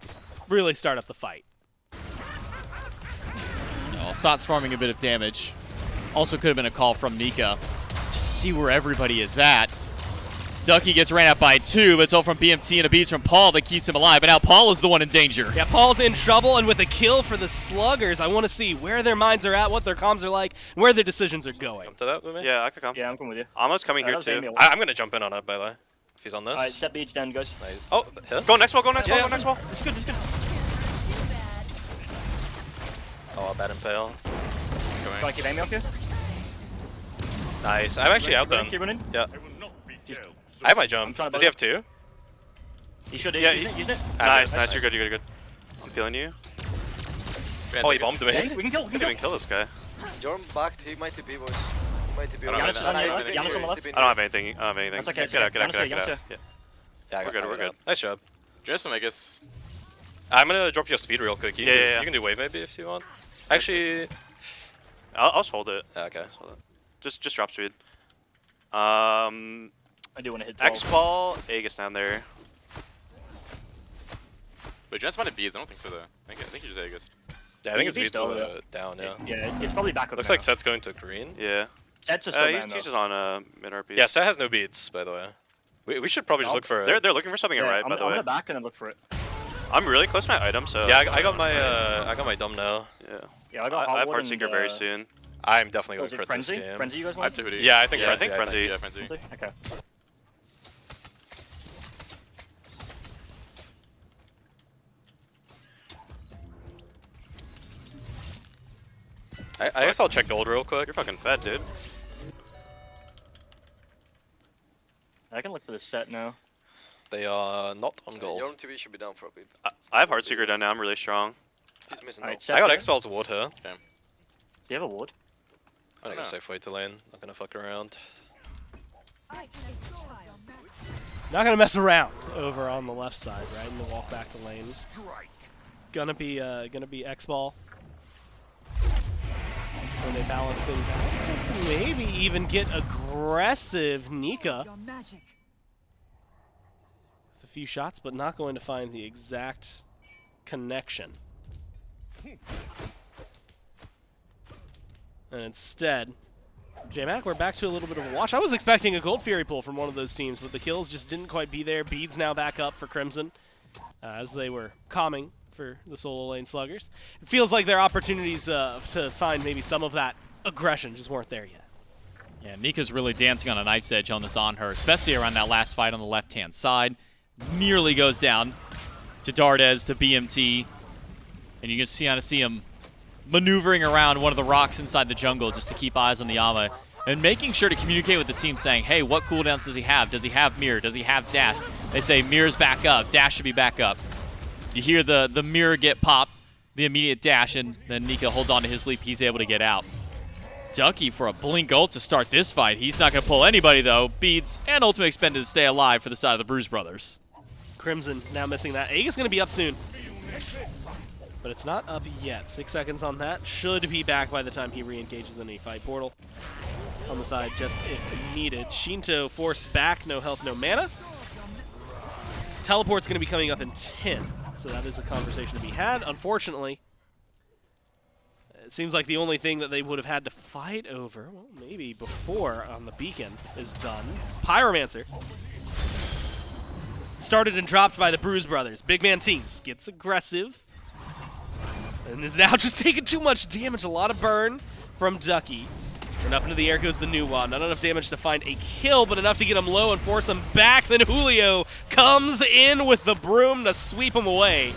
really start up the fight. Sot's farming a bit of damage. Also could have been a call from Nika. Just to see where everybody is at. Ducky gets ran out by 2, but it's all from BMT and a beats from Paul that keeps him alive. But now Paul is the one in danger. Yeah, Paul's in trouble, and with a kill for the Sluggers, I want to see where their minds are at, what their comms are like, and where their decisions are going. Come to that with me? Yeah, I could come. Yeah, I'm coming with you. Almost coming here too. I'm going to jump in on it, by the way, if he's on this. Alright, set beads down, guys. Nice. Oh, go next wall, go next wall, go next wall. It's good, it's good. Oh, bad impale. Can I keep aiming off here? Nice. I'm actually out then. Keep running. Yeah. I have my jump. Does he have 2? He should. Yeah, use it. Nice. You're good, you're good. I'm feeling you. Oh, he bombed me. We can kill. Couldn't even kill this guy. Jorm backed, he might be, boys. He might be. I don't have anything. That's okay. Get out. Yeah. Yeah, we're good. Nice job. Jason, I guess. I'm gonna drop your speed real quick. You can do wave maybe if you want. Actually, I'll just hold it. Yeah, okay. Hold it. Just drop speed. I do want to hit 12. X-ball, Aegis down there. Wait, Janus might have beads. I don't think so though. I think you just Aegis. Yeah, I think it's beats down. Yeah. Yeah, it's probably back up. Looks like Set's going to green. Yeah. Set's just he's just on mid RP. Yeah, Set has no beads, by the way. We should probably just look for. They're looking for something at right. By the way, I'm gonna back and then look for it. I'm really close to my item, so. Yeah, I got my dumb now. Yeah, I have Heartseeker very soon. I'm definitely going was it for Frenzy? this game. Frenzy, you guys want? Yeah, I think Frenzy. Yeah, Frenzy. Okay. I guess I'll check gold real quick. You're fucking fed, dude. I can look for the set now. They are not on gold. Your TV should be down for a bit. I have Heartseeker done now. I'm really strong. He's missing Alright, out. I got set. Xbal's ward here. Do you have a ward? I think a safe way to lane. Not gonna fuck around. Not gonna mess around over on the left side, right? And the walk back to lane. Gonna be X-Ball. When they balance things out. Maybe even get aggressive Nika. With a few shots, but not going to find the exact connection. And instead, J-Mac, we're back to a little bit of a wash. I was expecting a Gold Fury pull from one of those teams, but the kills just didn't quite be there. Beads now back up for Crimson as they were calming for the Sololane Sluggers. It feels like their opportunities to find maybe some of that aggression just weren't there yet. Yeah, Nika's really dancing on a knife's edge on this Anhur, especially around that last fight on the left-hand side. Nearly goes down to Dardez, to BMT, and you can see him maneuvering around one of the rocks inside the jungle just to keep eyes on the Ama, and making sure to communicate with the team saying, hey, what cooldowns does he have? Does he have mirror? Does he have dash? They say mirror's back up, dash should be back up. You hear the mirror get popped, the immediate dash, and then Nika holds on to his leap. He's able to get out. Ducky for a blink ult to start this fight. He's not going to pull anybody, though. Beads and ultimate expended to stay alive for the side of the Bruise brothers. Crimson now missing that. Aegis going to be up soon. But it's not up yet. 6 seconds on that. Should be back by the time he re-engages in a fight portal. On the side, just if needed. Sheento forced back. No health, no mana. Teleport's going to be coming up in 10. So that is a conversation to be had. Unfortunately, it seems like the only thing that they would have had to fight over, well, maybe before on the beacon, is done. Pyromancer. Started and dropped by the Bruise brothers. BigManTingz gets aggressive. And is now just taking too much damage. A lot of burn from Ducky. And up into the air goes the new one. Not enough damage to find a kill, but enough to get him low and force him back. Then Julio comes in with the broom to sweep him away.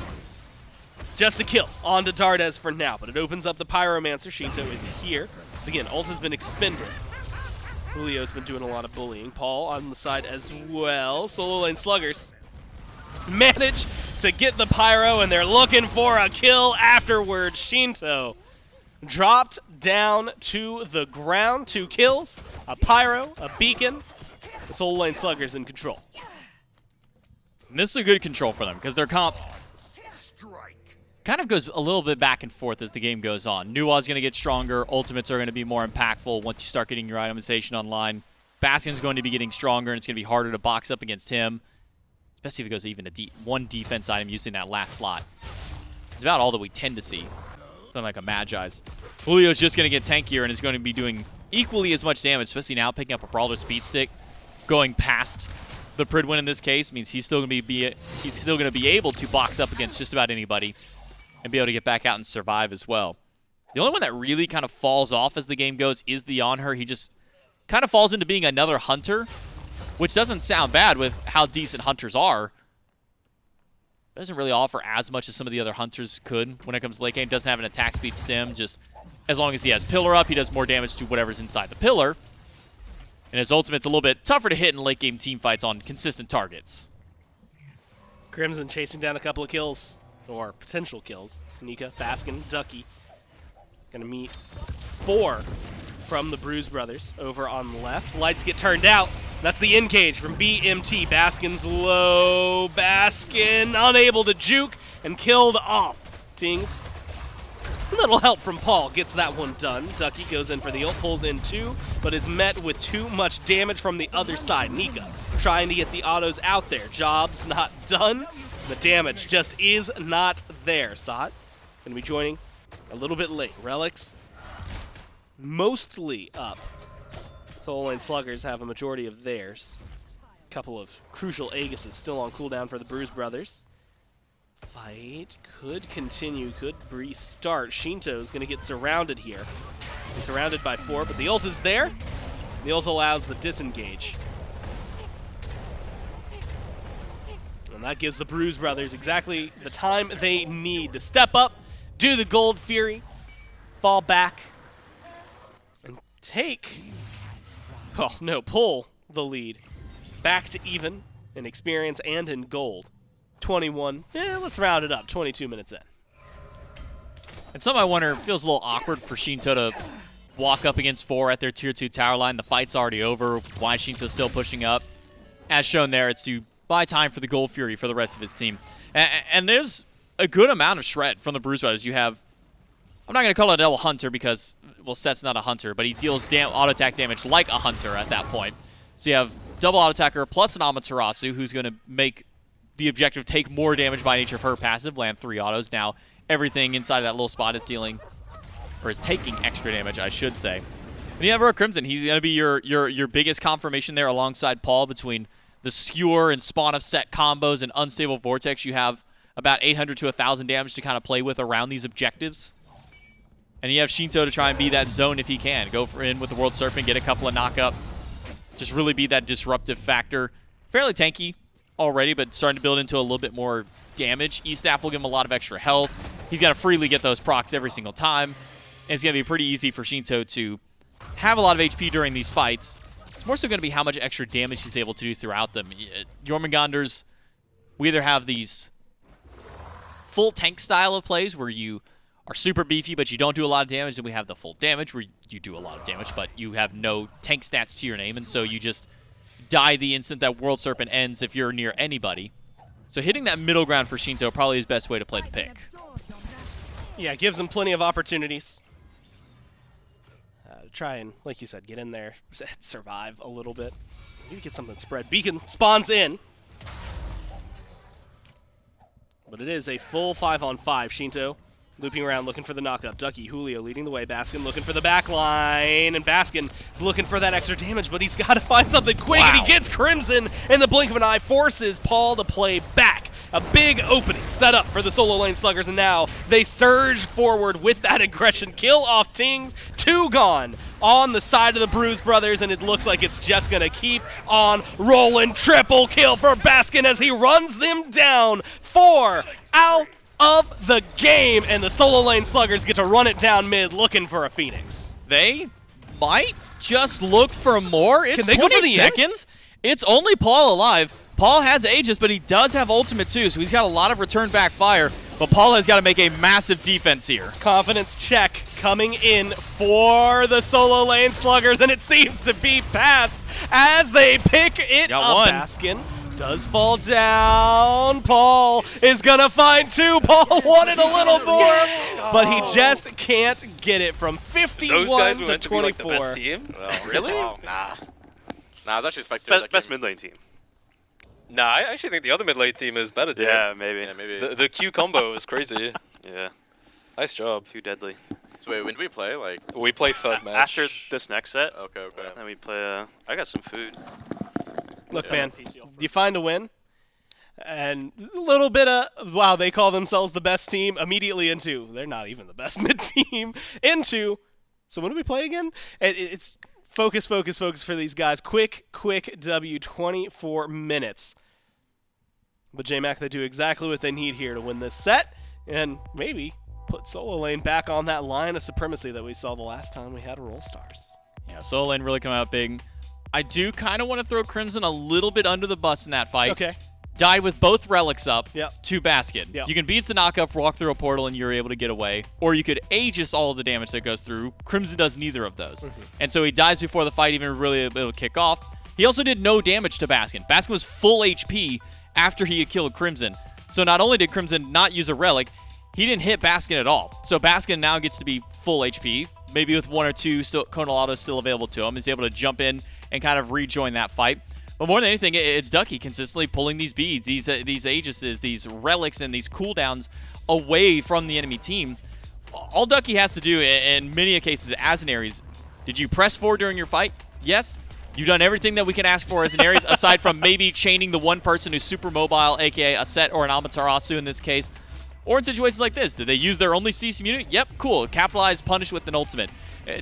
Just a kill onto Dardez for now, but it opens up the Pyromancer. Sheento is here. Again, ult has been expended. Julio's been doing a lot of bullying. Paul on the side as well. Sololane Sluggers manage to get the Pyro, and they're looking for a kill afterwards. Sheento dropped down to the ground. 2 kills, a Pyro, a beacon. The Sololane Sluggers in control. And this is a good control for them, because their comp kind of goes a little bit back and forth as the game goes on. Nuwa's going to get stronger. Ultimates are going to be more impactful once you start getting your itemization online. Baskin's going to be getting stronger, and it's going to be harder to box up against him, especially if it goes even one defense item using that last slot. It's about all that we tend to see. Something like a Magi's. Julio's just going to get tankier and is going to be doing equally as much damage, especially now picking up a Brawler Speed Stick. Going past the Pridwin in this case means he's still going to be able to box up against just about anybody and be able to get back out and survive as well. The only one that really kind of falls off as the game goes is the Anhur. He just kind of falls into being another hunter, which doesn't sound bad with how decent hunters are. Doesn't really offer as much as some of the other hunters could when it comes to late game. Doesn't have an attack speed stem. Just as long as he has pillar up, he does more damage to whatever's inside the pillar. And his ultimate's a little bit tougher to hit in late game team fights on consistent targets. Crimson chasing down a couple of kills, or potential kills. Nika, Baskin, Ducky. Gonna meet 4 from the Bruise brothers over on the left. Lights get turned out. That's the in-cage from BMT. Baskin's low. Baskin unable to juke and killed off. Tings. A little help from Paul gets that one done. Ducky goes in for the ult, pulls in 2, but is met with too much damage from the other side. Nika trying to get the autos out there. Job's not done. The damage just is not there. Sot gonna be joining a little bit late. Relics mostly up. Sololane Sluggers have a majority of theirs. couple of crucial Aegises still on cooldown for the Bruise brothers. Fight could continue, could restart. Sheento's going to get surrounded here. He's surrounded by 4, but the ult is there. The ult allows the disengage. And that gives the Bruise brothers exactly the time they need to step up, do the Gold Fury, fall back, and pull the lead back to even in experience and in gold. 21, let's round it up, 22 minutes in. And some I wonder, feels a little awkward for Sheento to walk up against 4 at their tier 2 tower line. The fight's already over. Why is Sheento still pushing up? As shown there, it's to buy time for the Gold Fury for the rest of his team. And there's a good amount of shred from the Bruise brothers. You have, I'm not going to call it a double hunter because, well, Set's not a hunter, but he deals auto attack damage like a hunter at that point. So you have double auto attacker plus an Amaterasu who's going to make the objective take more damage by nature of her passive, land 3 autos. Now everything inside of that little spot is dealing, or is taking extra damage, I should say. And you have ErupTCrimson. He's going to be your biggest confirmation there alongside Paul between the Skewer and Spawn of Set combos and Unstable Vortex. You have about 800 to 1,000 damage to kind of play with around these objectives. And you have Sheento to try and be that zone if he can. Go in with the World Serpent, get a couple of knockups. Just really be that disruptive factor. Fairly tanky already, but starting to build into a little bit more damage. E-Staff will give him a lot of extra health. He's got to freely get those procs every single time. And it's going to be pretty easy for Sheento to have a lot of HP during these fights. It's more so going to be how much extra damage he's able to do throughout them. Jormungandrs, we either have these full tank style of plays where you are super beefy but you don't do a lot of damage, and we have the full damage where you do a lot of damage but you have no tank stats to your name, and so you just die the instant that World Serpent ends if you're near anybody. So hitting that middle ground for Sheento probably is the best way to play the pick. Yeah, it gives him plenty of opportunities. Try and, like you said, get in there, survive a little bit. Maybe get something spread. Beacon spawns in. But it is a full 5-on-5. Sheento looping around, looking for the knockup. Ducky, Julio leading the way. Baskin looking for the back line. And Baskin looking for that extra damage, but he's got to find something quick. Wow. And he gets Crimson in the blink of an eye. Forces Paul to play back. A big opening set up for the Sololane Sluggers, and now they surge forward with that aggression. Kill off Tingz. 2 gone on the side of the Bruise brothers, and it looks like it's just going to keep on rolling. Triple kill for Baskin as he runs them down. 4 out of the game, and the Sololane Sluggers get to run it down mid looking for a Phoenix. They might just look for more. It's Can they 20 go for the seconds. It's only Paul alive. Paul has Aegis, but he does have ultimate too, so he's got a lot of return back fire. But Paul has got to make a massive defense here. Confidence check coming in for the Sololane Sluggers, and it seems to be passed as they pick it up. One. Baskin does fall down. Paul is going to find 2. Paul wanted a little more, but he just can't get it from 51 Those guys were to meant to 24. be like the best team? Really? Oh, nah. Nah, I was actually expecting Best mid lane team. Nah, I actually think the other mid lane team is better. Dude. Yeah, maybe. Yeah, maybe. The Q combo is crazy. Yeah. Nice job. Too deadly. So wait, when do we play? Like We play third match. After this next set, okay. then we play. I got some food. Look, man, you find a win, and a little bit of, wow, they call themselves the best team, immediately into, they're not even the best mid team, into, so when do we play again? It's focus for these guys. Quick W, 24 minutes. But J-Mac, they do exactly what they need here to win this set, and maybe put Sololane back on that line of supremacy that we saw the last time we had Roll Stars. Yeah, Sololane really come out big. I do kind of want to throw Crimson a little bit under the bus in that fight. Okay. Died with both relics up to Baskin. Yep. You can beat the knockup, walk through a portal, and you're able to get away. Or you could Aegis all of the damage that goes through. Crimson does neither of those. And so he dies before the fight even really able to kick off. He also did no damage to Baskin. Baskin was full HP after he had killed Crimson. So not only did Crimson not use a relic, he didn't hit Baskin at all. So Baskin now gets to be full HP, maybe with 1 or 2 Conal Autos still available to him. He's able to jump in and kind of rejoin that fight. But more than anything, it's Ducky consistently pulling these beads, these Aegises, these relics, and these cooldowns away from the enemy team. All Ducky has to do in many cases as an Ares, did you press forward during your fight? Yes. You've done everything that we can ask for as an Ares, aside from maybe chaining the one person who's super mobile, aka a Set or an Amaterasu in this case. Or in situations like this, did they use their only CC unit? Yep, cool. Capitalize, punish with an ultimate.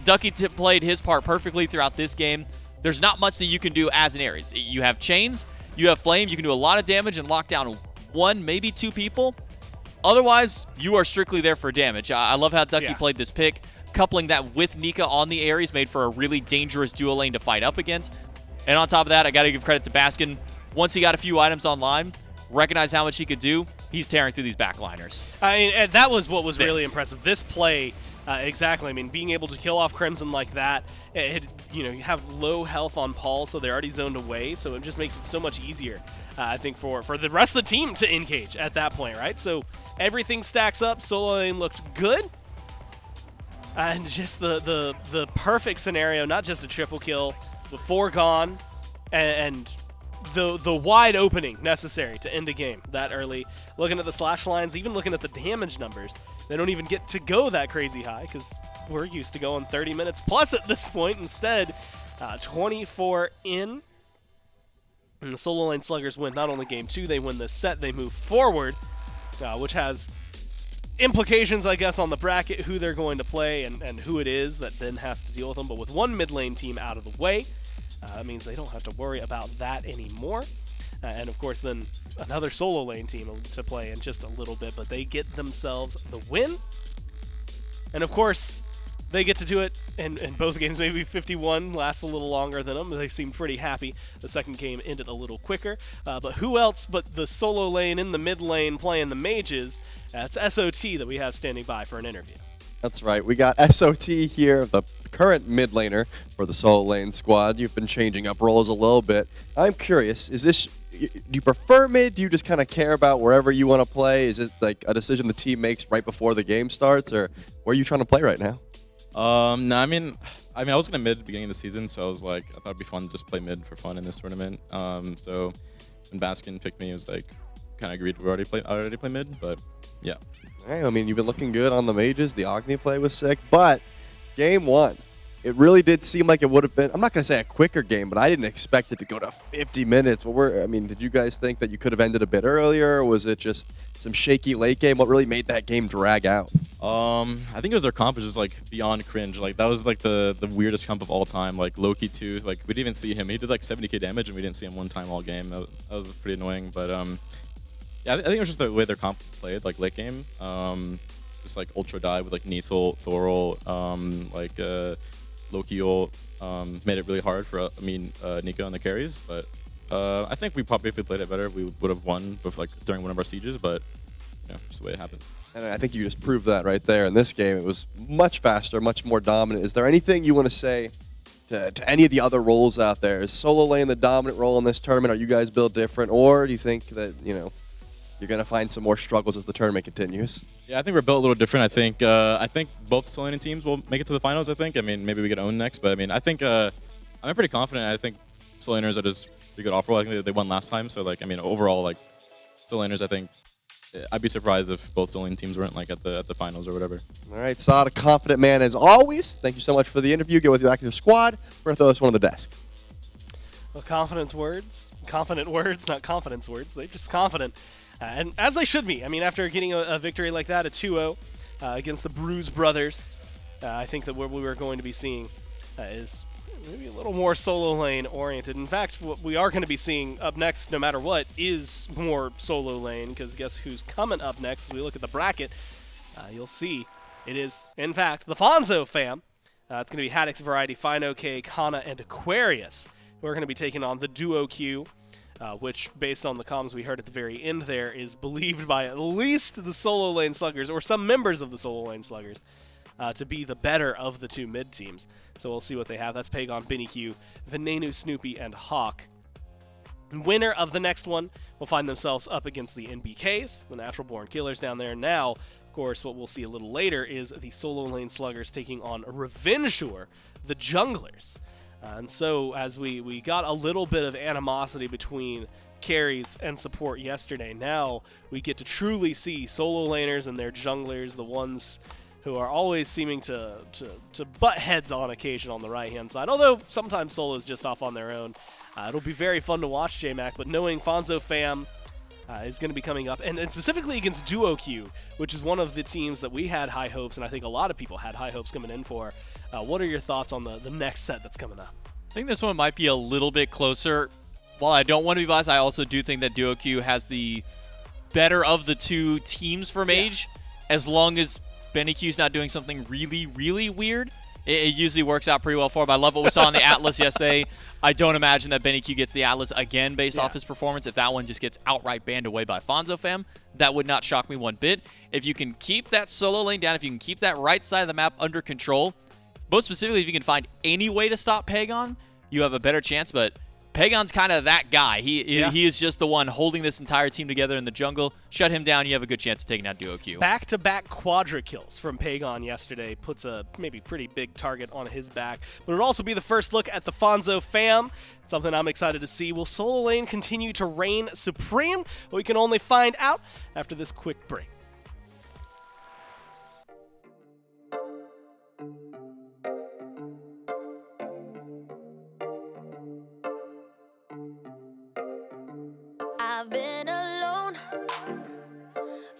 Ducky played his part perfectly throughout this game. There's not much that you can do as an Ares. You have chains, you have flame, you can do a lot of damage and lock down 1, maybe 2 people. Otherwise, you are strictly there for damage. I love how Ducky played this pick. Coupling that with Nika on the Ares made for a really dangerous duo lane to fight up against. And on top of that, I got to give credit to Baskin. Once he got a few items online, recognized how much he could do, he's tearing through these backliners. I mean, and that was what was really impressive. This play, exactly. I mean, being able to kill off Crimson like that, you have low health on Paul, so they're already zoned away, so it just makes it so much easier, I think, for the rest of the team to engage at that point, right? So everything stacks up. Sololane looked good. And just the perfect scenario, not just a triple kill, with 4 gone, and the wide opening necessary to end a game that early. Looking at the slash lines, even looking at the damage numbers, they don't even get to go that crazy high because we're used to going 30 minutes plus at this point. Instead, 24 in. And the Sololane Sluggers win not only game 2, they win the set, they move forward, which has implications, I guess, on the bracket, who they're going to play and who it is that then has to deal with them. But with one mid lane team out of the way, that means they don't have to worry about that anymore. And of course, then another solo lane team to play in just a little bit, but they get themselves the win. And of course, they get to do it in both games. Maybe 51 lasts a little longer than them. They seem pretty happy. The second game ended a little quicker. But who else but the solo lane in the mid lane playing the mages? It's SOT that we have standing by for an interview. That's right. We got SOT here, the current mid laner for the solo lane squad. You've been changing up roles a little bit. I'm curious, do you prefer mid? Do you just kind of care about wherever you want to play? Is it like a decision the team makes right before the game starts, or where are you trying to play right now? No, I mean, I was gonna mid at the beginning of the season, so I was like, I thought it'd be fun to just play mid for fun in this tournament. So when Baskin picked me, it was like, kind of agreed we already play mid, but yeah. Hey, I mean, you've been looking good on the mages. The Agni play was sick, but game 1, it really did seem like it would have been, I'm not going to say a quicker game, but I didn't expect it to go to 50 minutes. I mean, did you guys think that you could have ended a bit earlier, or was it just some shaky late game? What really made that game drag out? I think it was their comp was just like beyond cringe. Like that was like the weirdest comp of all time. Like Loki too. Like we didn't even see him. He did like 70k damage and we didn't see him one time all game. That was pretty annoying. But yeah, I think it was just the way their comp played, like late game. Just like ultra die with like Neith, Thor, like Loki ult, made it really hard for Nika on the carries. But I think we probably, if we played it better, we would have won with, like during one of our sieges. But yeah, just the way it happened. And I think you just proved that right there. In this game, it was much faster, much more dominant. Is there anything you want to say to any of the other roles out there? Is solo lane the dominant role in this tournament? Are you guys built different? Or do you think that, you're going to find some more struggles as the tournament continues? Yeah, I think we're built a little different. I think both solo lane teams will make it to the finals, I think. I mean, maybe we get owned next, but I mean, I think I'm pretty confident. I think solo laners are just pretty good off-roll. I think they won last time, so like, I mean, overall, like, solo laners, I think, I'd be surprised if both solo lane teams weren't like at the finals or whatever. All right, Saad, a confident man as always. Thank you so much for the interview. Get with you back to your squad. We're going to throw this one on the desk. Well, confident words, not confidence words. They're just confident. And as they should be. I mean, after getting a victory like that, a 2-0 against the Bruise brothers, I think that what we were going to be seeing is maybe a little more solo lane oriented. In fact, what we are going to be seeing up next, no matter what, is more solo lane, because guess who's coming up next? As we look at the bracket, you'll see it is, in fact, the Fonzo fam. It's going to be Haddock's Variety, Fino K, Kana, and Aquarius, who are going to be taking on the Duo Q. Which, based on the comms we heard at the very end there, is believed by at least the Sololane Sluggers, or some members of the Sololane Sluggers, to be the better of the two mid teams. So we'll see what they have. That's Pagon, Benny Q, Venenu, Snoopy, and Hawk. Winner of the next one will find themselves up against the NBKs, the Natural Born Killers down there. Now, of course, what we'll see a little later is the Sololane Sluggers taking on Revenge Tour, the Junglers. And so, as we got a little bit of animosity between carries and support yesterday, now we get to truly see solo laners and their junglers, the ones who are always seeming to butt heads on occasion on the right-hand side, although sometimes Solo is just off on their own. It'll be very fun to watch, JMac, but knowing Fonzo Fam is going to be coming up, and specifically against Duo Q, which is one of the teams that we had high hopes, and I think a lot of people had high hopes coming in for. What are your thoughts on the next set that's coming up? I think this one might be a little bit closer. While I don't want to be biased, I also do think that Duo Q has the better of the two teams for Mage, as long as Benny Q's not doing something really, really weird. It usually works out pretty well for him. I love what we saw on the Atlas yesterday. I don't imagine that Benny Q gets the Atlas again based off his performance. If that one just gets outright banned away by Fonzo Fam, that would not shock me one bit. If you can keep that solo lane down, if you can keep that right side of the map under control, most specifically if you can find any way to stop Pagon, you have a better chance, but Pagon's kind of that guy. He is just the one holding this entire team together in the jungle. Shut him down, you have a good chance of taking out Duo Q. Back-to-back quadra kills from Pagon yesterday puts a maybe pretty big target on his back. But it'll also be the first look at the Fonzo Fam. Something I'm excited to see. Will Solo Lane continue to reign supreme? Well, we can only find out after this quick break. I've been alone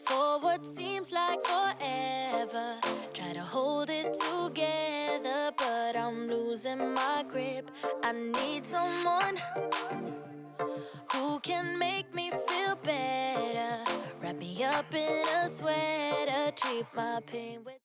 for what seems like forever. Try to hold it together, but I'm losing my grip. I need someone who can make me feel better. Wrap me up in a sweater, treat my pain with